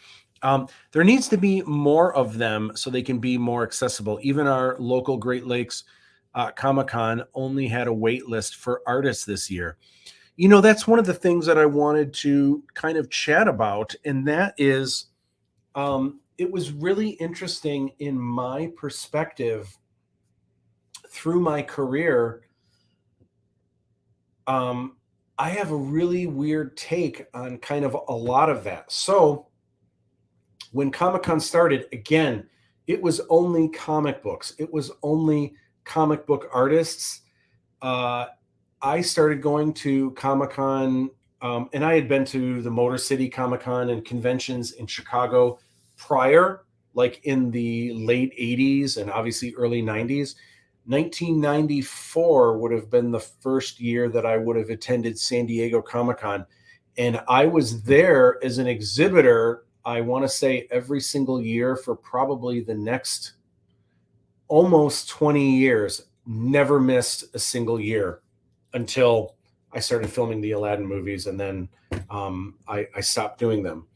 There needs to be more of them so they can be more accessible. Even our local Great Lakes Comic-Con only had a wait list for artists this year. That's one of the things that I wanted to kind of chat about, and that is, it was really interesting in my perspective through my career. I have a really weird take on kind of a lot of that. So When Comic-Con started, again, it was only comic books. It was only comic book artists. I started going to Comic-Con, and I had been to the Motor City Comic-Con and conventions in Chicago prior, like in the late 80s and obviously early 90s. 1994 would have been the first year that I would have attended San Diego Comic-Con. And I was there as an exhibitor, I want to say every single year for probably the next almost 20 years. Never missed a single year until I started filming the Aladdin movies. And then I stopped doing them,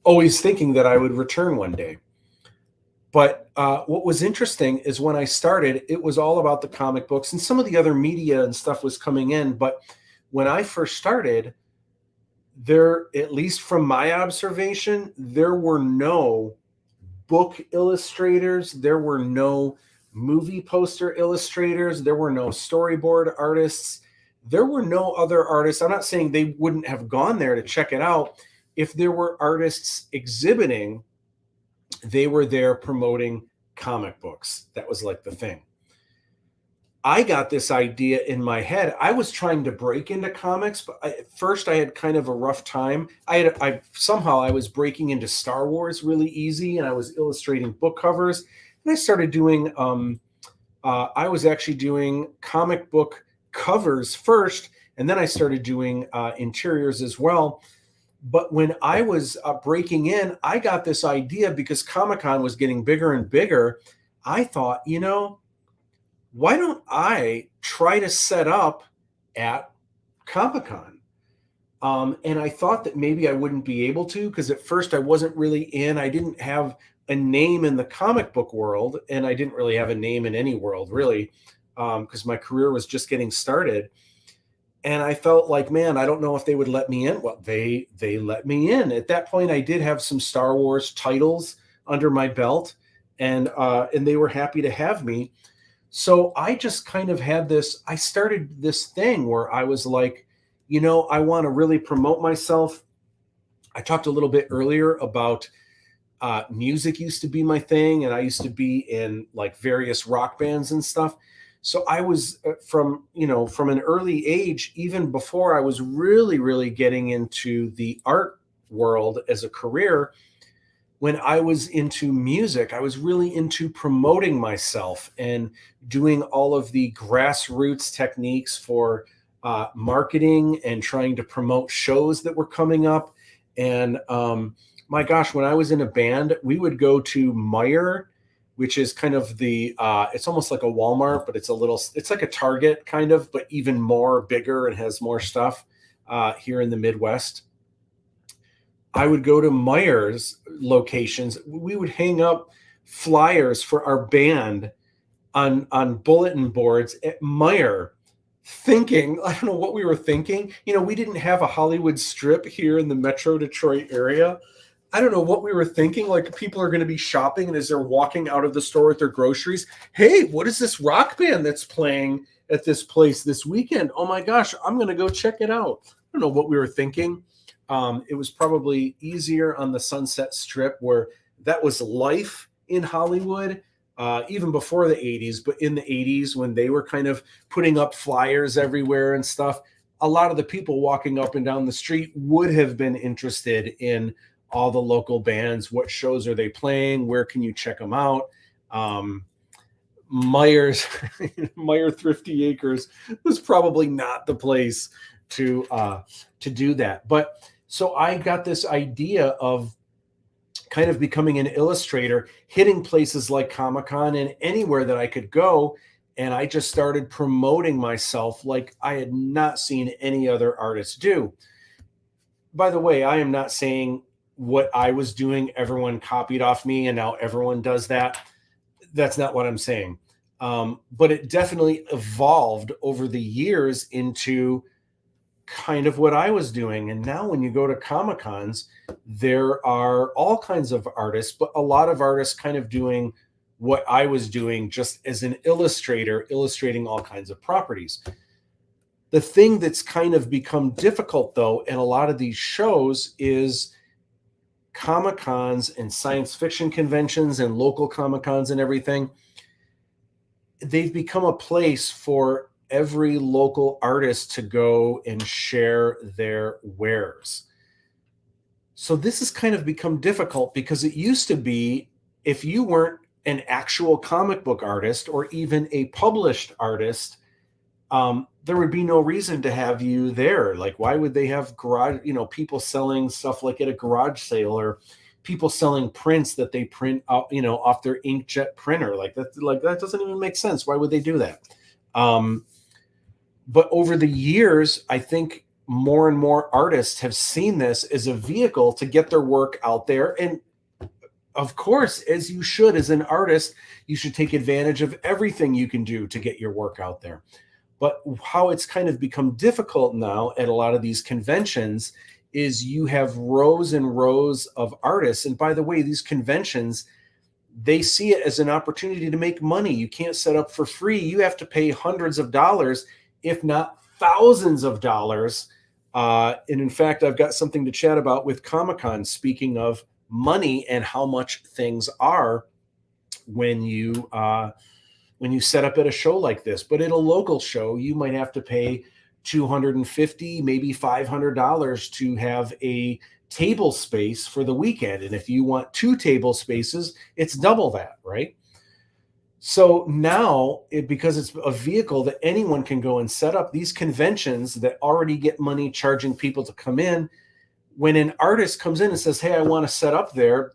always thinking that I would return one day. But what was interesting is when I started, it was all about the comic books, and some of the other media and stuff was coming in. But when I first started, there, at least from my observation, there were no book illustrators. There were no movie poster illustrators. There were no storyboard artists. There were no other artists. I'm not saying they wouldn't have gone there to check it out. If there were artists exhibiting, they were there promoting comic books. That was like the thing. I got this idea in my head. I was trying to break into comics, but at first I had kind of a rough time. I was breaking into Star Wars really easy, and I was illustrating book covers. And I started doing, I was actually doing comic book covers first, and then I started doing interiors as well. But when I was breaking in, I got this idea because Comic-Con was getting bigger and bigger. I thought, why don't I try to set up at Comic-Con? And I thought that maybe I wouldn't be able to, because at first I wasn't really in. I didn't have a name in the comic book world, and I didn't really have a name in any world, really, because my career was just getting started. And I felt like, man, I don't know if they would let me in. Well, they let me in. At that point, I did have some Star Wars titles under my belt, and they were happy to have me. So I just kind of had this, I started this thing where I was like, I want to really promote myself. I talked a little bit earlier about music used to be my thing, and I used to be in like various rock bands and stuff. So I was from an early age, even before I was really, really getting into the art world as a career. When I was into music, I was really into promoting myself and doing all of the grassroots techniques for marketing and trying to promote shows that were coming up. And my gosh, when I was in a band, we would go to Meijer, which is kind of it's almost like a Walmart, but it's like a Target kind of, but even more bigger and has more stuff here in the Midwest. I would go to Meijer's locations. We would hang up flyers for our band on bulletin boards at Meijer, thinking, I don't know what we were thinking. We didn't have a Hollywood strip here in the Metro Detroit area. I don't know what we were thinking. Like, people are going to be shopping, and as they're walking out of the store with their groceries, hey, what is this rock band that's playing at this place this weekend? Oh my gosh, I'm going to go check it out. I don't know what we were thinking. It was probably easier on the Sunset Strip, where that was life in Hollywood, even before the 80s. But in the 80s, when they were kind of putting up flyers everywhere and stuff, a lot of the people walking up and down the street would have been interested in all the local bands. What shows are they playing? Where can you check them out? Meijer's Meijer Thrifty Acres was probably not the place to do that. But so I got this idea of kind of becoming an illustrator, hitting places like Comic-Con and anywhere that I could go. And I just started promoting myself like I had not seen any other artist do. By the way, I am not saying what I was doing, everyone copied off me, and now everyone does that. That's not what I'm saying. But it definitely evolved over the years into kind of what I was doing. And now when you go to Comic-Cons, there are all kinds of artists, but a lot of artists kind of doing what I was doing just as an illustrator, illustrating all kinds of properties. The thing that's kind of become difficult, though, in a lot of these shows is Comic-Cons and science fiction conventions and local Comic-Cons and everything, they've become a place for every local artist to go and share their wares. So this has kind of become difficult because it used to be if you weren't an actual comic book artist or even a published artist, there would be no reason to have you there. Like, why would they have garage, people selling stuff like at a garage sale, or people selling prints that they print out, off their inkjet printer? Like that doesn't even make sense. Why would they do that? But over the years, I think more and more artists have seen this as a vehicle to get their work out there. And of course, as you should, as an artist, you should take advantage of everything you can do to get your work out there. But how it's kind of become difficult now at a lot of these conventions is you have rows and rows of artists. And by the way, these conventions, they see it as an opportunity to make money. You can't set up for free. You have to pay hundreds of dollars, if not thousands of dollars. And in fact, I've got something to chat about with Comic-Con, speaking of money and how much things are when you set up at a show like this. But at a local show, you might have to pay $250, maybe $500 to have a table space for the weekend. And if you want 2 table spaces, it's double that, right? So now, because it's a vehicle that anyone can go and set up, these conventions that already get money charging people to come in, when an artist comes in and says, hey, I want to set up there,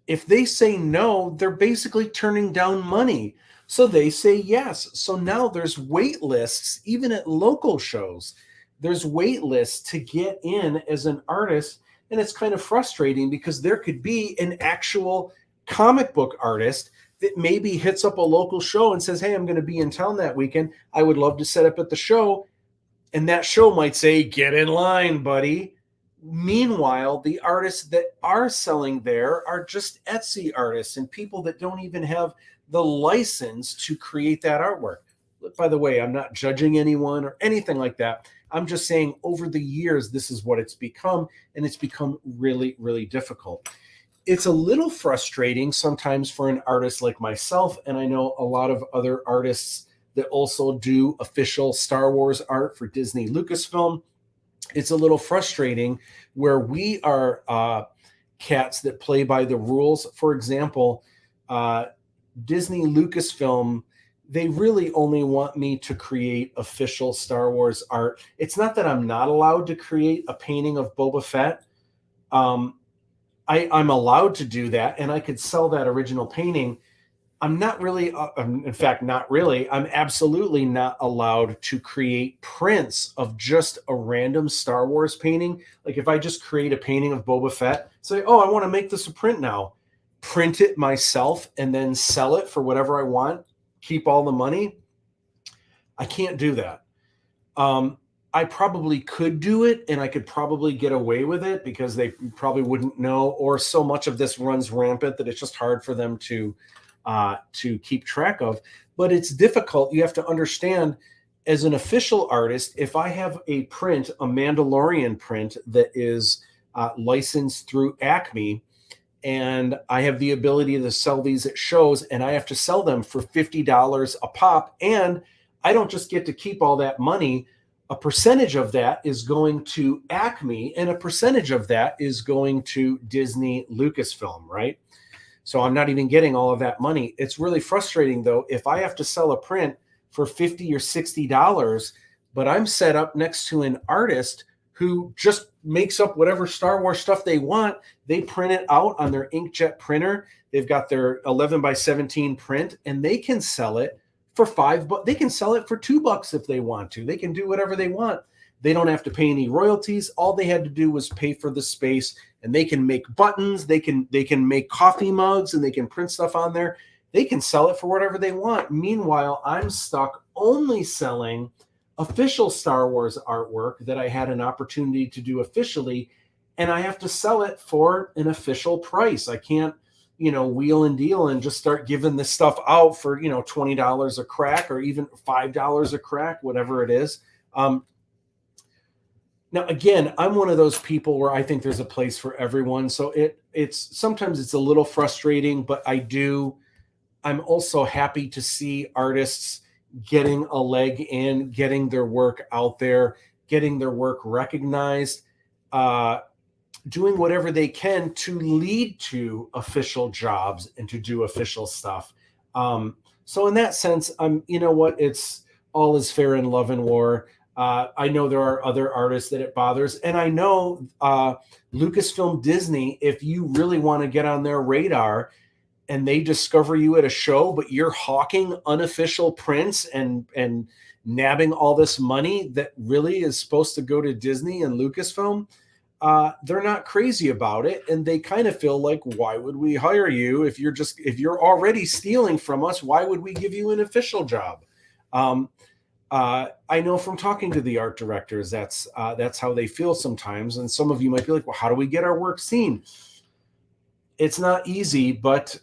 if they say no, they're basically turning down money. So they say yes. So now there's wait lists, even at local shows. There's wait lists to get in as an artist. And it's kind of frustrating because there could be an actual comic book artist that maybe hits up a local show and says, hey, I'm going to be in town that weekend. I would love to set up at the show. And that show might say, get in line, buddy. Meanwhile, the artists that are selling there are just Etsy artists and people that don't even have the license to create that artwork. By the way, I'm not judging anyone or anything like that. I'm just saying over the years, this is what it's become, and it's become really, really difficult. It's a little frustrating sometimes for an artist like myself, and I know a lot of other artists that also do official Star Wars art for Disney Lucasfilm. It's a little frustrating where we are cats that play by the rules. For example, Disney Lucasfilm, they really only want me to create official Star Wars art. It's not that I'm not allowed to create a painting of Boba Fett. I'm allowed to do that, and I could sell that original painting. I'm not really, in fact, not really. I'm absolutely not allowed to create prints of just a random Star Wars painting. Like if I just create a painting of Boba Fett, say, oh, I want to make this a print now, print it myself, and then sell it for whatever I want, keep all the money. I can't do that. I probably could do it, and I could probably get away with it because they probably wouldn't know, or so much of this runs rampant that it's just hard for them to keep track of. But it's difficult. You have to understand, as an official artist, if I have a print, a Mandalorian print that is licensed through Acme, and I have the ability to sell these at shows, and I have to sell them for $50 a pop, and I don't just get to keep all that money. A percentage of that is going to Acme, and a percentage of that is going to Disney Lucasfilm, right? So I'm not even getting all of that money. It's really frustrating, though, if I have to sell a print for $50 or $60, but I'm set up next to an artist who just makes up whatever Star Wars stuff they want. They print it out on their inkjet printer. They've got their 11 by 17 print, and they can sell it for $5. They can sell it for $2 if they want to. They can do whatever they want. They don't have to pay any royalties. All they had to do was pay for the space, and they can make buttons. They can make coffee mugs, and they can print stuff on there. They can sell it for whatever they want. Meanwhile, I'm stuck only selling official Star Wars artwork that I had an opportunity to do officially, and I have to sell it for an official price. I can't, wheel and deal and just start giving this stuff out for, $20 a crack or even $5 a crack, whatever it is. Now, again, I'm one of those people where I think there's a place for everyone. So it's sometimes it's a little frustrating, but I'm also happy to see artists getting a leg in, getting their work out there, getting their work recognized, uh, doing whatever they can to lead to official jobs and to do official stuff. So in that sense, you know what, it's all is fair in love and war. I know there are other artists that it bothers, and I know Lucasfilm Disney, if you really want to get on their radar and they discover you at a show, but you're hawking unofficial prints and nabbing all this money that really is supposed to go to Disney and Lucasfilm, they're not crazy about it, and they kind of feel like, why would we hire you if you're already stealing from us? Why would we give you an official job? I know from talking to the art directors, that's how they feel sometimes. And some of you might be like, well, how do we get our work seen? It's not easy, but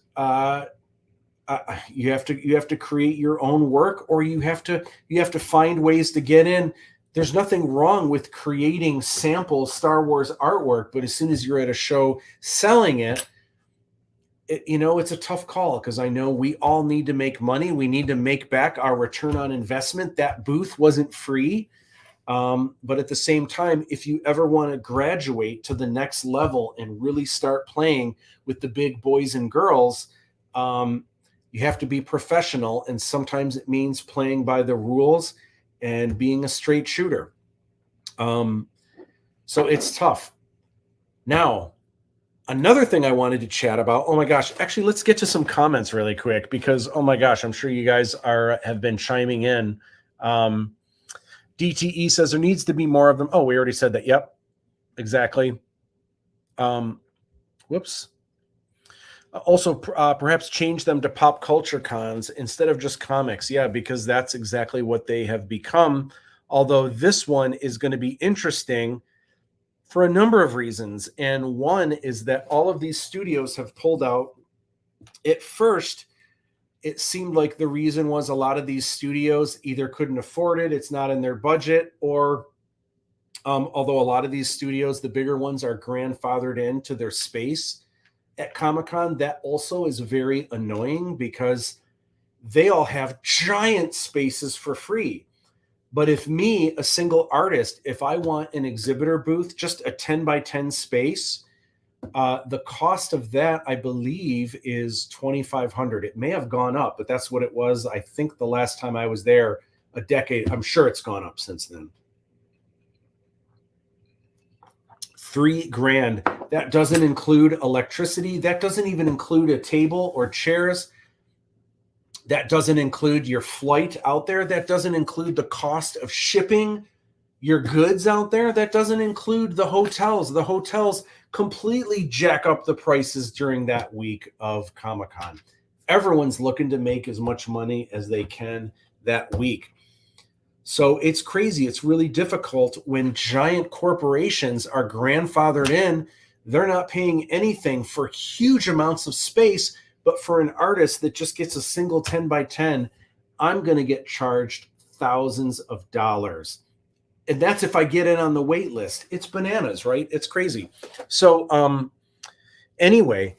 you have to create your own work, or you have to find ways to get in. There's nothing wrong with creating sample Star Wars artwork, but as soon as you're at a show selling it, it's a tough call, because I know we all need to make money. We need to make back our return on investment. That booth wasn't free. But at the same time, if you ever want to graduate to the next level and really start playing with the big boys and girls, you have to be professional. And sometimes it means playing by the rules and being a straight shooter. So it's tough. Now, another thing I wanted to chat about, oh my gosh, actually, let's get to some comments really quick, because, oh my gosh, I'm sure you guys have been chiming in. DTE says there needs to be more of them. Oh, we already said that. Yep, exactly. Whoops. Also, perhaps change them to pop culture cons instead of just comics. Yeah, because that's exactly what they have become. Although this one is going to be interesting for a number of reasons. And one is that all of these studios have pulled out. At first, it seemed like the reason was a lot of these studios either couldn't afford it, it's not in their budget, or although a lot of these studios, the bigger ones, are grandfathered into their space at Comic-Con, that also is very annoying, because they all have giant spaces for free. But if me, a single artist, if I want an exhibitor booth, just a 10 by 10 space, the cost of that, I believe, is $2,500. It may have gone up, but that's what it was, I think, the last time I was there, a decade. I'm sure it's gone up since then. $3,000. That doesn't include electricity. That doesn't even include a table or chairs. That doesn't include your flight out there. That doesn't include the cost of shipping your goods out there. That doesn't include the hotels. The hotels completely jack up the prices during that week of Comic-Con. Everyone's looking to make as much money as they can that week. So it's crazy. It's really difficult when giant corporations are grandfathered in. They're not paying anything for huge amounts of space, but for an artist that just gets a single 10 by 10, I'm going to get charged thousands of dollars. And that's if I get in on the wait list. It's bananas, right? It's crazy. So anyway,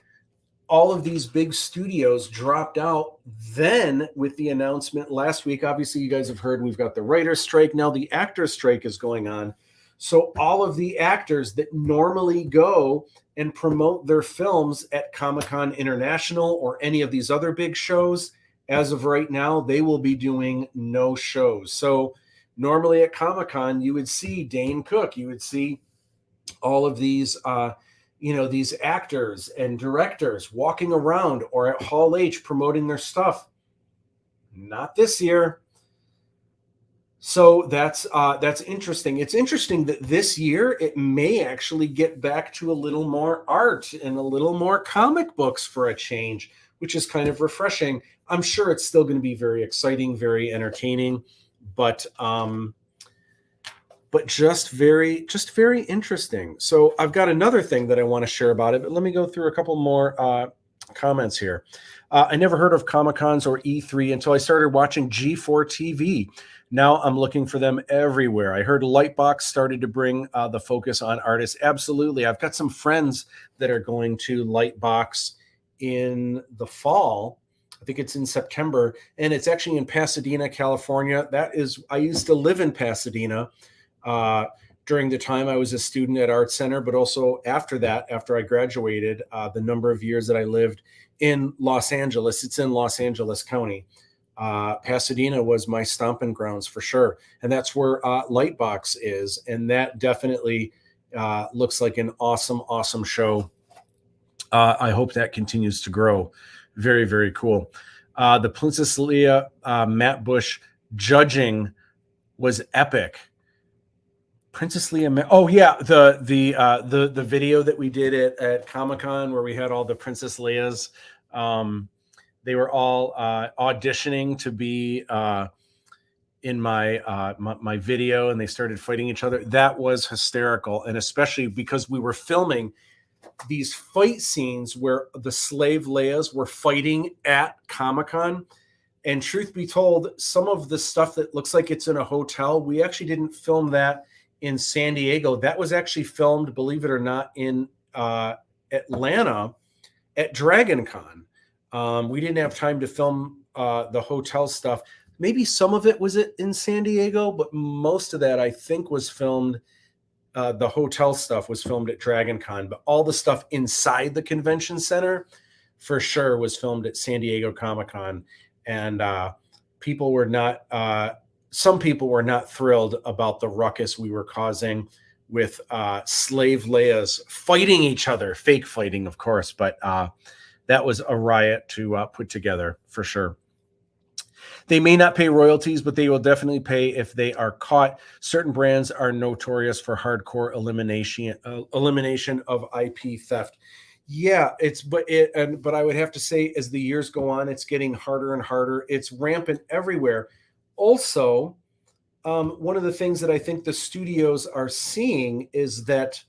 all of these big studios dropped out. Then with the announcement last week, obviously you guys have heard we've got the writer's strike. Now the actor's strike is going on. So all of the actors that normally go and promote their films at Comic-Con International or any of these other big shows, as of right now, they will be doing no shows. So normally at Comic-Con, you would see Dane Cook, you would see all of these these actors and directors walking around or at Hall H promoting their stuff. Not this year. So that's interesting. It's interesting that this year it may actually get back to a little more art and a little more comic books for a change, which is kind of refreshing. I'm sure it's still going to be very exciting, very entertaining, but just very interesting. So I've got another thing that I want to share about it, but let me go through a couple more comments here. I never heard of Comic-Cons or E3 until I started watching G4 TV. Now I'm looking for them everywhere. I heard Lightbox started to bring the focus on artists. Absolutely. I've got some friends that are going to Lightbox in the fall. I think it's in September, and it's actually in Pasadena, California. I used to live in Pasadena during the time I was a student at Art Center, but also after that, after I graduated, the number of years that I lived in Los Angeles. It's in Los Angeles County. Pasadena was my stomping grounds for sure. And that's where Lightbox is. And that definitely looks like an awesome, awesome show. I hope that continues to grow. Very, very cool. The Princess Leia, Matt Bush judging was epic. Princess Leia. Oh yeah, the video that we did at Comic-Con where we had all the Princess Leias. They were all auditioning to be in my video, and they started fighting each other. That was hysterical, and especially because we were filming these fight scenes where the slave Leias were fighting at Comic-Con. And truth be told, some of the stuff that looks like it's in a hotel, we actually didn't film that in San Diego. That was actually filmed, believe it or not, in Atlanta at Dragon Con. We didn't have time to film the hotel stuff. Maybe some of it was in San Diego, but most of that I think was filmed. The hotel stuff was filmed at Dragon Con, but all the stuff inside the convention center for sure was filmed at San Diego Comic-Con. And people were not some people were not thrilled about the ruckus we were causing with slave Leias fighting each other, fake fighting, of course, but that was a riot to put together for sure. They may not pay royalties, but they will definitely pay if they are caught. Certain brands are notorious for hardcore elimination of IP theft. Yeah, but I would have to say, as the years go on, it's getting harder and harder. It's rampant everywhere. Also, one of the things that I think the studios are seeing is that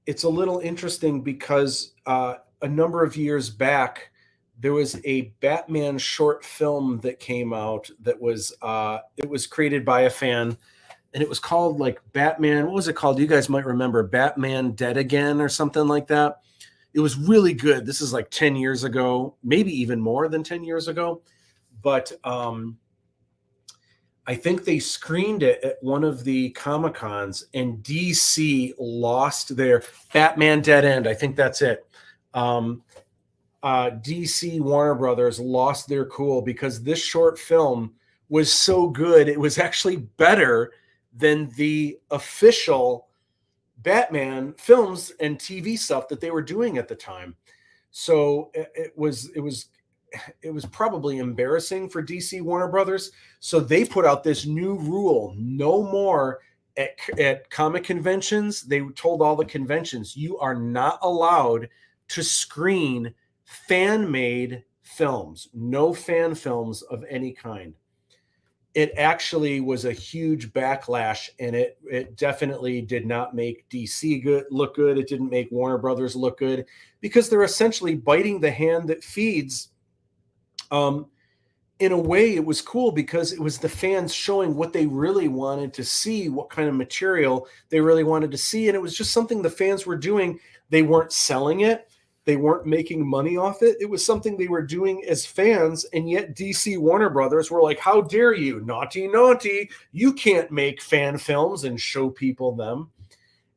it's a little interesting because a number of years back, there was a Batman short film that came out that was it was created by a fan, and it was called like Batman. What was it called? You guys might remember Batman Dead Again or something like that. It was really good. This is like 10 years ago, maybe even more than 10 years ago. But I think they screened it at one of the Comic-Cons, and DC lost their Batman Dead End. I think that's it. DC Warner Brothers lost their cool because this short film was so good. It was actually better than the official Batman films and TV stuff that they were doing at the time. So it was probably embarrassing for DC Warner Brothers. So they put out this new rule: no more at comic conventions. They told all the conventions, you are not allowed to screen fan-made films, no fan films of any kind. It actually was a huge backlash, and it definitely did not make DC look good. It didn't make Warner Brothers look good, because they're essentially biting the hand that feeds. In a way, it was cool because it was the fans showing what they really wanted to see, what kind of material they really wanted to see. And it was just something the fans were doing. They weren't selling it. They weren't making money off it. It was something they were doing as fans. And yet DC Warner Brothers were like, how dare you? Naughty, naughty. You can't make fan films and show people them.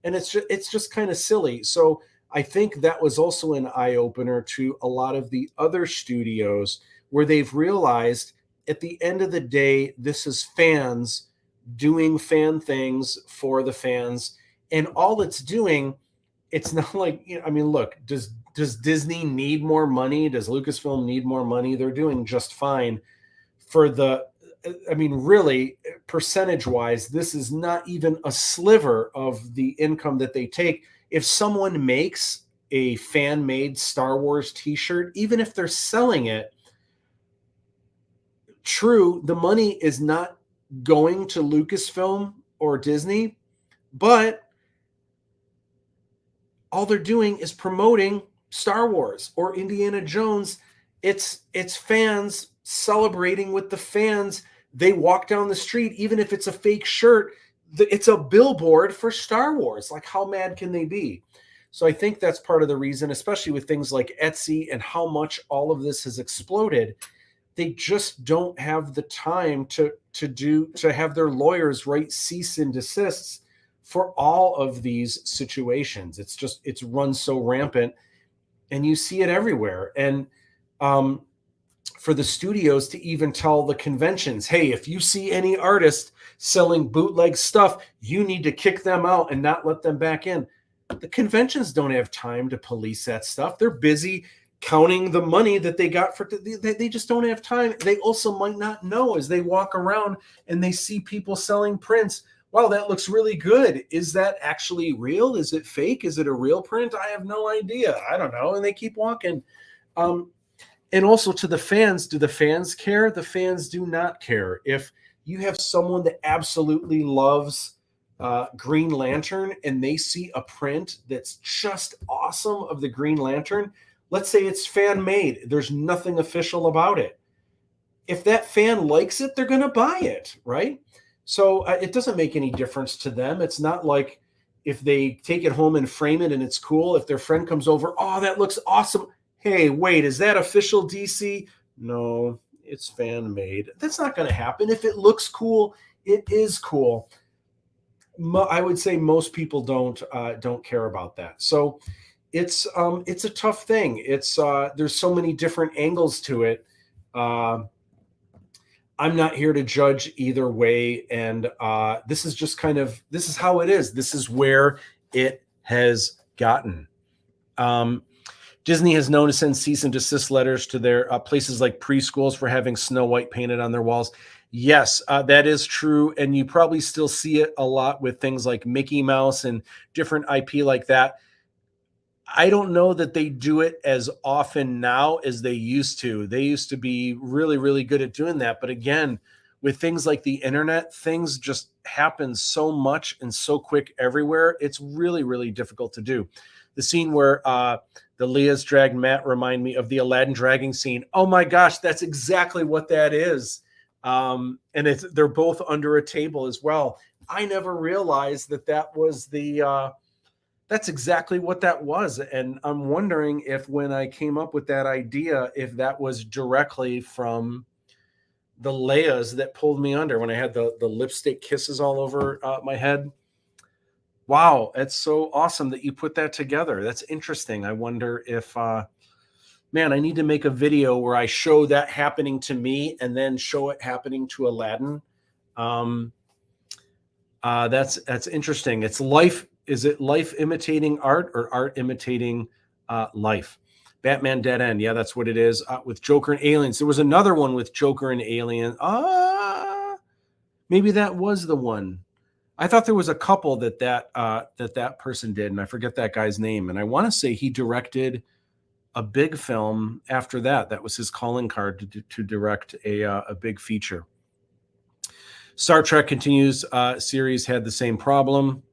And it's just kind of silly. So I think that was also an eye-opener to a lot of the other studios, where they've realized at the end of the day, this is fans doing fan things for the fans. And all it's doing, it's not like, I mean, look, does Disney need more money? Does Lucasfilm need more money? They're doing just fine. Really, percentage-wise, this is not even a sliver of the income that they take. If someone makes a fan-made Star Wars t-shirt, even if they're selling it, true, the money is not going to Lucasfilm or Disney, but all they're doing is promoting Star Wars or Indiana Jones, it's fans celebrating with the fans. They walk down the street, even if it's a fake shirt, it's a billboard for Star Wars. Like, how mad can they be? So I think that's part of the reason, especially with things like Etsy and how much all of this has exploded. They just don't have the time to have their lawyers write cease and desists for all of these situations. It's run so rampant, and you see it everywhere. And for the studios to even tell the conventions, hey, if you see any artist selling bootleg stuff, you need to kick them out and not let them back in. The conventions don't have time to police that stuff. They're busy counting the money that they got for they just don't have time. They also might not know, as they walk around and they see people selling prints, wow, that looks really good. Is that actually real? Is it fake? Is it a real print? I have no idea. I don't know. And they keep walking. And also to the fans, do the fans care? The fans do not care. If you have someone that absolutely loves Green Lantern and they see a print that's just awesome of the Green Lantern, let's say it's fan made, there's nothing official about it. If that fan likes it, they're going to buy it, right? So it doesn't make any difference to them. It's not like if they take it home and frame it and it's cool, if their friend comes over, oh, that looks awesome. Hey, wait, is that official DC? No, it's fan made. That's not going to happen. If it looks cool, it is cool. I would say most people don't care about that. So it's a tough thing. It's there's so many different angles to it. I'm not here to judge either way, and this is just this is how it is. This is where it has gotten. Disney has known to send cease and desist letters to their places like preschools for having Snow White painted on their walls. Yes, that is true, and you probably still see it a lot with things like Mickey Mouse and different IP like that. I don't know that they do it as often now as they used to. They used to be really, really good at doing that. But again, with things like the internet, things just happen so much and so quick everywhere. It's really, really difficult to do. The scene where the Leah's dragged Matt remind me of the Aladdin dragging scene. Oh my gosh, that's exactly what that is. And they're both under a table as well. I never realized that was the... that's exactly what that was. And I'm wondering if when I came up with that idea, if that was directly from the Leias that pulled me under when I had the lipstick kisses all over my head. Wow, that's so awesome that you put that together. That's interesting. I wonder if, man, I need to make a video where I show that happening to me and then show it happening to Aladdin. That's interesting. It's life. Is it life imitating art or art imitating life? Batman Dead End. Yeah, that's what it is. With Joker and Aliens. There was another one with Joker and Alien. Maybe that was the one. I thought there was a couple that person did, and I forget that guy's name. And I want to say he directed a big film after that. That was his calling card to direct a big feature. Star Trek Continues series had the same problem.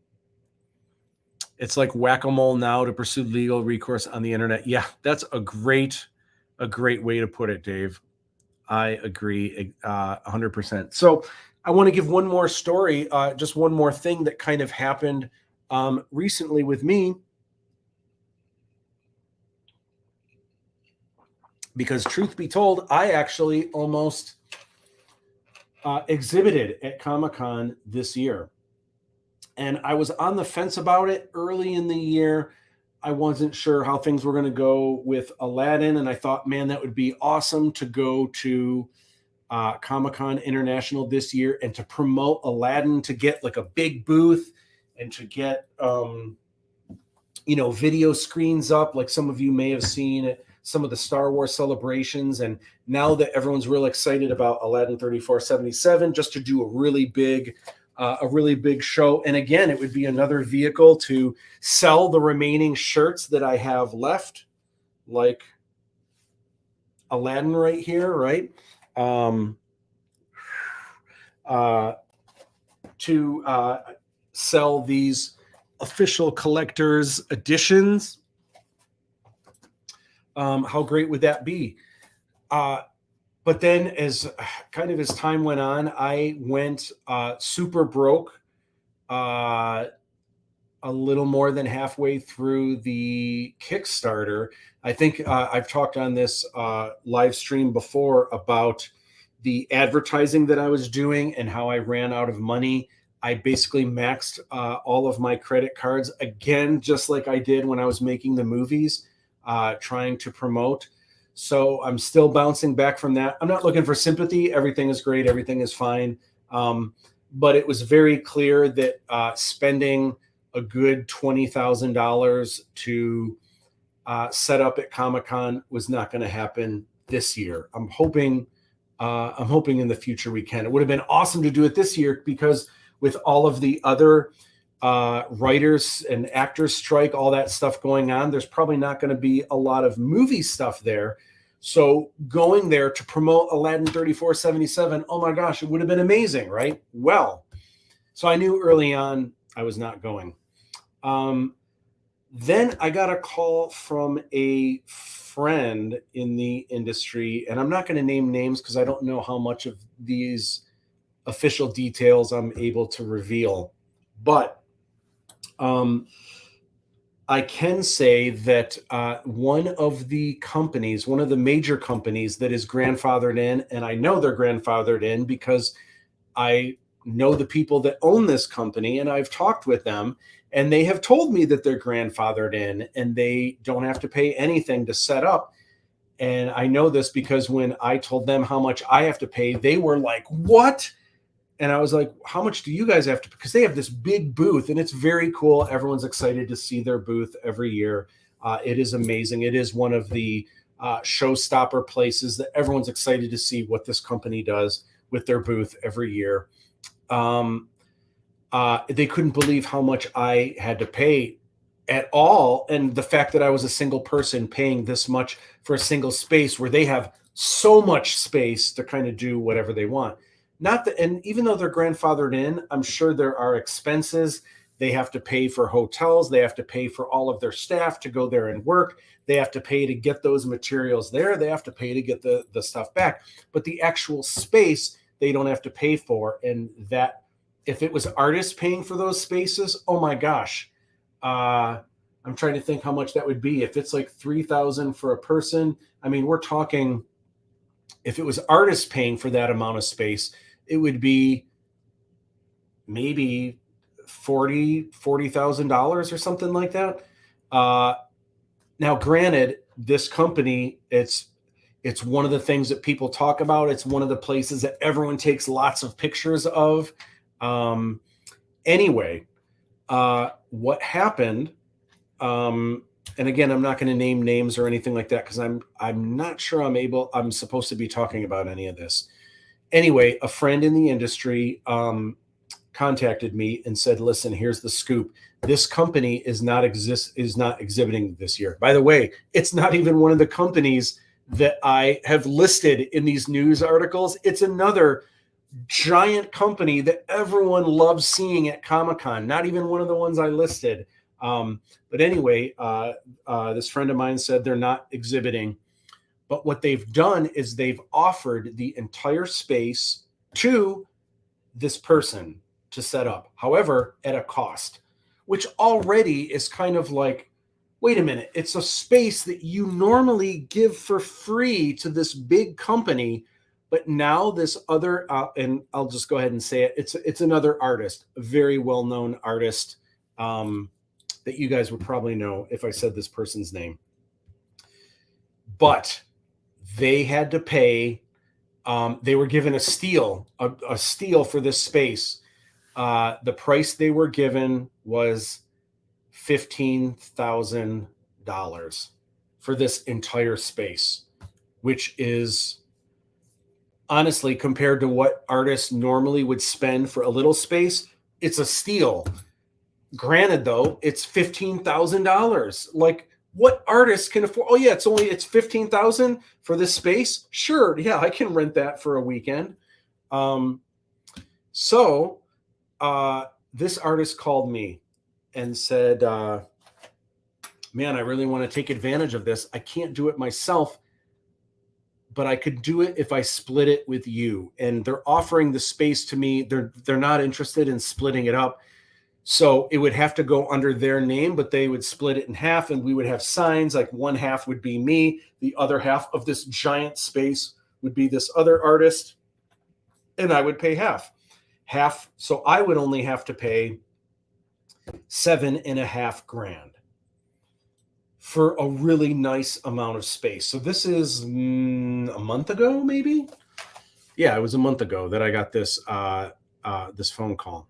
It's like whack-a-mole now to pursue legal recourse on the internet. Yeah, that's a great way to put it, Dave. I agree 100%. So I want to give one more story, just one more thing that kind of happened recently with me. Because truth be told, I actually almost exhibited at Comic-Con this year. And I was on the fence about it early in the year. I wasn't sure how things were going to go with Aladdin. And I thought, man, that would be awesome to go to Comic-Con International this year and to promote Aladdin, to get like a big booth and to get, video screens up, like some of you may have seen at some of the Star Wars celebrations. And now that everyone's real excited about Aladdin 3477, just to do a really big show. And again, it would be another vehicle to sell the remaining shirts that I have left, like Aladdin right here, right? To sell these official collector's editions. How great would that be? But then as time went on, I went super broke a little more than halfway through the Kickstarter. I think I've talked on this live stream before about the advertising that I was doing and how I ran out of money. I basically maxed all of my credit cards again, just like I did when I was making the movies, trying to promote. So I'm still bouncing back from that. I'm not looking for sympathy. Everything is great. Everything is fine. But it was very clear that spending a good $20,000 to set up at Comic-Con was not going to happen this year. I'm hoping in the future we can. It would have been awesome to do it this year because with all of the other writers and actors strike, all that stuff going on, there's probably not going to be a lot of movie stuff there. So going there to promote Aladdin 3477, oh my gosh, it would have been amazing, right? Well, so I knew early on I was not going. Then I got a call from a friend in the industry, and I'm not going to name names because I don't know how much of these official details I'm able to reveal. But I can say that one of the major companies that is grandfathered in, and I know they're grandfathered in because I know the people that own this company and I've talked with them, and they have told me that they're grandfathered in and they don't have to pay anything to set up. And I know this because when I told them how much I have to pay, they were like, "What?" And I was like, "How much do you guys have to?" Because they have this big booth and it's very cool. Everyone's excited to see their booth every year. It is amazing. It is one of the showstopper places that everyone's excited to see what this company does with their booth every year. They couldn't believe how much I had to pay at all. And the fact that I was a single person paying this much for a single space where they have so much space to kind of do whatever they want. And even though they're grandfathered in, I'm sure there are expenses. They have to pay for hotels. They have to pay for all of their staff to go there and work. They have to pay to get those materials there. They have to pay to get the stuff back. But the actual space, they don't have to pay for. And that, if it was artists paying for those spaces, oh my gosh. I'm trying to think how much that would be. If it's like $3,000 for a person, I mean, we're talking, if it was artists paying for that amount of space, it would be maybe $40,000 or something like that. Now, granted, this company, it's one of the things that people talk about. It's one of the places that everyone takes lots of pictures of. Anyway, what happened? And again, I'm not going to name names or anything like that because I'm not sure I'm supposed to be talking about any of this. Anyway, a friend in the industry contacted me and said, "Listen, here's the scoop. This company is not exhibiting this year. By the way, it's not even one of the companies that I have listed in these news articles. It's another giant company that everyone loves seeing at Comic-Con. Not even one of the ones I listed." But anyway, this friend of mine said they're not exhibiting. But what they've done is they've offered the entire space to this person to set up, however, at a cost, which already is kind of like, wait a minute, it's a space that you normally give for free to this big company. But now this other, and I'll just go ahead and say it, it's another artist, a very well-known artist that you guys would probably know if I said this person's name. But they had to pay, they were given a steal for this space. The price they were given was $15,000 for this entire space, which is honestly, compared to what artists normally would spend for a little space, it's a steal. Granted, though, it's $15,000. Like, what artist can afford? Oh yeah, it's $15,000 for this space. Sure, yeah, I can rent that for a weekend. So this artist called me and said, man, I really want to take advantage of this. I can't do it myself, but I could do it if I split it with you. And they're offering the space to me. They're not interested in splitting it up. So it would have to go under their name, but they would split it in half, and we would have signs like one half would be me, the other half of this giant space would be this other artist, and I would pay half. So I would only have to pay $7.5 grand for a really nice amount of space. So this is a month ago, maybe. Yeah, it was a month ago that I got this this phone call.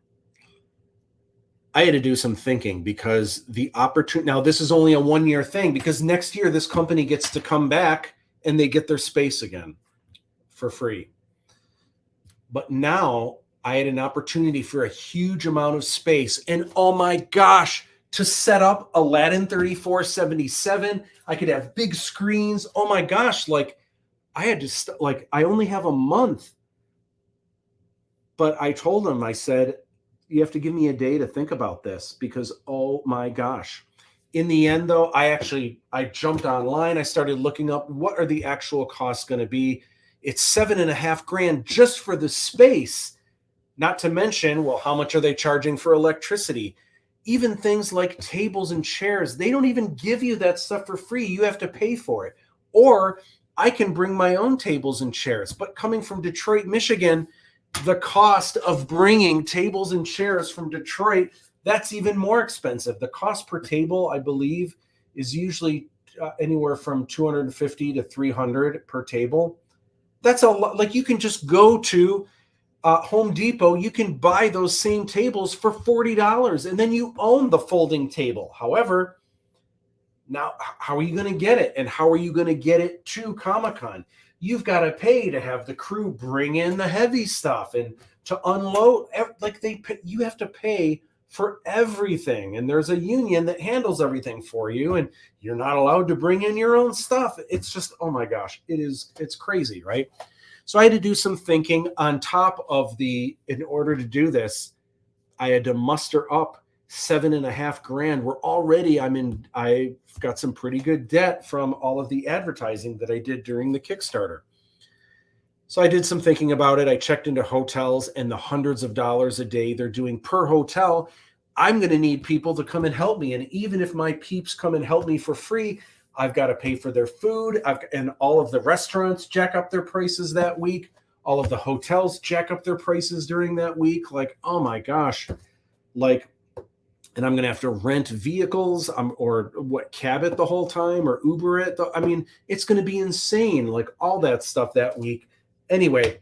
I had to do some thinking because the opportunity, now this is only a 1-year thing, because next year this company gets to come back and they get their space again for free. But now I had an opportunity for a huge amount of space, and oh my gosh, to set up ALADDIN 3477, I could have big screens. Oh my gosh, like I had to, I only have a month. But I told them, I said, you have to give me a day to think about this, because oh my gosh. In the end though, I jumped online. I started looking up what are the actual costs going to be. It's $7.5 grand just for the space. Not to mention, well, how much are they charging for electricity? Even things like tables and chairs, they don't even give you that stuff for free. You have to pay for it. Or I can bring my own tables and chairs. But coming from Detroit, Michigan, the cost of bringing tables and chairs from Detroit, that's even more expensive. The cost per table, I believe, is usually anywhere from $250 to $300 per table. That's a lot. Like, you can just go to Home Depot, you can buy those same tables for $40, and then you own the folding table. However, now how are you going to get it? And how are you going to get it to Comic-Con? You've got to pay to have the crew bring in the heavy stuff and to unload. You have to pay for everything. And there's a union that handles everything for you, and you're not allowed to bring in your own stuff. It's just, oh my gosh, it's crazy, right? So I had to do some thinking on top of in order to do this, I had to muster up $7.5 grand. I've got some pretty good debt from all of the advertising that I did during the Kickstarter. So I did some thinking about it. I checked into hotels and the hundreds of dollars a day they're doing per hotel. I'm going to need people to come and help me. And even if my peeps come and help me for free, I've got to pay for their food. And all of the restaurants jack up their prices that week. All of the hotels jack up their prices during that week. Like, oh my gosh. And I'm going to have to rent vehicles or cab it the whole time or Uber it. I mean, it's going to be insane, like all that stuff that week. Anyway,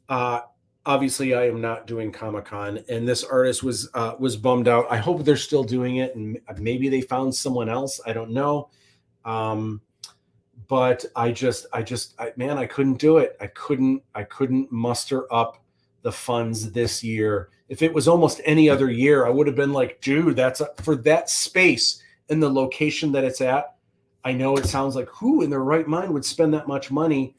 obviously I am not doing Comic-Con, and this artist was bummed out. I hope they're still doing it, and maybe they found someone else. I don't know. But I couldn't do it. I couldn't muster up the funds this year. If it was almost any other year, I would have been like, dude, for that space and the location that it's at. I know it sounds like who in their right mind would spend that much money.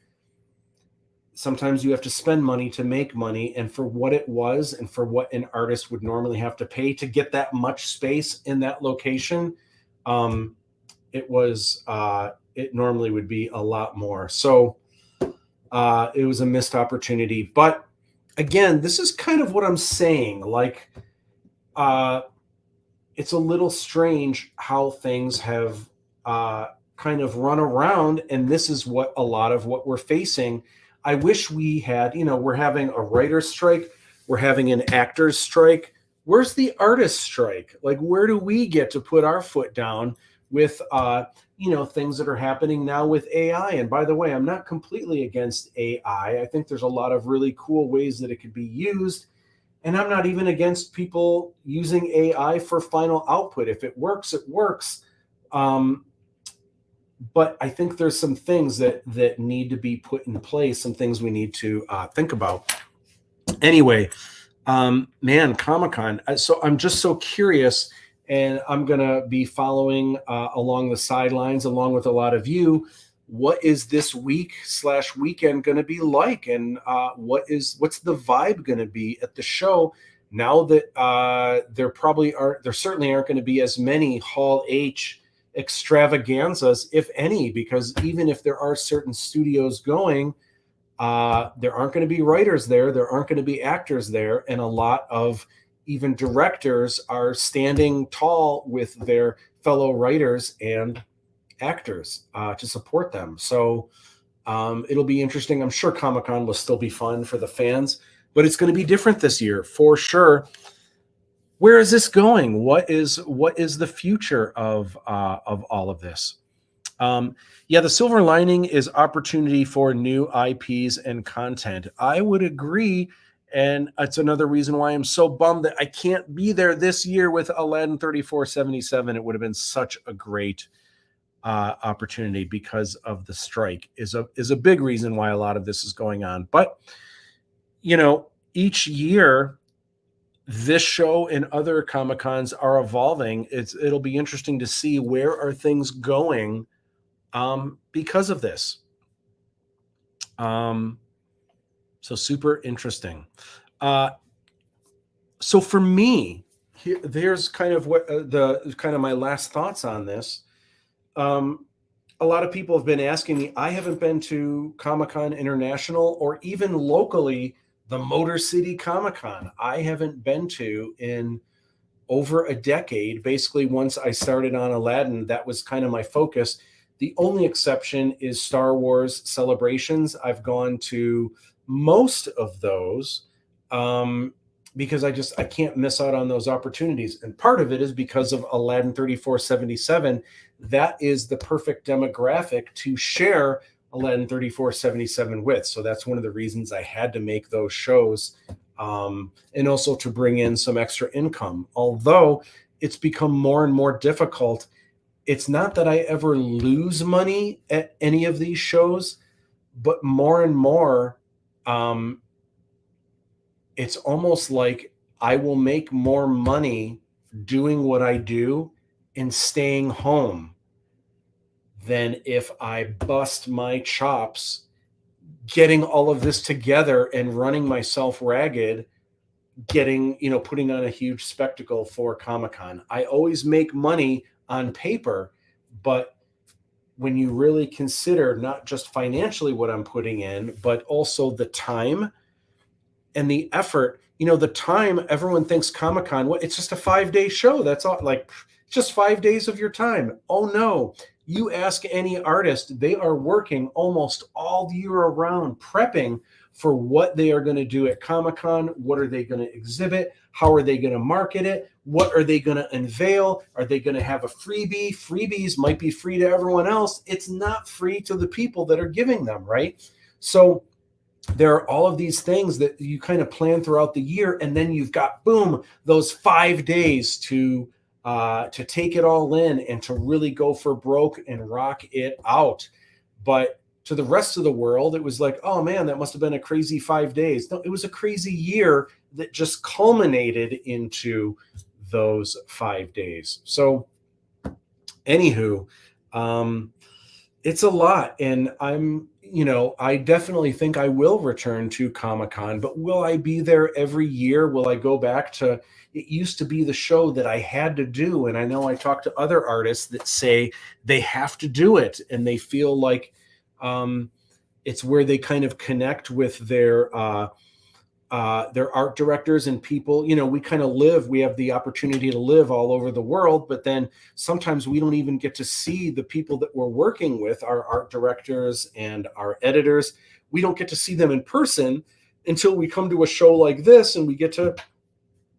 Sometimes you have to spend money to make money. And for what it was, and for what an artist would normally have to pay to get that much space in that location, it normally would be a lot more. So it was a missed opportunity. But again, this is kind of what I'm saying. Like, it's a little strange how things have kind of run around, and this is what a lot of what we're facing. I wish we had, we're having a writer's strike, we're having an actor's strike. Where's the artist strike? Like, where do we get to put our foot down with things that are happening now with AI? And by the way, I'm not completely against AI. I think there's a lot of really cool ways that it could be used. And I'm not even against people using AI for final output. If it works, it works. But I think there's some things that need to be put in place, some things we need to think about. Anyway, man, Comic-Con. So I'm just so curious, and I'm going to be following along the sidelines along with a lot of you. What is this week/weekend going to be like? And what's the vibe going to be at the show now that there certainly aren't going to be as many Hall H extravaganzas, if any, because even if there are certain studios going, there aren't going to be writers there, there aren't going to be actors there, and a lot of even directors are standing tall with their fellow writers and actors to support them. So it'll be interesting. I'm sure Comic-Con will still be fun for the fans, but it's going to be different this year for sure. Where is this going? What is the future of all of this? Yeah, the silver lining is opportunity for new IPs and content. I would agree, and it's another reason why I'm so bummed that I can't be there this year with Aladdin 3477. It would have been such a great opportunity because of the strike. Is a big reason why a lot of this is going on. But each year, this show and other Comic-Cons are evolving. It'll be interesting to see where are things going because of this. So super interesting. So for me, there's kind of what my last thoughts on this. A lot of people have been asking me. I haven't been to Comic-Con International or even locally the Motor City Comic-Con. I haven't been to in over a decade. Basically, once I started on Aladdin, that was kind of my focus. The only exception is Star Wars Celebrations. I've gone to most of those because I can't miss out on those opportunities. And part of it is because of Aladdin 3477. That is the perfect demographic to share Aladdin 3477 with. So that's one of the reasons I had to make those shows, and also to bring in some extra income. Although it's become more and more difficult. It's not that I ever lose money at any of these shows, but more and more, it's almost like I will make more money doing what I do and staying home than if I bust my chops getting all of this together and running myself ragged, putting on a huge spectacle for Comic-Con. I always make money on paper, but when you really consider not just financially what I'm putting in, but also the time and the effort, the time, everyone thinks Comic-Con, it's just a 5-day show. That's all, like, just 5 days of your time. Oh no. You ask any artist, they are working almost all year around prepping for what they are going to do at Comic-Con. What are they going to exhibit? How are they going to market it? What are they going to unveil? Are they going to have a freebie? Freebies might be free to everyone else. It's not free to the people that are giving them, right? So there are all of these things that you kind of plan throughout the year, and then you've got, boom, those 5 days to take it all in and to really go for broke and rock it out. But to the rest of the world, it was like, oh man, that must have been a crazy 5 days. No, it was a crazy year that just culminated into those 5 days. So anywho, it's a lot. And I definitely think I will return to Comic-Con, but will I be there every year? Will I go back to, it used to be the show that I had to do. And I know I talk to other artists that say they have to do it and they feel like it's where they kind of connect with their art directors and people. We have the opportunity to live all over the world, but then sometimes we don't even get to see the people that we're working with, our art directors and our editors. We don't get to see them in person until we come to a show like this and we get to,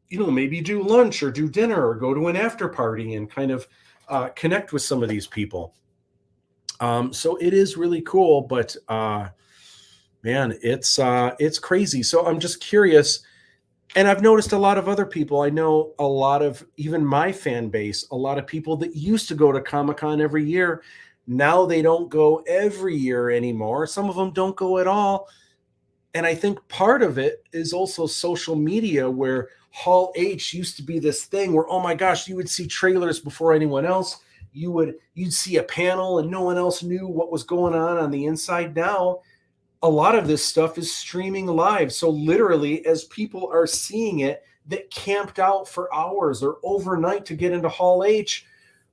maybe do lunch or do dinner or go to an after party and kind of connect with some of these people. So it is really cool, but man, it's crazy. So I'm just curious. And I've noticed a lot of other people. I know a lot of, even my fan base, a lot of people that used to go to Comic-Con every year. Now they don't go every year anymore. Some of them don't go at all. And I think part of it is also social media, where Hall H used to be this thing where, oh my gosh, you would see trailers before anyone else. You'd see a panel and no one else knew what was going on the inside. Now, a lot of this stuff is streaming live. So literally, as people are seeing it, that camped out for hours or overnight to get into Hall H,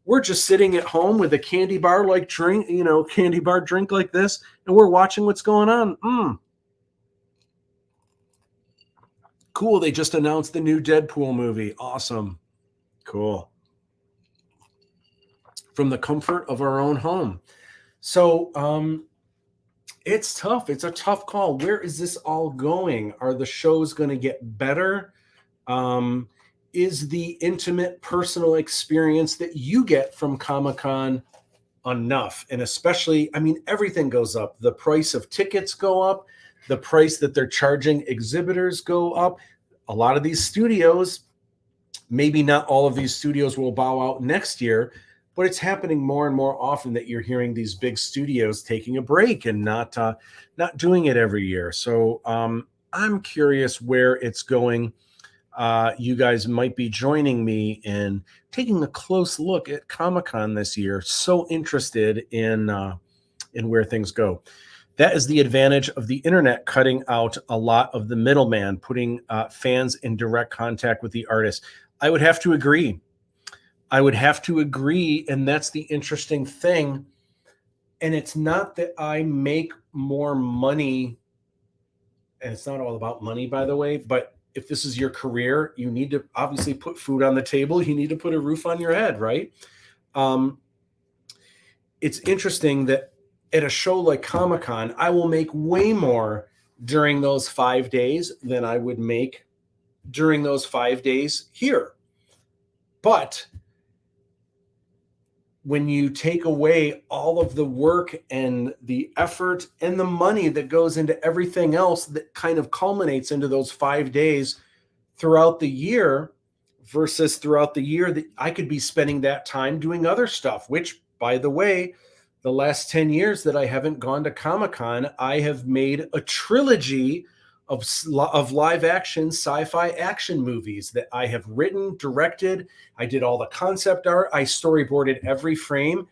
we're just sitting at home with a candy bar like drink, candy bar drink like this, and we're watching what's going on. Cool. They just announced the new Deadpool movie. Awesome. Cool. From the comfort of our own home. So it's tough. It's a tough call. Where is this all going? Are the shows going to get better? Is the intimate personal experience that you get from Comic-Con enough? And especially, I mean, everything goes up. The price of tickets go up. The price that they're charging exhibitors go up. A lot of these studios, maybe not all of these studios will bow out next year, but it's happening more and more often that you're hearing these big studios taking a break and not doing it every year. So I'm curious where it's going. You guys might be joining me in taking a close look at Comic-Con this year. So interested in where things go. That is the advantage of the internet, cutting out a lot of the middleman, putting fans in direct contact with the artist. I would have to agree. And that's the interesting thing. And it's not that I make more money, and it's not all about money, by the way, but if this is your career, you need to obviously put food on the table. You need to put a roof on your head, right? It's interesting that at a show like Comic-Con, I will make way more during those 5 days than I would make during those 5 days here. But when you take away all of the work and the effort and the money that goes into everything else that kind of culminates into those 5 days throughout the year, versus throughout the year that I could be spending that time doing other stuff, which, by the way, the last 10 years that I haven't gone to Comic-Con, I have made a trilogy of live action sci-fi action movies that I have written, directed. I did all the concept art. I storyboarded every frame.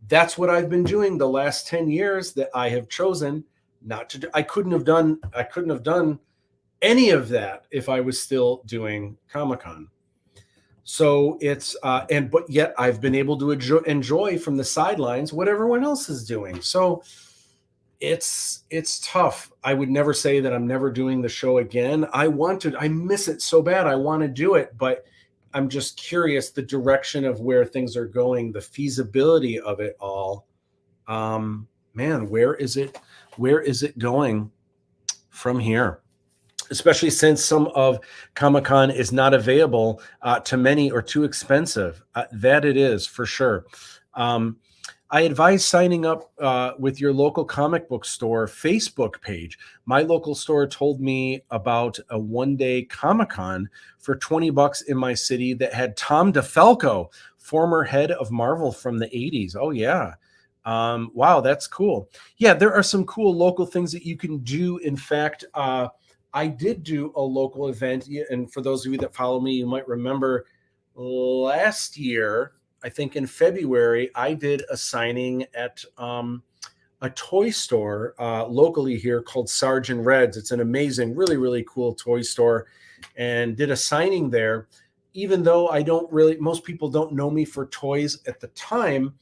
That's what I've been doing the last 10 years that I have chosen not to do. I couldn't have done any of that if I was still doing Comic-Con. So it's but yet I've been able to enjoy from the sidelines what everyone else is doing. So it's tough. I would never say that I'm never doing the show again. I miss it so bad. I want to do it, but I'm just curious the direction of where things are going, the feasibility of it all. Man, where is it going from here? Especially since some of Comic-Con is not available to many or too expensive. That it is, for sure. I advise signing up with your local comic book store Facebook page. My local store told me about a one-day Comic-Con for $20 in my city that had Tom DeFalco, former head of Marvel from the 80s. Oh, yeah. Wow, that's cool. Yeah, there are some cool local things that you can do. In fact, I did do a local event, and for those of you that follow me, you might remember last year, I think in February, I did a signing at a toy store locally here called Sergeant Red's. It's an amazing, really, really cool toy store, and did a signing there. Even though most people don't know me for toys at the time,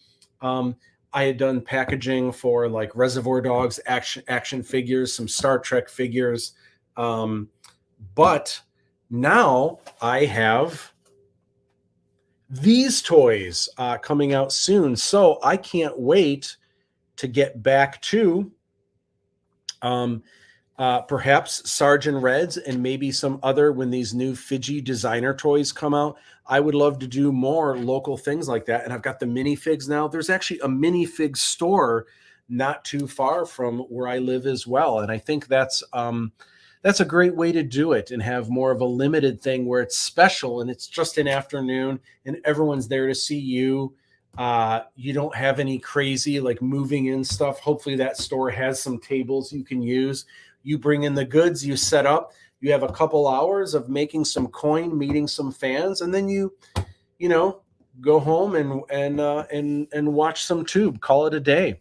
I had done packaging for like Reservoir Dogs action figures, some Star Trek figures. But now I have these toys coming out soon. So I can't wait to get back to perhaps Sergeant Red's and maybe some other, when these new Fiji designer toys come out. I would love to do more local things like that. And I've got the minifigs now. There's actually a minifig store not too far from where I live as well. And I think that's a great way to do it and have more of a limited thing where it's special and it's just an afternoon and everyone's there to see you. You don't have any crazy like moving in stuff. Hopefully that store has some tables you can use. You bring in the goods, you set up, you have a couple hours of making some coin, meeting some fans, and then you go home and watch some tube, call it a day.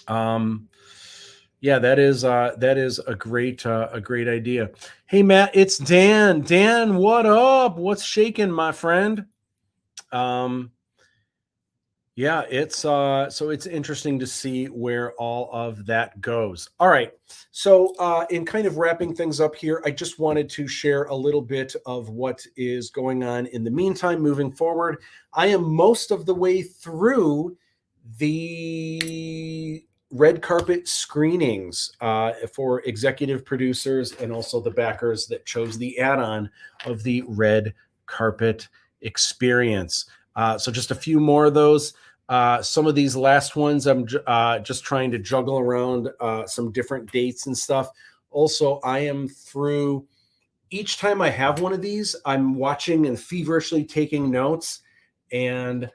Yeah, that is a great idea. Hey, Matt, it's Dan. Dan, what up? What's shaking, my friend? Yeah, it's so it's interesting to see where all of that goes. All right. So in kind of wrapping things up here, I just wanted to share a little bit of what is going on in the meantime moving forward. I am most of the way through the red carpet screenings for executive producers and also the backers that chose the add-on of the red carpet experience. So just a few more of those. Some of these last ones, I'm just trying to juggle around some different dates and stuff. Also, I am through each time I have one of these, I'm watching and feverishly taking notes. And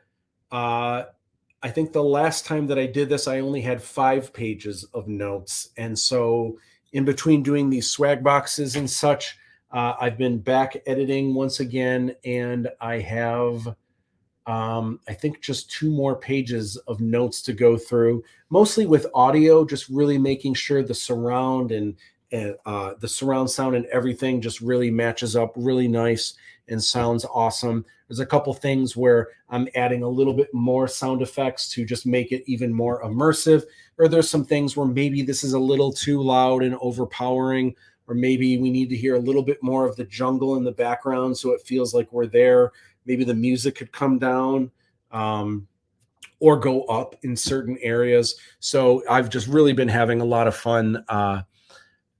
I think the last time that I did this, I only had 5 pages of notes. And so in between doing these swag boxes and such, I've been back editing once again, and I have I think just 2 more pages of notes to go through, mostly with audio, just really making sure the surround and the surround sound and everything just really matches up really nice and sounds awesome. There's a couple things where I'm adding a little bit more sound effects to just make it even more immersive, or there's some things where maybe this is a little too loud and overpowering, or maybe we need to hear a little bit more of the jungle in the background so it feels like we're there. Maybe the music could come down or go up in certain areas. So I've just really been having a lot of fun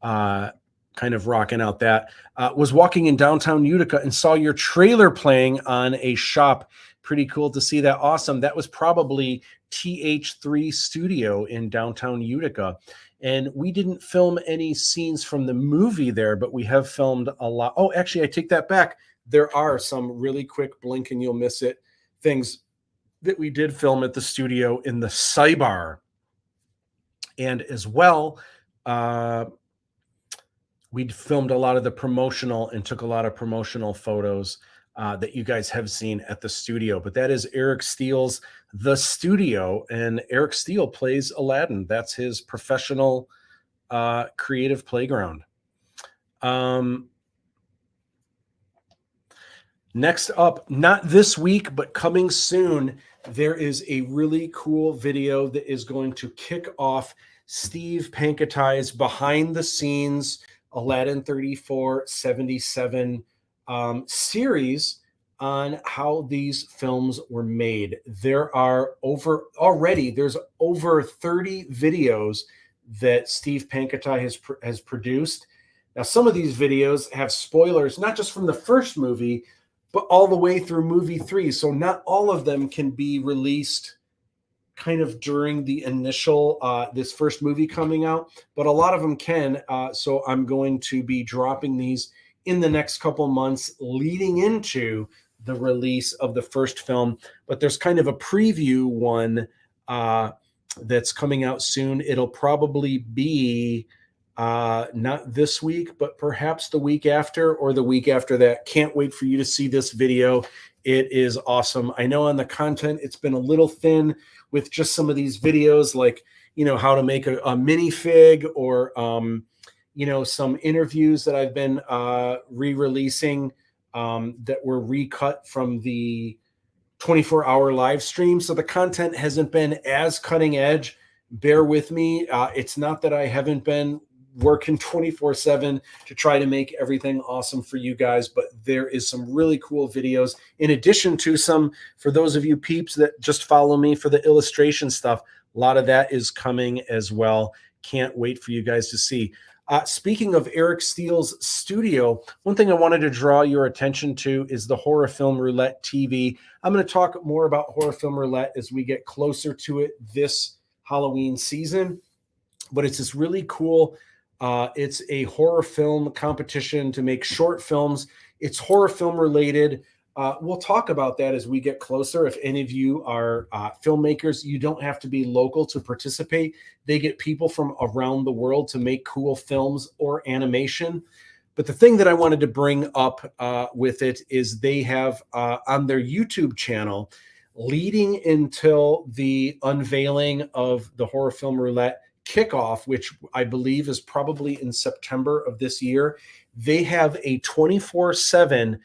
kind of rocking out that. Was walking in downtown Utica and saw your trailer playing on a shop. Pretty cool to see that. Awesome. That was probably TH3 Studio in downtown Utica. And we didn't film any scenes from the movie there, but we have filmed a lot. Oh, actually, I take that back. There are some really quick blink and you'll miss it things that we did film at the studio in the Cybar. And as well, we filmed a lot of the promotional and took a lot of promotional photos that you guys have seen at the studio. But that is Eric Steele's The Studio, and Eric Steele plays Aladdin. That's his professional creative playground. Next up, not this week, but coming soon, there is a really cool video that is going to kick off Steve Panketai's behind the scenes Aladdin 3477 series on how these films were made. There's over 30 videos that Steve Panketai has produced. Now, some of these videos have spoilers, not just from the first movie, but all the way through movie 3. So not all of them can be released kind of during the initial, this first movie coming out, but a lot of them can. So I'm going to be dropping these in the next couple months leading into the release of the first film. But there's kind of a preview one that's coming out soon. It'll probably be not this week, but perhaps the week after or the week after that. Can't wait for you to see this video. It is awesome. I know on the content, it's been a little thin with just some of these videos, like, you know, how to make a minifig or, you know, some interviews that I've been re-releasing that were recut from the 24-hour live stream. So the content hasn't been as cutting edge. Bear with me. It's not that I haven't been working 24/7 to try to make everything awesome for you guys, but there is some really cool videos in addition to some, for those of you peeps that just follow me for the illustration stuff, a lot of that is coming as well. Can't wait for you guys to see. Speaking of Eric Steele's studio, one thing I wanted to draw your attention to is the Horror Film Roulette TV. I'm going to talk more about Horror Film Roulette as we get closer to it this Halloween season, but it's this really cool, it's a horror film competition to make short films. It's horror film related. We'll talk about that as we get closer. If any of you are filmmakers, you don't have to be local to participate. They get people from around the world to make cool films or animation. But the thing that I wanted to bring up with it is they have on their YouTube channel, leading until the unveiling of the Horror Film Roulette kickoff, which I believe is probably in September of this year, they have a 24/7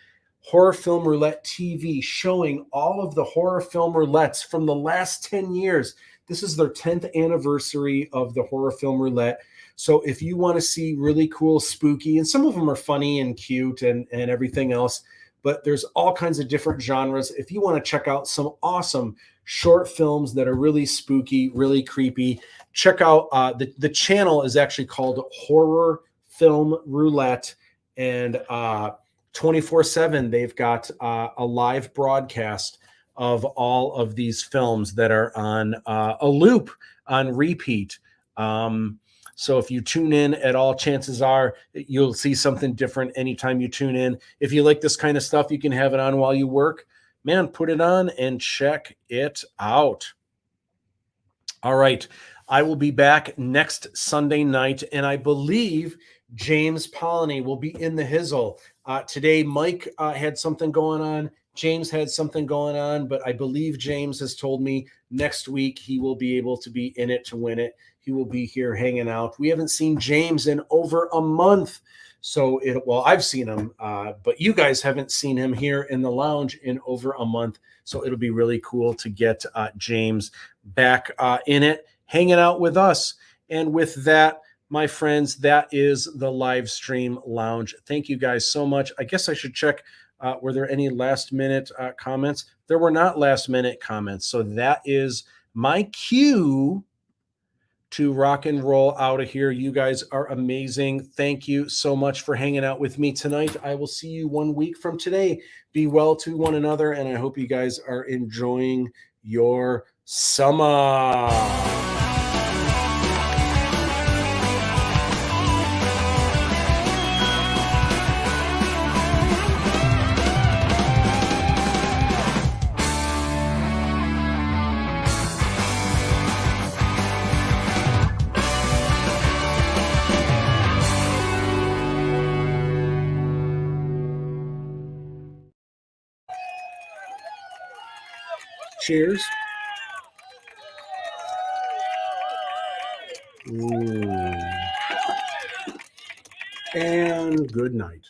Horror Film Roulette TV, showing all of the horror film roulettes from the last 10 years. This is their 10th anniversary of the Horror Film Roulette. So if you want to see really cool, spooky, and some of them are funny and cute and everything else, but there's all kinds of different genres. If you want to check out some awesome short films that are really spooky, really creepy, check out the channel is actually called Horror Film Roulette, and 24/7 they've got a live broadcast of all of these films that are on a loop, on repeat. So if you tune in at all, chances are you'll see something different anytime you tune in. If you like this kind of stuff, you can have it on while you work. Man, put it on and check it out. All right. I will be back next Sunday night, and I believe James Polony will be in the hizzle. Today, Mike had something going on. James had something going on, but I believe James has told me next week he will be able to be in it to win it. He will be here hanging out. We haven't seen James in over a month. So, I've seen him, but you guys haven't seen him here in the lounge in over a month. So it'll be really cool to get James back in it, hanging out with us. And with that, my friends, that is the live stream lounge. Thank you guys so much. I guess I should check. Were there any last minute comments? There were not last minute comments. So that is my cue to rock and roll out of here. You guys are amazing. Thank you so much for hanging out with me tonight. I will see you 1 week from today. Be well to one another, and I hope you guys are enjoying your summer. Cheers. And good night.